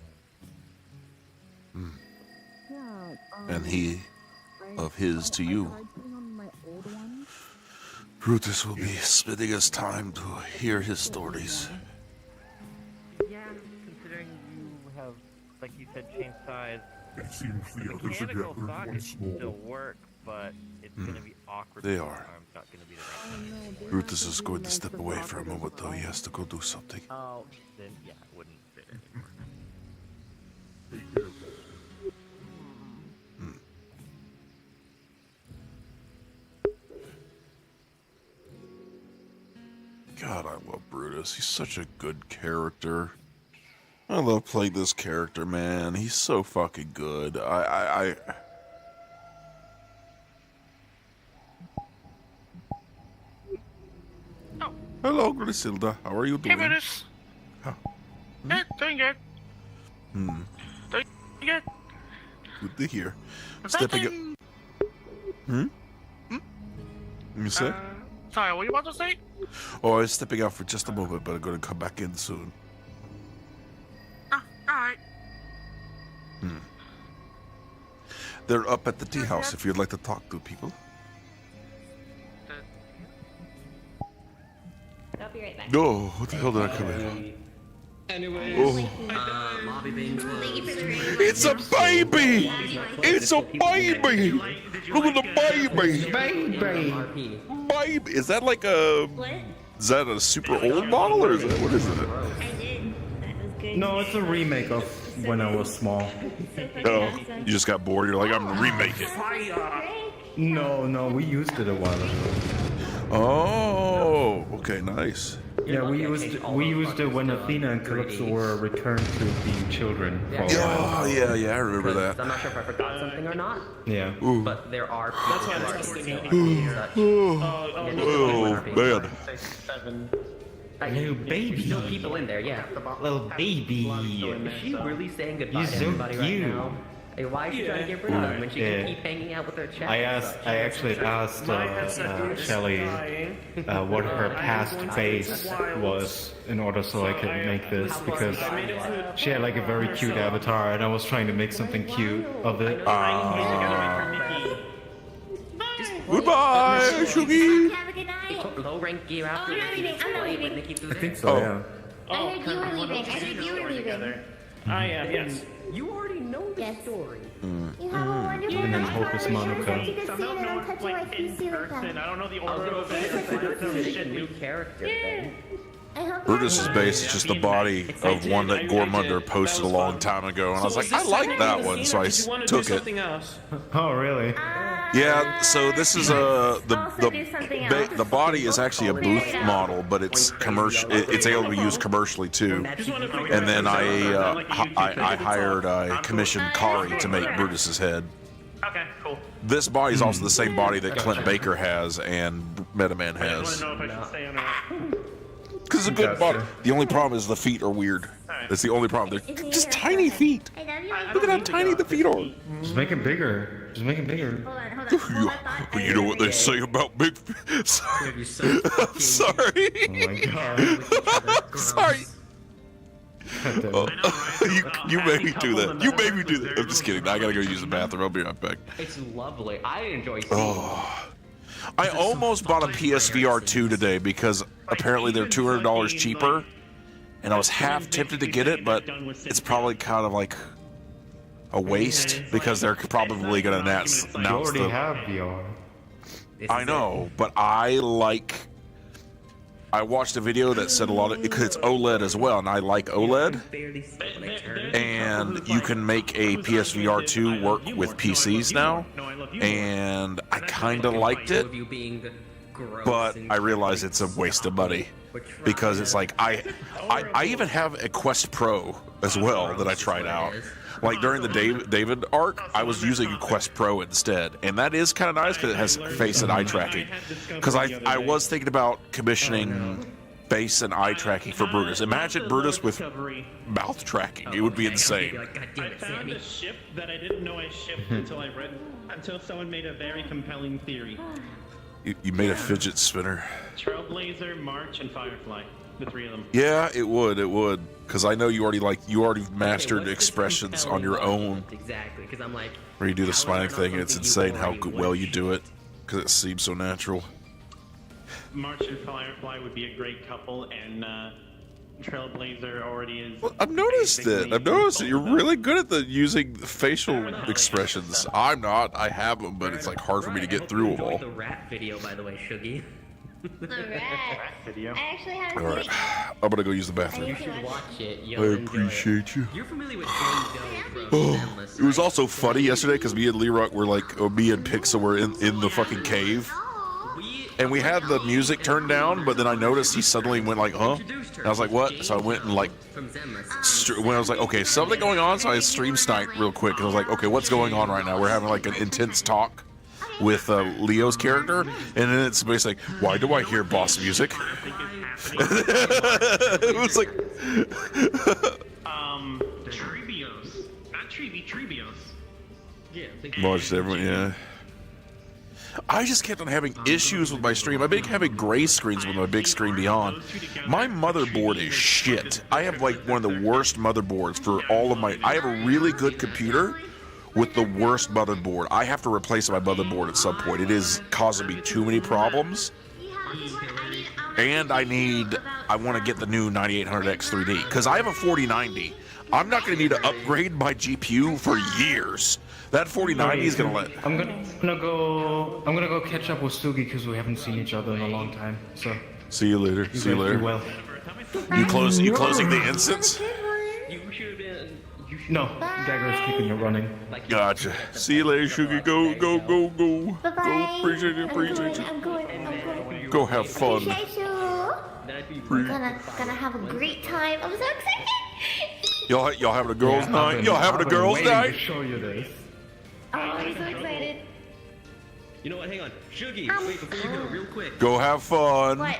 Yeah, And he of his to you. I put on my old one. Brutus will be spending his time to hear his stories. Yeah, considering you have, like you said, changed size. It seems the others are Mechanical gathered sockets once more. still work, but it's gonna be awkward. They are. not going to be the right. Brutus is going to step away for a moment, though. He has to go do something. Oh, then yeah, it wouldn't fit anymore. God, I love Brutus. He's such a good character. I love playing this character, man. He's so fucking good. Hello, Griselda. How are you doing? Hey, Brutus. How? Hey, doing good. Hmm. Doing good. Good to hear. Stepping up. You say? Sorry, what you about to say? Oh, I was stepping out for just a moment, but I'm going to come back in soon. Alright. They're up at the tea house if you'd like to talk to people. I'll be right back. Oh, what the hell did I come in? Anyways, lobby being closed. It's a baby! It's a baby! Look at the baby! Baby! Is that like a... Is that a super old model, or is that... What is it? No, it's a remake of when I was small. Oh, you just got bored. You're like, I'm gonna remake it. No, we used it a while ago. Oh, okay, nice. Yeah, we used it when Athena and Calypso were returned to being children. Oh, yeah, I remember that. I'm not sure if I forgot something or not. Yeah. But there are. That's why I'm testing it. Oh, man. Little baby. Still people in there, yeah. Little baby. Is she really saying goodbye You're to so everybody right cute. now? Hey, why is she trying to get rid of them when she can keep hanging out with her chat? I actually asked Shelly what her past base was in order so I could make this, because she had like a very cute avatar and I was trying to make something cute of it. Goodbye, Shuggy! Low rank gear after I think so, yeah. I heard you were leaving. I heard you were leaving. I am, yes. You already know the story. You have a wonderful And then night. Hopeless Monica. I don't know the order of events. New character. Brutus's base is just the body of one that Gormunder posted a long time ago, and I was like, I like that one, so I took it. Oh, really? Yeah, so this is the body is actually a booth model, but it's commercial. It's able to be used commercially too. And then I hired commissioned Kari to make Brutus's head. Okay, cool. This body is also the same body that Clint Baker has and Metaman has. I don't know if I should say or not. Because it's a good body. The only problem is the feet are weird. That's the only problem. They're just tiny feet. Look at how tiny the feet are. Just make it bigger. Just make it bigger. You know what they say about big feet? Sorry. Sorry. Oh my god. Sorry. You made me do that. You made me do that. I'm just kidding. I gotta go use the bathroom. I'll be right back. It's lovely. I enjoy seeing I almost bought a PSVR 2 today because apparently they're $200 cheaper, and I was half tempted to get it, but it's probably kind of like a waste because they're probably going to announce You already have VR. I know, but I watched a video that said a lot of, because it's OLED as well, and I like OLED, and you can make a PSVR 2 work with PCs now, and I kind of liked it, but I realize it's a waste of money, because it's like, I even have a Quest Pro as well that I tried out. Like during the David arc, I was using a Quest Pro instead, and that is kind of nice because it has face and eye tracking. Because I was thinking about commissioning face and eye tracking for Brutus. Imagine Brutus with mouth tracking; it would be insane. I found a ship that I didn't know I shipped until someone made a very compelling theory. You made a fidget spinner. Trailblazer, March, and Firefly. The three of them. Yeah, it would, because I know you already mastered expressions on your own. Exactly, because I'm like, where you do the smiling thing, and it's insane how well you do it, because it seems so natural. March and Firefly would be a great couple, and Trailblazer already is. Well, I've noticed it. I've noticed it. You're really good at the using facial expressions. I'm not. I have them, but it's like hard for me to get through them all. The rat video, by the way, Shuggy. The rat video. I actually haven't All seen right, it. I'm gonna go use the bathroom. You should watch it. I appreciate you. You're familiar with Jane Doe from Oh, Endless, it was also funny yesterday because me and Leroy were like, me and Pixel were in the fucking cave, and we had the music turned down, but then I noticed he suddenly went like, huh? And I was like, what? So I went and like, when I was like, okay, something going on, so I stream sniped real quick, and I was like, okay, what's going on right now? We're having like an intense talk with Leo's character, and then it's basically like, why do I hear boss music? It was like, Trebios, not Trebios. Yeah. watched everyone, yeah. I just kept on having issues with my stream. I've been having gray screens with my big screen beyond. My motherboard is shit. I have like one of the worst motherboards for all of my. I have a really good computer with the worst motherboard. I have to replace my motherboard at some point. It is causing me too many problems. And I want to get the new 9800X 3D because I have a 4090. I'm not going to need to upgrade my GPU for years. That 4090 is going to let. I'm gonna go catch up with Sugi because we haven't seen each other in a long time. So. See you later. See you guys later. do well. You closing the instance? You should have been. No, Dagger is keeping it running. Gotcha. See you later, Sugar. Go. Bye-bye. Go. Appreciate you. I'm going. Go have fun. Appreciate you. Gonna have a great time. I'm so excited. Y'all having a girls' night? Y'all having a girls' night? To show you this. Oh, I'm so excited. You know what? Hang on, Shuggy. Wait, before you go, real quick. Go have fun.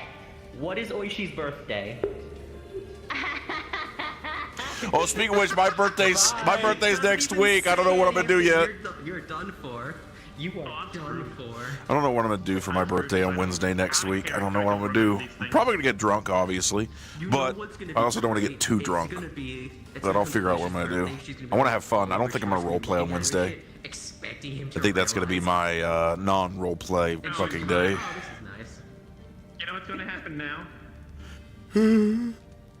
What is Oishi's birthday? Oh, speaking of which, my birthday's next week. I don't know what I'm gonna do yet. You're done for. You are done for. I don't know what I'm gonna do for my birthday on Wednesday next week. I don't know what I'm gonna do. I'm probably gonna get drunk, obviously, but I also don't want to get too drunk. But I'll figure out what I'm gonna do. I want to have fun. I don't think I'm gonna roleplay on Wednesday. I think that's gonna be my non-roleplay fucking day. You know what's gonna happen now?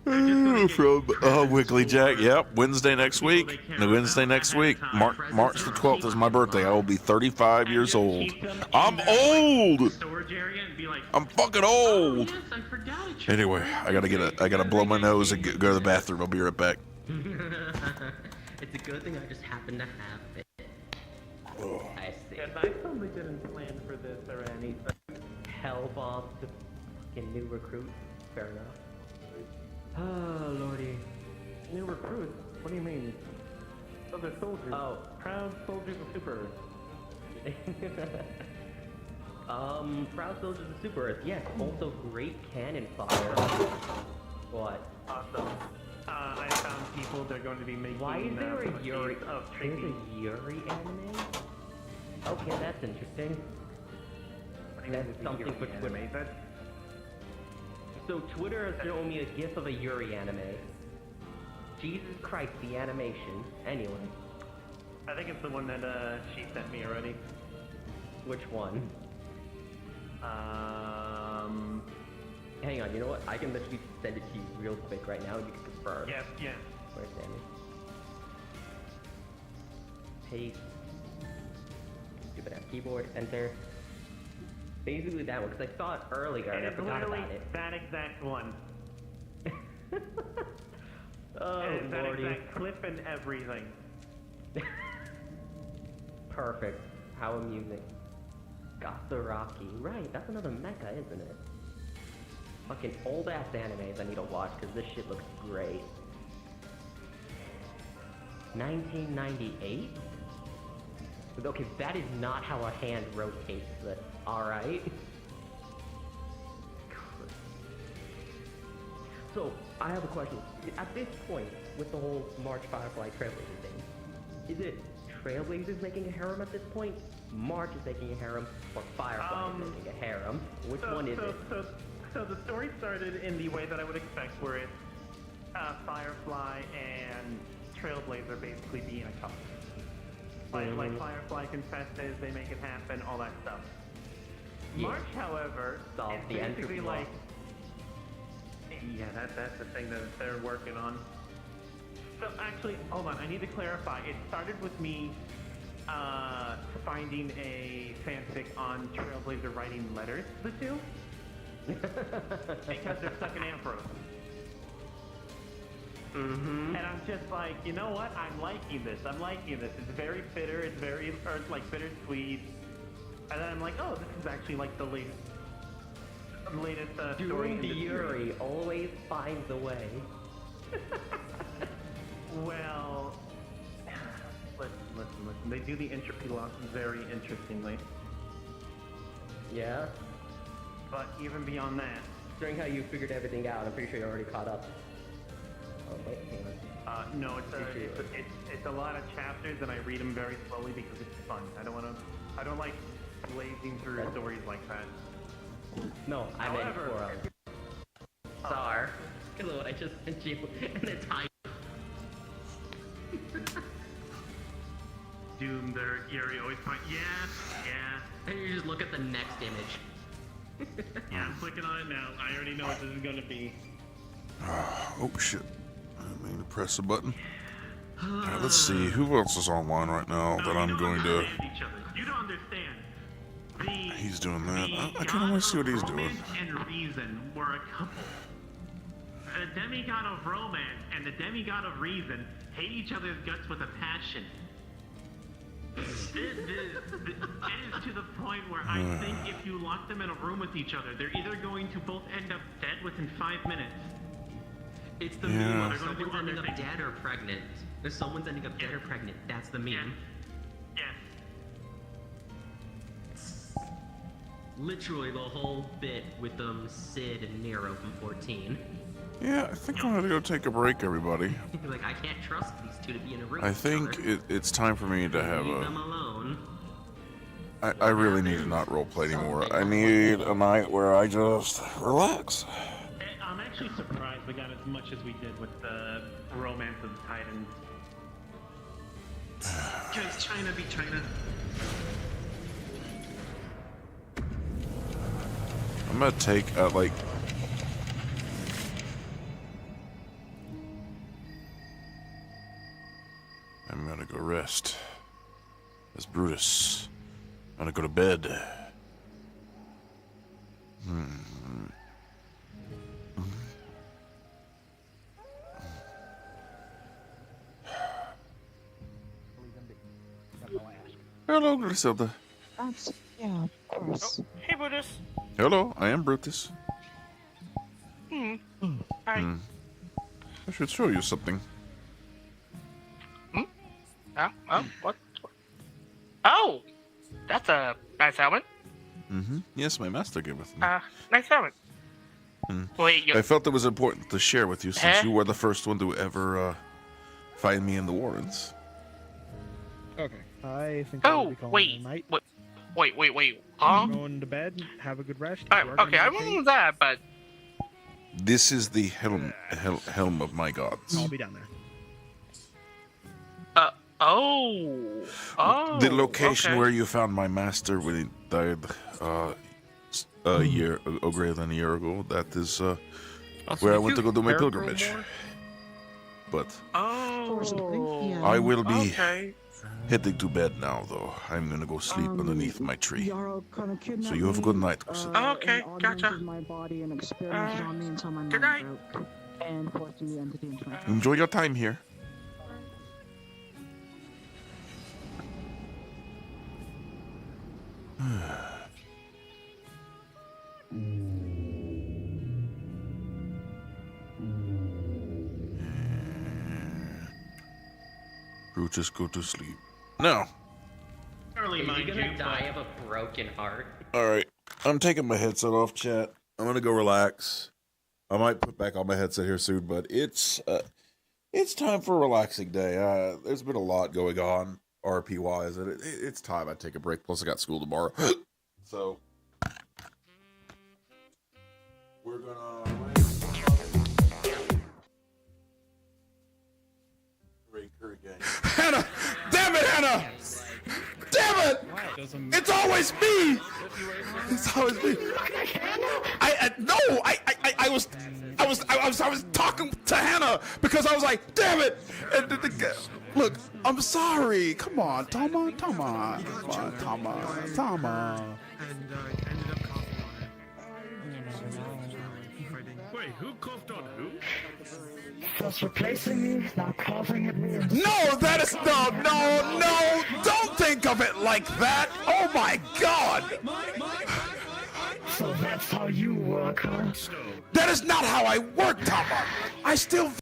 From Wiggly Jack. Yep, Wednesday next week. Wednesday next week. March the 12th is my birthday. I will be 35 years old. I'm old. I'm fucking old. Anyway, I gotta blow my nose and go to the bathroom. I'll be right back. It's a good thing I just happen to have it. I see. Because I totally didn't plan for this or anything. Hell bomb the fucking new recruit. Fair enough. Oh, lordy. New recruits? What do you mean? Oh, they're soldiers. Oh. Proud soldiers of Super Earth. Proud soldiers of Super Earth. Yes, also great cannon fire. What? Awesome. I found people they're going to be making. Why is there a Yuri? Of There's a Yuri anime? Okay, that's interesting. That's something for Twitter. So Twitter has shown me a gif of a Yuri anime. Jesus Christ, the animation. Anyway. I think it's the one that she sent me already. Which one? Hang on, you know what? I can literally send it to you real quick right now and you can confirm. Yes, yes. Where's Sammy? Paste. Stupid ass keyboard, enter. Basically that one, because I saw it earlier and I forgot about it. That exact one. Oh, it's that lordy. exact clip and everything. Perfect. How amusing. Gotharaki. Right, that's another mecha, isn't it? Fucking old ass animes I need to watch because this shit looks great. 1998? Okay, that is not how a hand rotates it. Alright. So, I have a question. At this point, with the whole March Firefly Trailblazer thing, is it Trailblazers making a harem at this point? March is making a harem, or Firefly is making a harem? Which one is it? So the story started in the way that I would expect, where it's Firefly and Trailblazer basically being a couple. Like Firefly confesses, they make it happen, all that stuff. Yeah. March, however, Solve is the basically entropy like Yeah, that's the thing that they're working on. So actually, hold on, I need to clarify. It started with me finding a fanfic on Trailblazer writing letters to the two. Because they're stuck in Ampros. Mm-hmm. And I'm just like, you know what? I'm liking this. It's very bitter. It's very, or it's like bittersweet. And then I'm like, oh, this is actually like the latest story in the the Yuri series. always finds a way. Well, listen. They do the entropy loss very interestingly. Yeah? But even beyond that... Considering how you figured everything out, I'm pretty sure you're already caught up. Oh, wait, hang on. No, it's a lot of chapters, and I read them very slowly because it's fun. I don't like blazing through stories like that. No, I meant However, for Sar. Hello, I just sent you an entire... Doom, there, Yuri always find. Yeah. And you just look at the next image. Yeah, I'm clicking on it now. I already know what this is gonna be. Oh shit! I mean to press the button. Alright, let's see who else is online right now that I'm going to. You don't understand. He's doing that. I kind of want to see what he's doing. Romance and reason were a couple. The demigod of romance and the demigod of reason hate each other's guts with a passion. It is to the point where I think if you lock them in a room with each other, they're either going to both end up dead within 5 minutes. It's the Yeah. meme where someone's ending up dead or pregnant. If someone's ending up dead or pregnant, that's the meme. Yes. Literally the whole bit with Sid and Nero from 14. Yeah, I think I'm gonna go take a break, everybody. Like, I can't trust these two to be in a room I with think each other. it's time for me to have Leave them a. alone. I really need to not roleplay anymore. I need a night where I just relax. I'm actually surprised we got as much as we did with the Romance of the Titans. Because China be China. I'm gonna take like. I'm gonna go rest. As Brutus. I'm gonna go to bed. Hello, Griselda. Yeah, of course. Hey, Brutus. Hello, I am Brutus. Hi. I should show you something. What? Oh, that's a nice helmet. Yes, my master gave it to me. Nice helmet. Wait, I felt it was important to share with you since Huh? you were the first one to ever find me in the Warrens. Okay. I think Oh, wait. Wait. Huh? I'm going to bed. Have a good rest. Okay, I remember that, but This is the helm of my gods. I'll be down there. The location okay. where you found my master when he died a year, greater than a year ago. That is where I went to go do my pilgrimage. But I will be heading to bed now, though. I'm gonna go sleep underneath my tree. So you have a good night, Griselda. Okay, gotcha. My body and experimented on me until my good mind night. broke, and forcing the entity into my Enjoy your time here. Brutus, go to sleep. No. Early, Is he mind gonna you, die of a broken heart? Alright. I'm taking my headset off, chat. I'm gonna go relax. I might put back on my headset here soon, but it's time for a relaxing day. There's been a lot going on RP wise, and it's time I take a break. Plus, I got school tomorrow, so we're gonna rank her again. Hannah, damn it, Hannah! Damn it! It's always me! It's always me. I was talking to Hannah because I was like, damn it! And look, I'm sorry. Come on, Tama. Wait, who coughed on who? Just replacing me, not coughing at me. No, that is no. Don't think of it like that. Oh my God. So that's how you work, huh? That is not how I work, Tama. I still.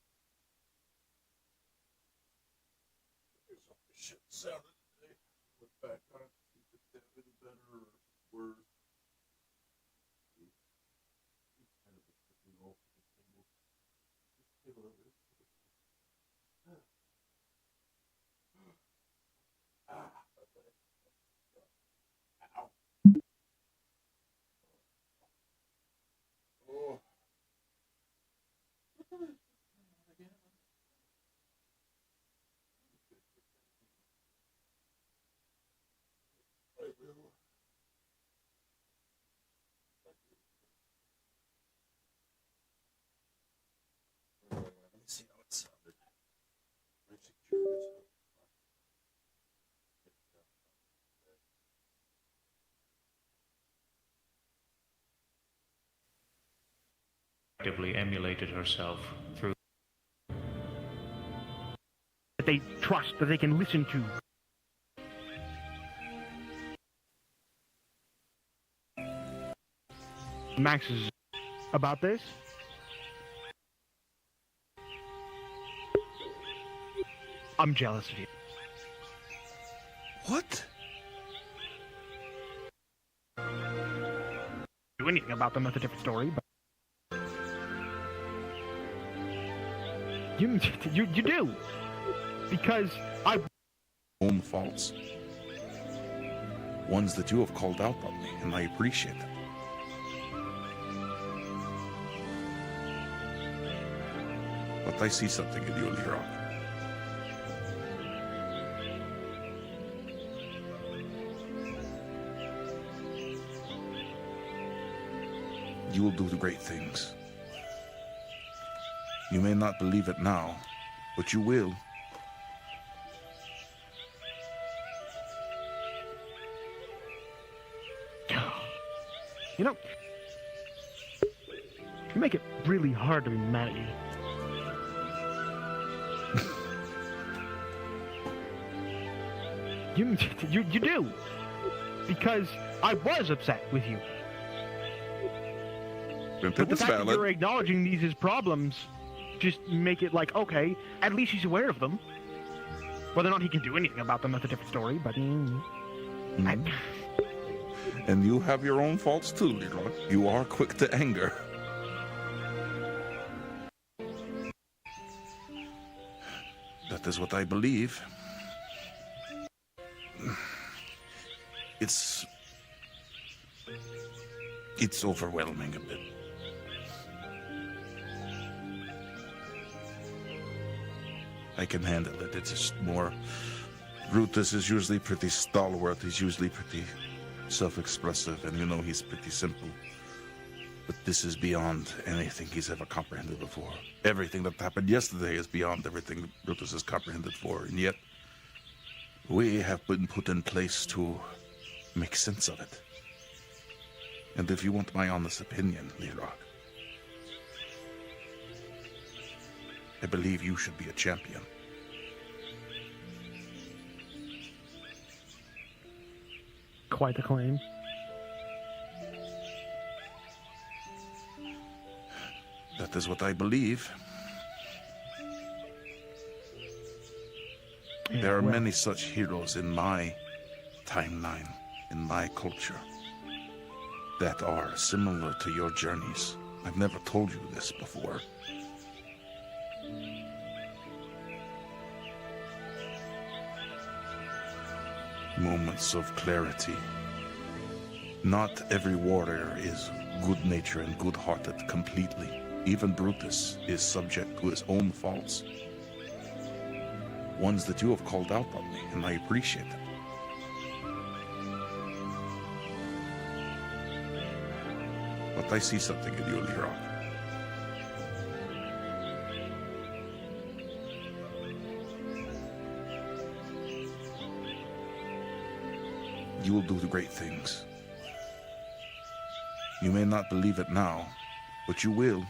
Actively emulated herself through That they trust, that they can listen to. Max is about this. I'm jealous of you. What? Do anything about them, that's a different story, but you do, because I own faults, ones that you have called out on me, and I appreciate them. But I see something in you, Leroy. You will do great things. You may not believe it now, but you will. You know, you make it really hard to be mad at you. You do, because I was upset with you. But the fact that you're acknowledging these as problems just make it like, okay, at least he's aware of them. Whether or not he can do anything about them, that's a different story, but... And you have your own faults too, Leroy. You are quick to anger. That is what I believe. It's overwhelming a bit. I can handle it. It's just more... Brutus is usually pretty stalwart. He's usually pretty self-expressive, and you know he's pretty simple. But this is beyond anything he's ever comprehended before. Everything that happened yesterday is beyond everything Brutus has comprehended for, and yet we have been put in place to make sense of it. And if you want my honest opinion, Leroy, I believe you should be a champion. Quite the claim. That is what I believe. Yeah, there are many such heroes in my timeline, in my culture, that are similar to your journeys. I've never told you this before. Moments of clarity. Not every warrior is good-natured and good-hearted completely. Even Brutus is subject to his own faults. Ones that you have called out on me, and I appreciate it. But I see something in you, Leroy. you will do great things. You may not believe it now, but you will.